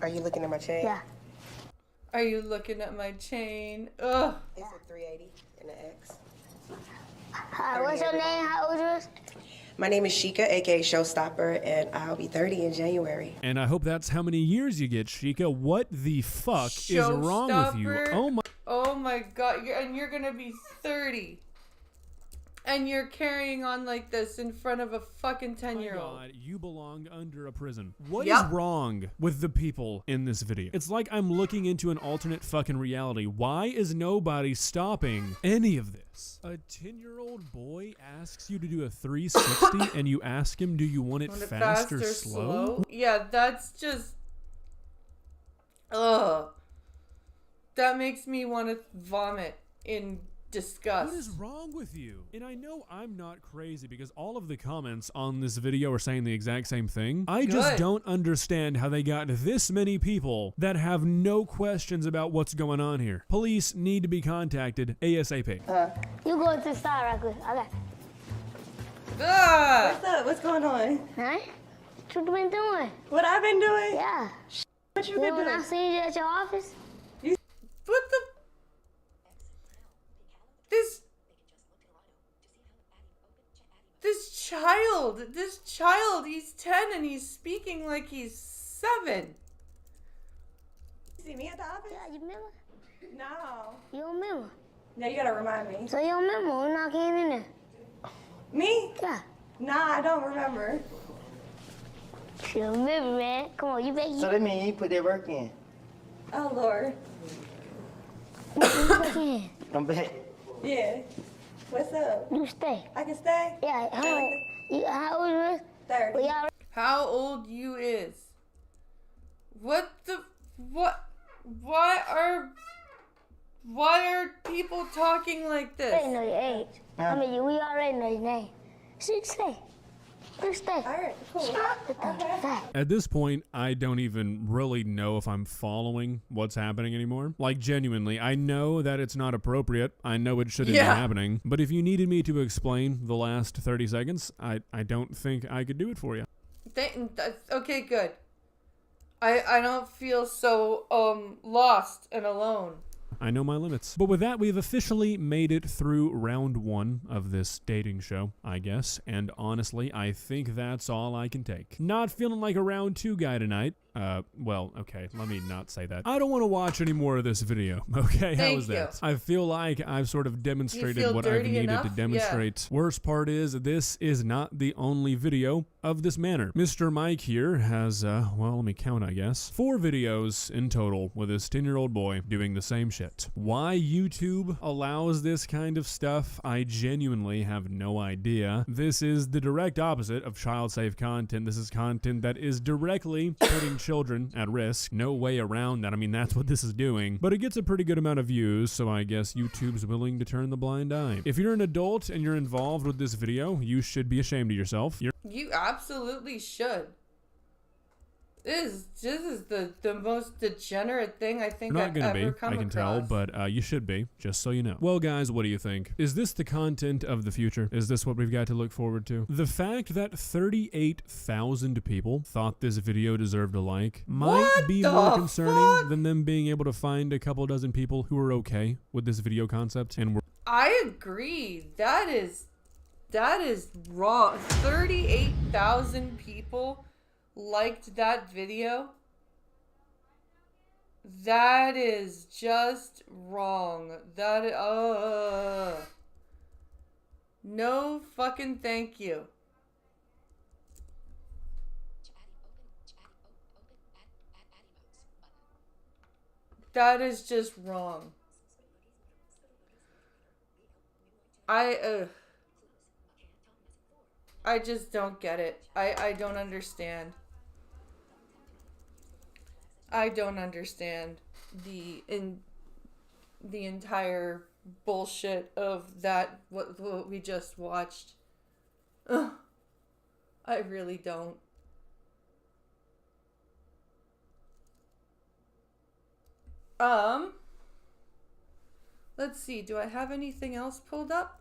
Are you looking at my chain? Yeah. Are you looking at my chain? Ugh. It's a 380 and an X. Hi, what's your name? How old are you? My name is Sheikah, aka Showstopper, and I'll be 30 in January. And I hope that's how many years you get, Sheikah. What the fuck is wrong with you? Oh my god, you're gonna be 30. And you're carrying on like this in front of a fucking 10-year-old. God, you belong under a prison. What is wrong with the people in this video? It's like I'm looking into an alternate fucking reality. Why is nobody stopping any of this? A 10-year-old boy asks you to do a 360 and you ask him, do you want it fast or slow? Yeah, that's just... Ugh. That makes me want to vomit in disgust. What is wrong with you? And I know I'm not crazy because all of the comments on this video are saying the exact same thing. I just don't understand how they got this many people that have no questions about what's going on here. Police need to be contacted ASAP. You go to the side right quick. Okay. What's up? What's going on? Huh? What you been doing? What I've been doing? Yeah. What you been doing? When I seen you at your office? What the... This child, he's 10 and he's speaking like he's 7. See me at the office? Yeah, you remember? No. You don't remember? No, you gotta remind me. So you don't remember when I came in there? Me? Yeah. Nah, I don't remember. You remember, man. Come on, you better. So that means you put that work in. Oh, Lord. I'm back. Yeah. What's up? You stay. I can stay? Yeah, how old you is? 30. How old you is? What the, what? Why are people talking like this? I already know your age. I mean, we already know your name. So you stay. You stay. All right, cool. At this point, I don't even really know if I'm following what's happening anymore. Like, genuinely, I know that it's not appropriate. I know it shouldn't be happening. But if you needed me to explain the last 30 seconds, I don't think I could do it for you. Okay, good. I don't feel so lost and alone. I know my limits. But with that, we've officially made it through round 1 of this dating show, I guess. And honestly, I think that's all I can take. Not feeling like a round 2 guy tonight. Well, okay, let me not say that. I don't want to watch any more of this video, okay? How is that? I feel like I've sort of demonstrated what I've needed to demonstrate. Yeah. Worst part is, this is not the only video of this manner. Mr. Mike here has, well, let me count, I guess, 4 videos in total with his 10-year-old boy doing the same shit. Why YouTube allows this kind of stuff, I genuinely have no idea. This is the direct opposite of child-safe content. This is content that is directly putting children at risk. No way around that. I mean, that's what this is doing. But it gets a pretty good amount of views, so I guess YouTube's willing to turn the blind eye. If you're an adult and you're involved with this video, you should be ashamed of yourself. You absolutely should. This is the most degenerate thing I think I've ever come across. I can tell, but you should be, just so you know. Well, guys, what do you think? Is this the content of the future? Is this what we've got to look forward to? The fact that 38,000 people thought this video deserved a like might be more concerning than them being able to find a couple dozen people who are okay with this video concept. And I agree. That is wrong. 38,000 people liked that video. That is just wrong. No fucking thank you. That is just wrong. I just don't get it. I don't understand. I don't understand the entire bullshit of that what we just watched. Ugh, I really don't. Let's see. Do I have anything else pulled up?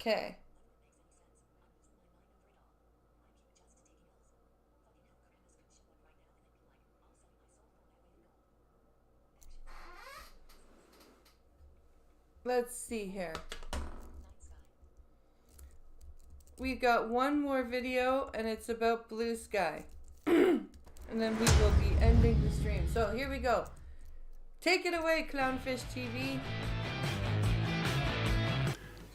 Okay. Let's see here. We've got one more video and it's about Blue Sky. And then we will be ending the stream. So here we go. Take it away, Clownfish TV.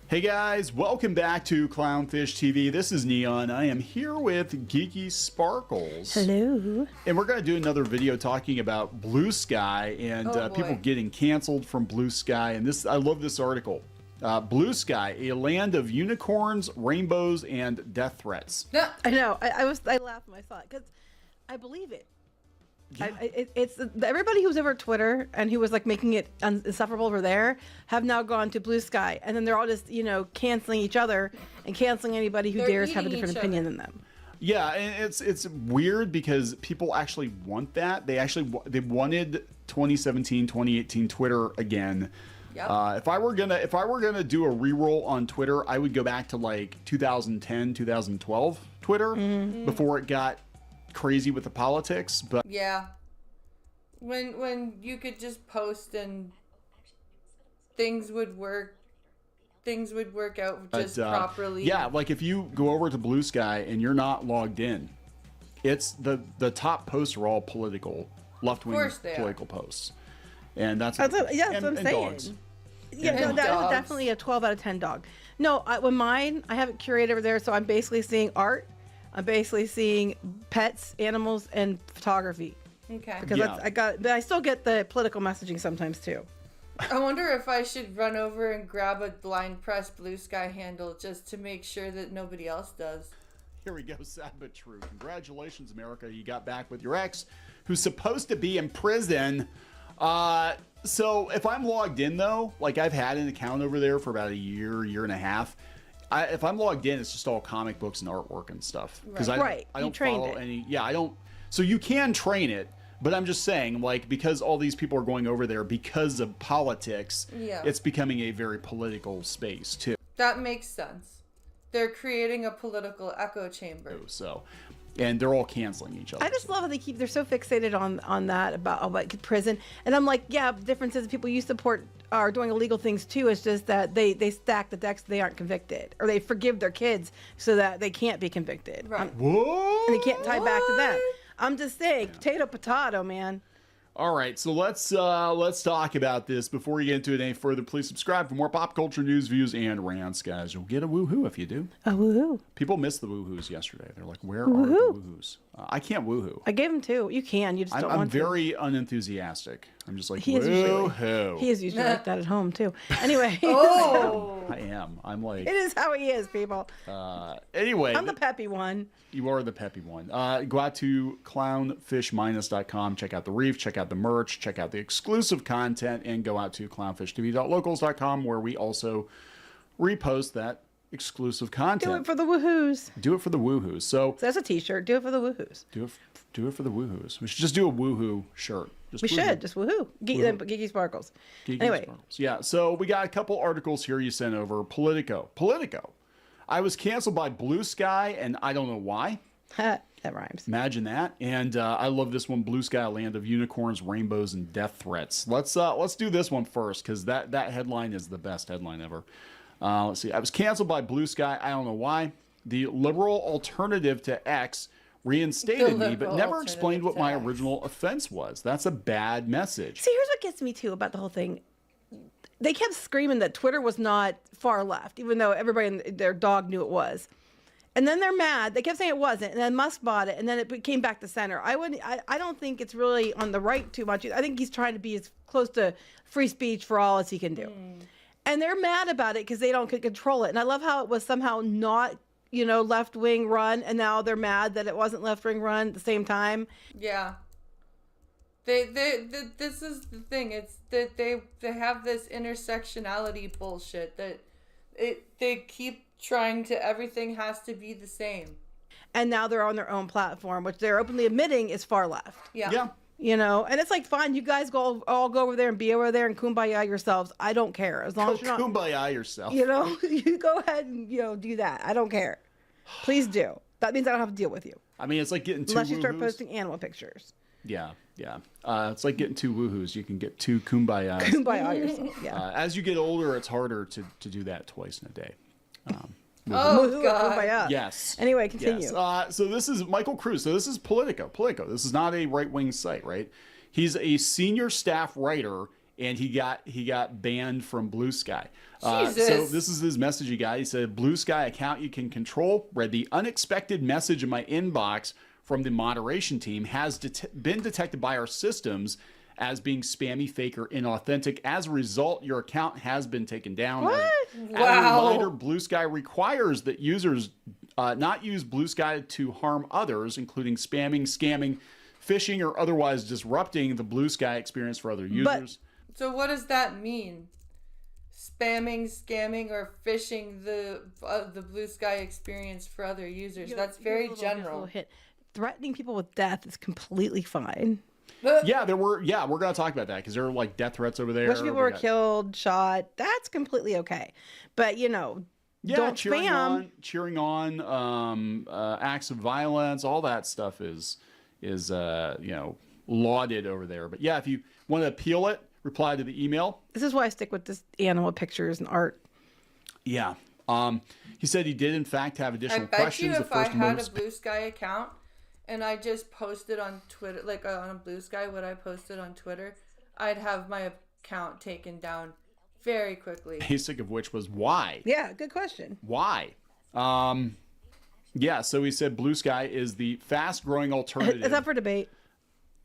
Hey guys, welcome back to Clownfish TV. This is Neon. I am here with Geeky Sparkles. Hello. And we're going to do another video talking about Blue Sky and people getting canceled from Blue Sky. And this, I love this article. Blue Sky, a land of unicorns, rainbows, and death threats. Yeah, I know. I laughed when I saw it because I believe it. Yeah. It's everybody who's over Twitter and who was like making it insufferable over there have now gone to Blue Sky, and then they're all just canceling each other and canceling anybody who dares have a different opinion than them. Yeah, and it's weird because people actually want that. They wanted 2017, 2018 Twitter again. Yep. If I were gonna do a reroll on Twitter, I would go back to like 2010, 2012 Twitter before it got crazy with the politics, but yeah, when you could just post and things would work out just properly. Yeah, like if you go over to Blue Sky and you're not logged in, it's the top posts are all political, left-wing political posts, and that's what I'm saying. Dogs. Yeah, no, that is definitely a 12 out of 10 dog. No, with mine, I have it curated over there, so I'm basically seeing art. I'm basically seeing pets, animals, and photography. Okay. Because but I still get the political messaging sometimes too. I wonder if I should run over and grab a blind press Blue Sky handle just to make sure that nobody else does. Here we go, sad but true. Congratulations, America. You got back with your ex, who's supposed to be in prison. So if I'm logged in, though, like I've had an account over there for about a year and a half. If I'm logged in, it's just all comic books and artwork and stuff. Because I don't follow any. Yeah, I don't. So you can train it, but I'm just saying, like, because all these people are going over there because of politics, it's becoming a very political space too. That makes sense. They're creating a political echo chamber. So, and they're all canceling each other. I just love how they're so fixated on that about prison. And I'm like, yeah, the difference is people you support are doing illegal things too. It's just that they stack the decks so they aren't convicted, or they forgive their kids so that they can't be convicted. Right. What? And they can't tie back to that. I'm just saying, potato, man. All right, so let's talk about this. Before we get into it any further, please subscribe for more pop culture news, views, and rants, guys. You'll get a woohoo if you do. A woohoo. People missed the woohoos yesterday. They're like, where are the woohoos? I can't woohoo. I gave him 2. You can. You just don't want to. I'm very unenthusiastic. I'm just like, he woohoo. He is usually like that at home, too. Anyway. I am. I'm like. It is how he is, people. Anyway. I'm the peppy one. You are the peppy one. Go out to clownfishminus.com. Check out the reef. Check out the merch. Check out the exclusive content. And go out to clownfishtv.locals.com, where we also repost that exclusive content. Do it for the woohoos. Do it for the woohoos. So that's a t-shirt. Do it for the woohoos. Do it for the woohoos. We should just do a woohoo shirt. Just woohoo. Geeky Sparkles. Anyway. Sparkles. Yeah, so we got a couple articles here you sent over. Politico. I was canceled by Blue Sky, and I don't know why. That rhymes. Imagine that. And I love this one, Blue Sky, land of unicorns, rainbows, and death threats. Let's do this one first, because that headline is the best headline ever. Let's see. I was canceled by Blue Sky. I don't know why. The liberal alternative to X reinstated me, but never explained what my original offense was. That's a bad message. See, here's what gets me too about the whole thing. They kept screaming that Twitter was not far left, even though everybody and their dog knew it was. And then they're mad. They kept saying it wasn't, and then Musk bought it, and then it came back to center. I don't think it's really on the right too much. I think he's trying to be as close to free speech for all as he can do. And they're mad about it because they don't control it. And I love how it was somehow not, left-wing run, and now they're mad that it wasn't left-wing run at the same time. Yeah. This is the thing. It's that they have this intersectionality bullshit that they keep trying to, everything has to be the same. And now they're on their own platform, which they're openly admitting is far left. Yeah. And it's like, fine, you guys all go over there and be over there and kumbaya yourselves. I don't care. As long as you're not kumbaya yourself. You go ahead and do that. I don't care. Please do. That means I don't have to deal with you. I mean, it's like getting 2 unless you start posting animal pictures. Yeah. It's like getting 2 woohoos. You can get 2 kumbaya. Kumbaya yourself. Yeah. As you get older, it's harder to do that twice in a day. Oh, God. Kumbaya. Yes. Anyway, continue. Yes. So this is Michael Cruz. So this is Politico. This is not a right-wing site, right? He's a senior staff writer, and he got banned from Blue Sky. Jesus. So this is his message he got. He said, Blue Sky account you can control. Read the unexpected message in my inbox from the moderation team has been detected by our systems as being spammy, fake, or inauthentic. As a result, your account has been taken down. What? As a reminder, Blue Sky requires that users not use Blue Sky to harm others, including spamming, scamming, phishing, or otherwise disrupting the Blue Sky experience for other users. So what does that mean? Spamming, scamming, or phishing the Blue Sky experience for other users. That's very general. Threatening people with death is completely fine. We're going to talk about that because there are like death threats over there. A bunch of people were killed, shot. That's completely okay. But, don't spam. Cheering on acts of violence, all that stuff is lauded over there. But yeah, if you want to appeal it, reply to the email. This is why I stick with this animal pictures and art. Yeah. He said he did in fact have additional questions. I bet you if I had a Blue Sky account and I just posted on Twitter, like on a Blue Sky, what I posted on Twitter, I'd have my account taken down very quickly. Basic of which was why. Yeah, good question. Why? Yeah, so he said Blue Sky is the fast-growing alternative. It's up for debate.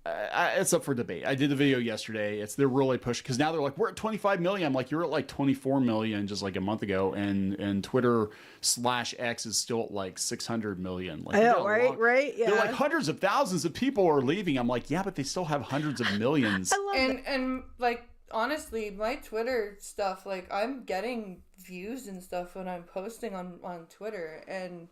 It's up for debate. I did the video yesterday. They're really pushing because now they're like, we're at 25 million. I'm like, you're at like 24 million just like a month ago, and Twitter/X is still at like 600 million. Like, I know, right? Yeah. They're like hundreds of thousands of people are leaving. I'm like, yeah, but they still have hundreds of millions. I love it. And like honestly, my Twitter stuff, like I'm getting views and stuff when I'm posting on Twitter, and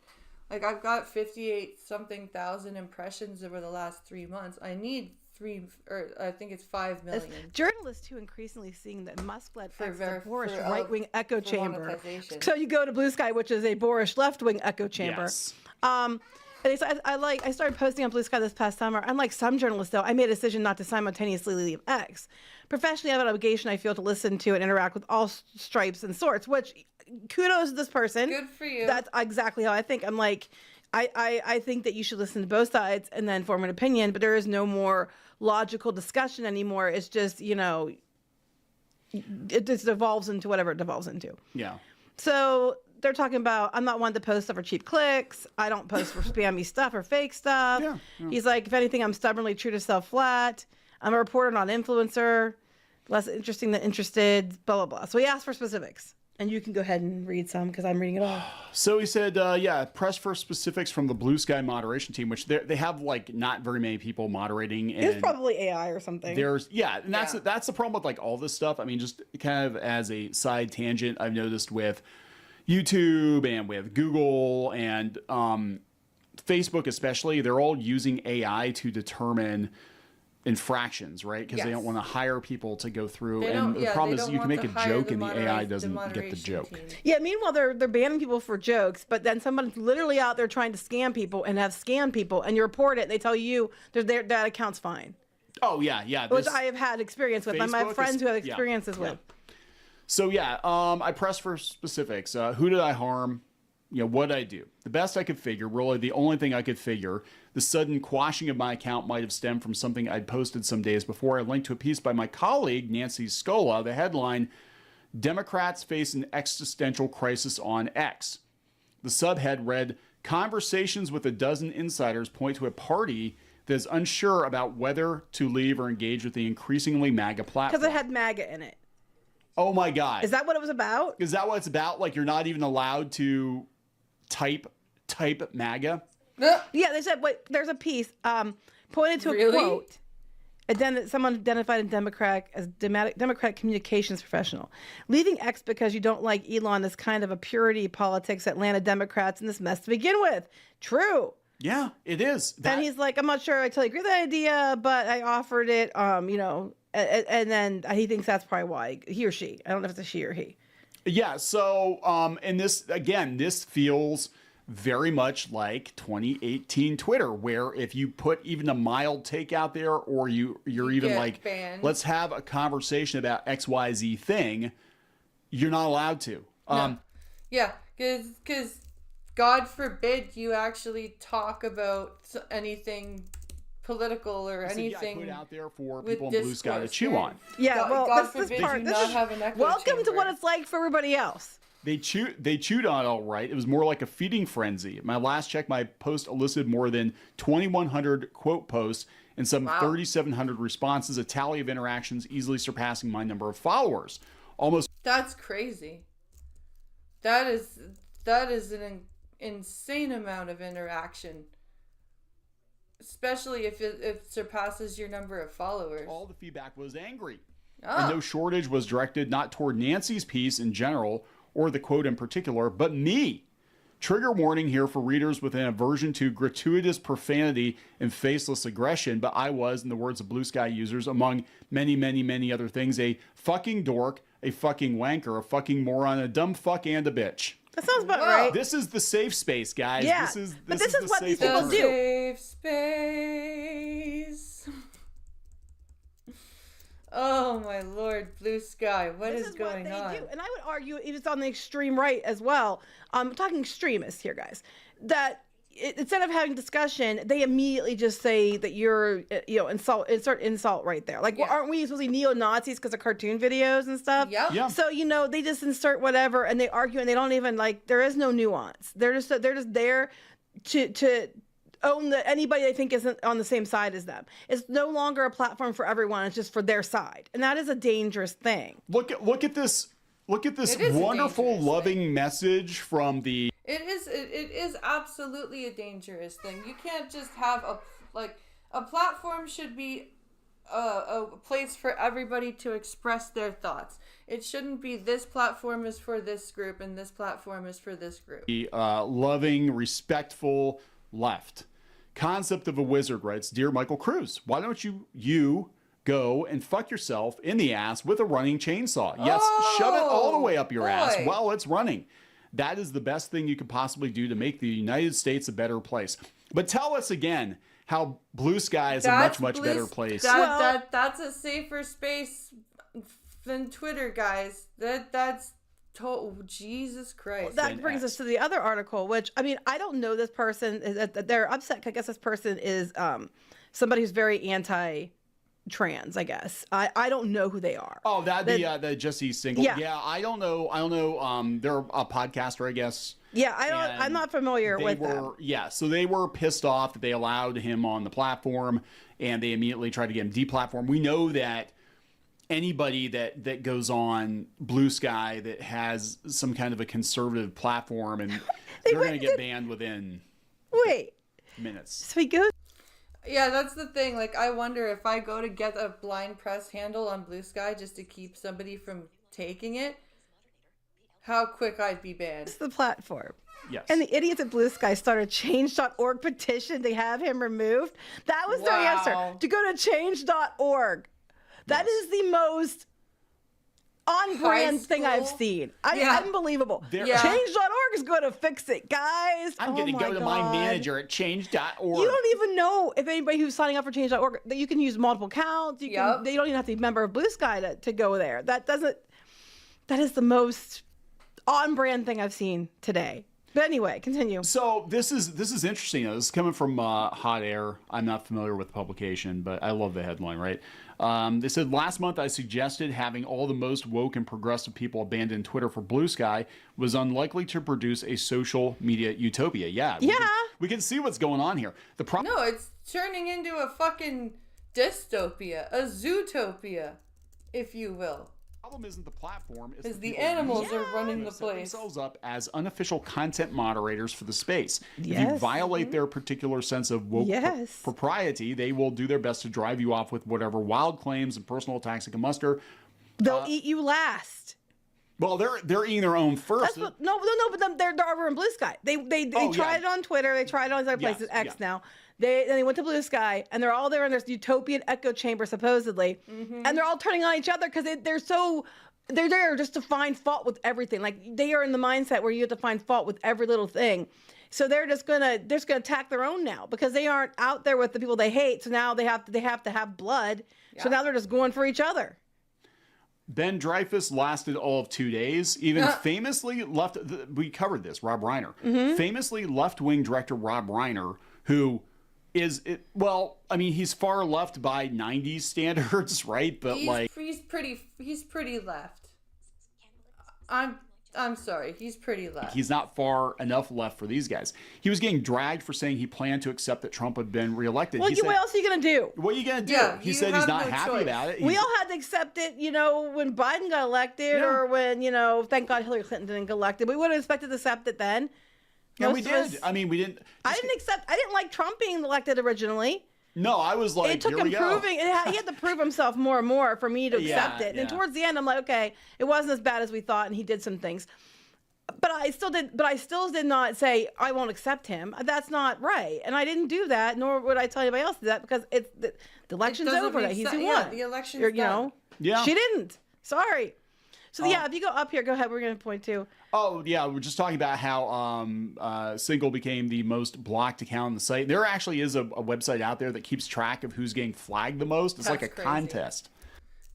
like I've got 58-something thousand impressions over the last 3 months. I need 5 million. As journalists too increasingly seeing that Musk led For the Boris for, right-wing echo chamber. monetization. So you go to Blue Sky, which is a Boris left-wing echo chamber. Yes. And I started posting on Blue Sky this past summer. Unlike some journalists, though, I made a decision not to simultaneously leave X. Professionally, I have an obligation I feel to listen to and interact with all stripes and sorts, which kudos to this person. Good for you. That's exactly how I think. I'm like, I think that you should listen to both sides and then form an opinion, but there is no more logical discussion anymore. It's just, it just devolves into whatever it devolves into. Yeah. So they're talking about, I'm not one to post stuff for cheap clicks. I don't post for spammy stuff or fake stuff. Yeah. He's like, if anything, I'm stubbornly true to self flat. I'm a reporter, not an influencer. Less interesting than interested, blah, blah, blah. So he asked for specifics. And you can go ahead and read some because I'm reading it all. So he said, press for specifics from the Blue Sky moderation team, which they have like not very many people moderating. And it's probably AI or something. That's the problem with like all this stuff. I mean, just kind of as a side tangent, I've noticed with YouTube and with Google and Facebook especially, they're all using AI to determine infractions, right? Because they don't want to hire people to go through. And the problem is you can make a joke and the AI doesn't get the joke. Yeah, meanwhile, they're banning people for jokes, but then someone's literally out there trying to scam people and have scammed people, and you report it, and they tell you that account's fine. Oh, yeah. Which I have had experience with. I have friends who have experiences with. So, I pressed for specifics. Who did I harm? What did I do? The best I could figure, really the only thing I could figure, the sudden quashing of my account might have stemmed from something I'd posted some days before. I linked to a piece by my colleague, Nancy Scola, the headline, Democrats Face an Existential Crisis on X. The subhead read, Conversations with a dozen insiders point to a party that is unsure about whether to leave or engage with the increasingly MAGA platform. Because it had MAGA in it. Oh my God. Is that what it was about? Is that what it's about? Like you're not even allowed to type MAGA? Yeah, they said, wait, there's a piece pointed to a quote. Someone identified a Democrat as Democratic communications professional. Leaving X because you don't like Elon is kind of a purity politics Atlanta Democrats in this mess to begin with. True. Yeah, it is. And he's like, I'm not sure I totally agree with the idea, but I offered it, and then he thinks that's probably why. He or she. I don't know if it's a she or he. Yeah, so, and this feels very much like 2018 Twitter, where if you put even a mild take out there, or you're even like, banned. Let's have a conversation about XYZ thing, you're not allowed to. Yeah, because God forbid you actually talk about anything political or anything. Put out there for people in Blue Sky to chew on. Yeah, God forbid you not have an echo welcome chamber. to what it's like for everybody else. They chewed on it all right. It was more like a feeding frenzy. My last check, my post elicited more than 2,100 quote posts and some 3,700 responses, a tally of interactions easily surpassing my number of followers. That's crazy. That is an insane amount of interaction. Especially if it surpasses your number of followers. All the feedback was angry. And no shortage was directed not toward Nancy's piece in general or the quote in particular, but me. Trigger warning here for readers with an aversion to gratuitous profanity and faceless aggression, but I was, in the words of Blue Sky users, among many, many, many other things, a fucking dork, a fucking wanker, a fucking moron, a dumb fuck, and a bitch. That sounds about right. This is the safe space, guys. Yeah, this is but this is the what these safe people do. Safe space. Oh my Lord, Blue Sky, what is going on? And I would argue it's on the extreme right as well. I'm talking extremists here, guys. That instead of having discussion, they immediately just say that you're, insert insult right there. Like, well, aren't we supposed to be neo-Nazis because of cartoon videos and stuff? Yep. Yeah. So, they just insert whatever and they argue and they don't even there is no nuance. They're just there to own anybody they think isn't on the same side as them. It's no longer a platform for everyone. It's just for their side. And that is a dangerous thing. Look at this wonderful, loving message from the... It is absolutely a dangerous thing. You can't just have a platform should be a place for everybody to express their thoughts. It shouldn't be this platform is for this group and this platform is for this group. The loving, respectful left. Concept of a wizard writes, Dear Michael Cruz, why don't you go and fuck yourself in the ass with a running chainsaw? Yes, shove it all the way up your ass while it's running. That is the best thing you could possibly do to make the United States a better place. But tell us again how Blue Sky is a much better place. That's a safer space than Twitter, guys. That's Jesus Christ. That brings us to the other article, which, I mean, I don't know this person. They're upset. I guess this person is somebody who's very anti-trans, I guess. I don't know who they are. Oh, the Jesse Single. Yeah, I don't know. They're a podcaster, I guess. Yeah, I'm not familiar with them. Yeah, so they were pissed off that they allowed him on the platform, and they immediately tried to get him deplatformed. We know that anybody that goes on Blue Sky that has some kind of a conservative platform, and they're going to get banned within minutes. So he goes. Yeah, that's the thing. Like, I wonder if I go to get a blind press handle on Blue Sky just to keep somebody from taking it, how quick I'd be banned. It's the platform. Yes. And the idiots at Blue Sky started change.org petition to have him removed. That was their answer. To go to change.org. That is the most on-brand thing I've seen. Unbelievable. Change.org is going to fix it, guys. I'm going to go to my manager at change.org. You don't even know if anybody who's signing up for change.org, that you can use multiple accounts. They don't even have to be a member of Blue Sky to go there. That is the most on-brand thing I've seen today. But anyway, continue. So this is interesting. This is coming from Hot Air. I'm not familiar with the publication, but I love the headline, right? They said, last month I suggested having all the most woke and progressive people abandon Twitter for Blue Sky was unlikely to produce a social media utopia. Yeah. We can see what's going on here. No, it's turning into a fucking dystopia, a zootopia, if you will. The problem isn't the platform. It's because the animals are running the place. Themselves up as unofficial content moderators for the space. If you violate their particular sense of woke propriety, they will do their best to drive you off with whatever wild claims and personal attacks they can muster. They'll eat you last. Well, they're eating their own first. But they're over in Blue Sky. They tried it on Twitter. They tried it on other places. X now. They went to Blue Sky, and they're all there in this utopian echo chamber, supposedly, and they're all turning on each other because they're there just to find fault with everything. Like, they are in the mindset where you have to find fault with every little thing. So they're just gonna attack their own now because they aren't out there with the people they hate. So now they have to have blood. Yeah. So now they're just going for each other. Ben Dreyfus lasted all of 2 days. Even famously we covered this, Rob Reiner. Famously left-wing director Rob Reiner, who he's far left by 90s standards, right? But he's pretty left. I'm sorry, he's pretty left. He's not far enough left for these guys. He was getting dragged for saying he planned to accept that Trump had been reelected. Well, what else are you gonna do? What are you gonna do? Yeah, he said he's not happy about it. We all had to accept it, when Biden got elected, or when thank God Hillary Clinton didn't get elected. We would have expected to accept it then. Yeah, we did. We didn't. I didn't like Trump being elected originally. No, I was like, it took him proving. He had to prove himself more and more for me to accept it. And towards the end, I'm like, okay, it wasn't as bad as we thought, and he did some things. But I still did not say I won't accept him. That's not right, and I didn't do that. Nor would I tell anybody else to do that because the election's over. He's won. The election's done. Yeah, she didn't. Sorry. So yeah, if you go up here, go ahead. We're going to point to. Oh yeah, we're just talking about how Single became the most blocked account on the site. There actually is a website out there that keeps track of who's getting flagged the most. It's like a contest.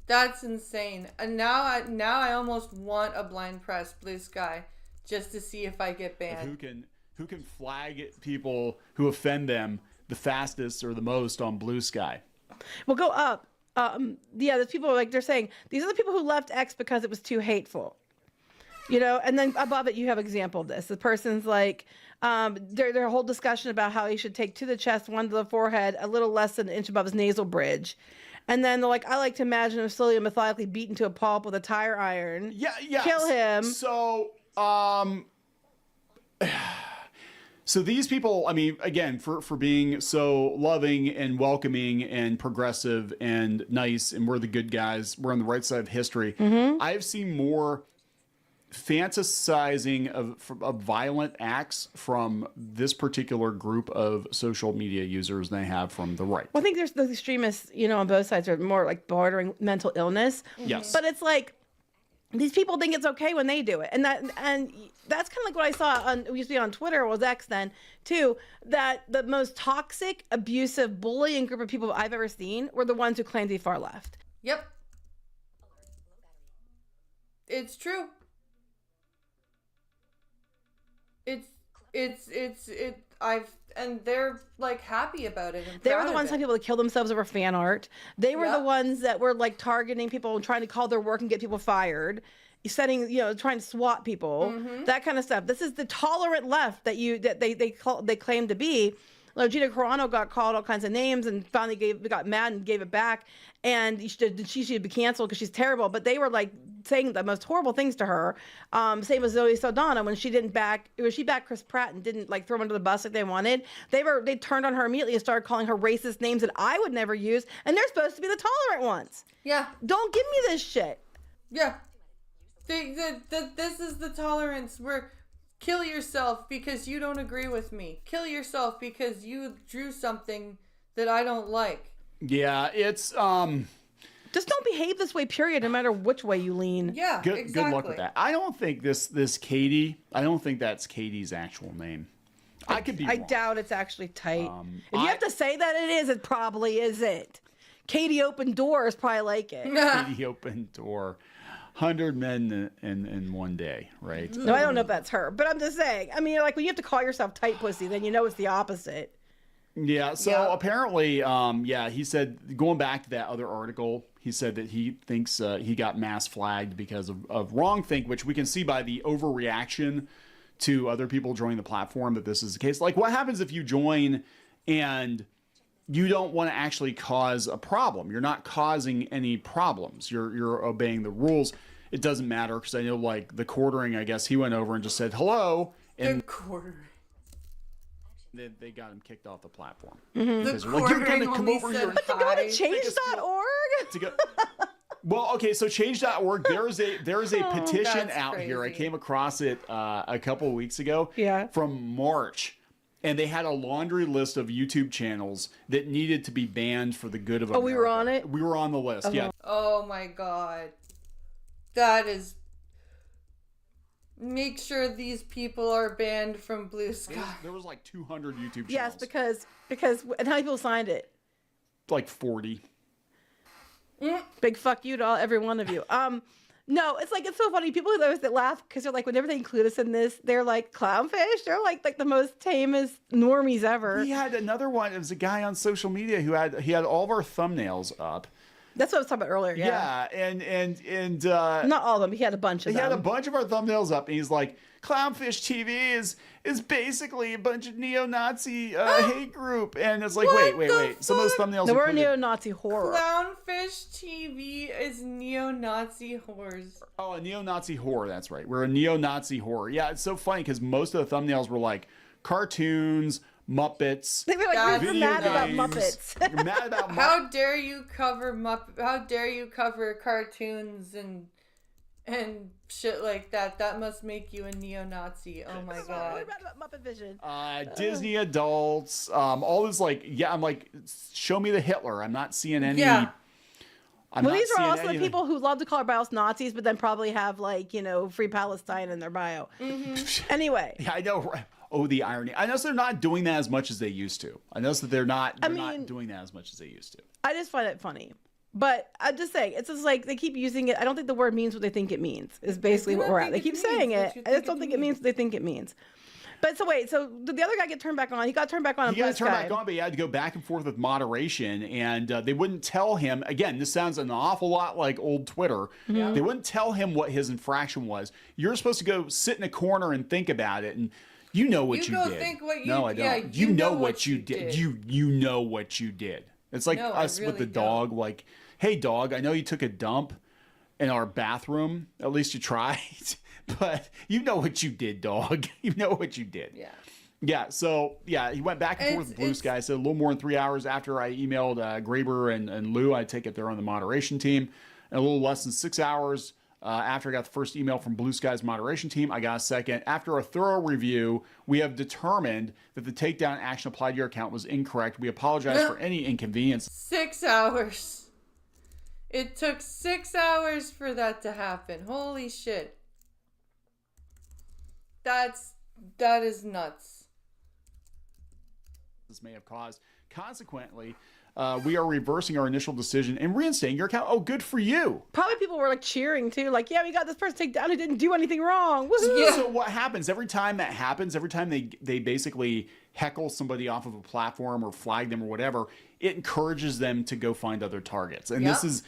That's insane. And now I almost want a blind press Blue Sky just to see if I get banned. Who can flag people who offend them the fastest or the most on Blue Sky? We'll go up. Yeah, there's people like they're saying these are the people who left X because it was too hateful. You know, and then above it you have example of this. The person's like, their whole discussion about how he should take 2 to the chest, 1 to the forehead, a little less than an inch above his nasal bridge. And then they're like, I like to imagine him slowly and methodically beaten to a pulp with a tire iron. Yeah. Kill him. So, so these people, I mean, again, for being so loving and welcoming and progressive and nice, and we're the good guys, we're on the right side of history. I've seen more fantasizing of violent acts from this particular group of social media users than I have from the right. Well, I think there's the extremists, you know, on both sides are more like bordering mental illness. Yes. But it's like these people think it's okay when they do it, and that's kind of like what I saw on we used to be on Twitter, was X then too. That the most toxic, abusive, bullying group of people I've ever seen were the ones who claim to be far left. Yep. It's true. And they're like happy about it. They were the ones telling people to kill themselves over fan art. They were the ones that were like targeting people and trying to call their work and get people fired, trying to swat people, that kind of stuff. This is the tolerant left that they claim to be. Gina Carano got called all kinds of names and finally got mad and gave it back. And she should be canceled because she's terrible. But they were like saying the most horrible things to her. Same as Zoe Saldana when she backed Chris Pratt and didn't like throw him under the bus like they wanted. They turned on her immediately and started calling her racist names that I would never use. And they're supposed to be the tolerant ones. Yeah. Don't give me this shit. Yeah. This is the tolerance where kill yourself because you don't agree with me. Kill yourself because you drew something that I don't like. Yeah, it's just don't behave this way, period, no matter which way you lean. Yeah, good luck with that. I don't think this Katie, I don't think that's Katie's actual name. I could be wrong. I doubt it's actually tight. If you have to say that it is, it probably isn't. Katie Open Doors probably like it. Katie Open Door. 100 men in one day, right? No, I don't know if that's her, but I'm just saying. I mean, like when you have to call yourself tight pussy, then you know it's the opposite. Yeah, so apparently, he said, going back to that other article, he said that he thinks he got mass flagged because of wrongthink, which we can see by the overreaction to other people joining the platform that this is the case. Like, what happens if you join and you don't want to actually cause a problem? You're not causing any problems. You're obeying the rules. It doesn't matter, because I know, like, the quartering, I guess he went over and just said hello. And the quartering. They got him kicked off the platform. The like, you're going to come over here. But to go to change.org? Well, okay, so change.org, there is a petition out here. I came across it a couple of weeks ago from March. And they had a laundry list of YouTube channels that needed to be banned for the good of America. Oh, we were on it? We were on the list, yeah. Oh my God. That is... Make sure these people are banned from Blue Sky. There was like 200 YouTube channels. Yes, because and how many people signed it? Like 40. Big fuck you to every one of you. No, it's like, it's so funny. People that laugh because they're like, whenever they include us in this, they're like clownfish. They're like the most tamest normies ever. We had another one. It was a guy on social media who had all of our thumbnails up. That's what I was talking about earlier. Yeah, and not all of them. He had a bunch of them. He had a bunch of our thumbnails up, and he's like, Clownfish TV is basically a bunch of neo-Nazi hate group. And it's like, wait. Some of those thumbnails we're a neo-Nazi horror. Clownfish TV is neo-Nazi horrors. Oh, a neo-Nazi horror, that's right. We're a neo-Nazi horror. Yeah, it's so funny because most of the thumbnails were like cartoons, Muppets. They were like, we're mad about Muppets. You're mad about Muppets. How dare you cover How dare you cover cartoons and shit like that? That must make you a neo-Nazi. Oh my God. We're mad about Muppet Vision. Disney adults. All this I'm like, show me the Hitler. I'm not seeing any. Yeah. I'm well, not these are seeing also the anything. people who love to call everybody else Nazis, but then probably have like, Free Palestine in their bio. Anyway. Yeah, I know. Right? Oh, the irony. I know they're not doing that as much as they used to. I know that they're not doing that as much as they used to. I just find it funny. But I'm just saying, it's just like they keep using it. I don't think the word means what they think it means, is basically what we're at. They keep saying it. I just don't think it means what they think it means. But so wait, so did the other guy get turned back on? He got turned back on. He got turned back on, but he had to go back and forth with moderation, and they wouldn't tell him. Again, this sounds an awful lot like old Twitter. Mhm. They wouldn't tell him what his infraction was. You're supposed to go sit in a corner and think about it, and you know what you go did. think what you- no, I don't. yeah, you know what you did. You know what you did. It's like No, I us with really the dog. Like, hey, dog, I know you took a dump in our bathroom. At least you tried. But you know what you did, dog. You know what you did. Yeah. Yeah, so, he went back and forth with Blue Sky. So a little more than 3 hours after I emailed Graber and Lou, I take it they're on the moderation team. And a little less than 6 hours after I got the first email from Blue Sky's moderation team, I got a second. After a thorough review, we have determined that the takedown action applied to your account was incorrect. We apologize for any inconvenience. 6 hours. It took 6 hours for that to happen. Holy shit. That is nuts. This may have caused. Consequently, we are reversing our initial decision and reinstating your account. Oh, good for you. Probably people were like cheering too, like, yeah, we got this person taken down who didn't do anything wrong. Woohoo! Yeah. So what happens every time that happens? Every time they basically heckle somebody off of a platform or flag them or whatever, it encourages them to go find other targets. And this is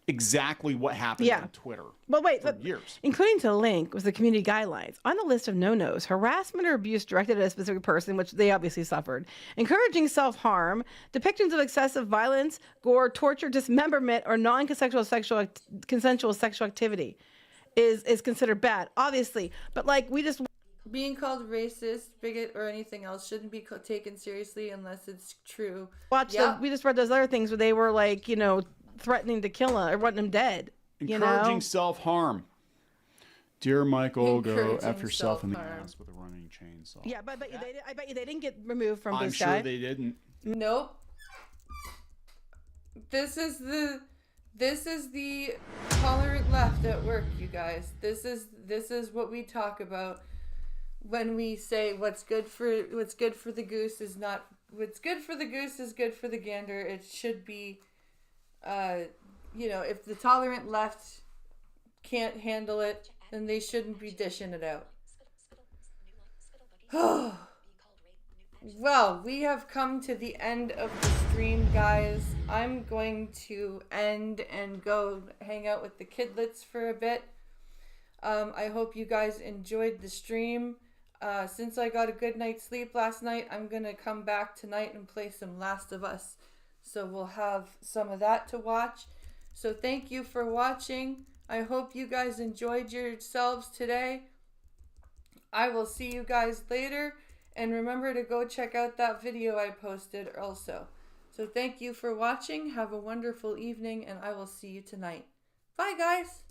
exactly what happened on Twitter. But wait, for years. Including to link was the community guidelines. On the list of no-nos, harassment or abuse directed at a specific person, which they obviously suffered, encouraging self-harm, depictions of excessive violence, gore, torture, dismemberment, or non-consensual consensual sexual activity is considered bad, obviously. But like, we just... Being called racist, bigot, or anything else shouldn't be taken seriously unless it's true. We just read those other things where they were like, threatening to kill him or wanting him dead. Encouraging self-harm. Dear Michael, go Encouraging F yourself in the self-harm. ass with a running chainsaw. Yeah, but I bet you they didn't get removed from Blue I'm Sky. sure they didn't. Nope. This is the tolerant left at work, you guys. This is what we talk about when we say what's good for the goose is not what's good for the goose is good for the gander. It should be if the tolerant left can't handle it, then they shouldn't be dishing it out. Well, we have come to the end of the stream, guys. I'm going to end and go hang out with the kidlets for a bit. I hope you guys enjoyed the stream. Since I got a good night's sleep last night, I'm going to come back tonight and play some Last of Us. So we'll have some of that to watch. So thank you for watching. I hope you guys enjoyed yourselves today. I will see you guys later. And remember to go check out that video I posted also. So thank you for watching. Have a wonderful evening, and I will see you tonight. Bye, guys.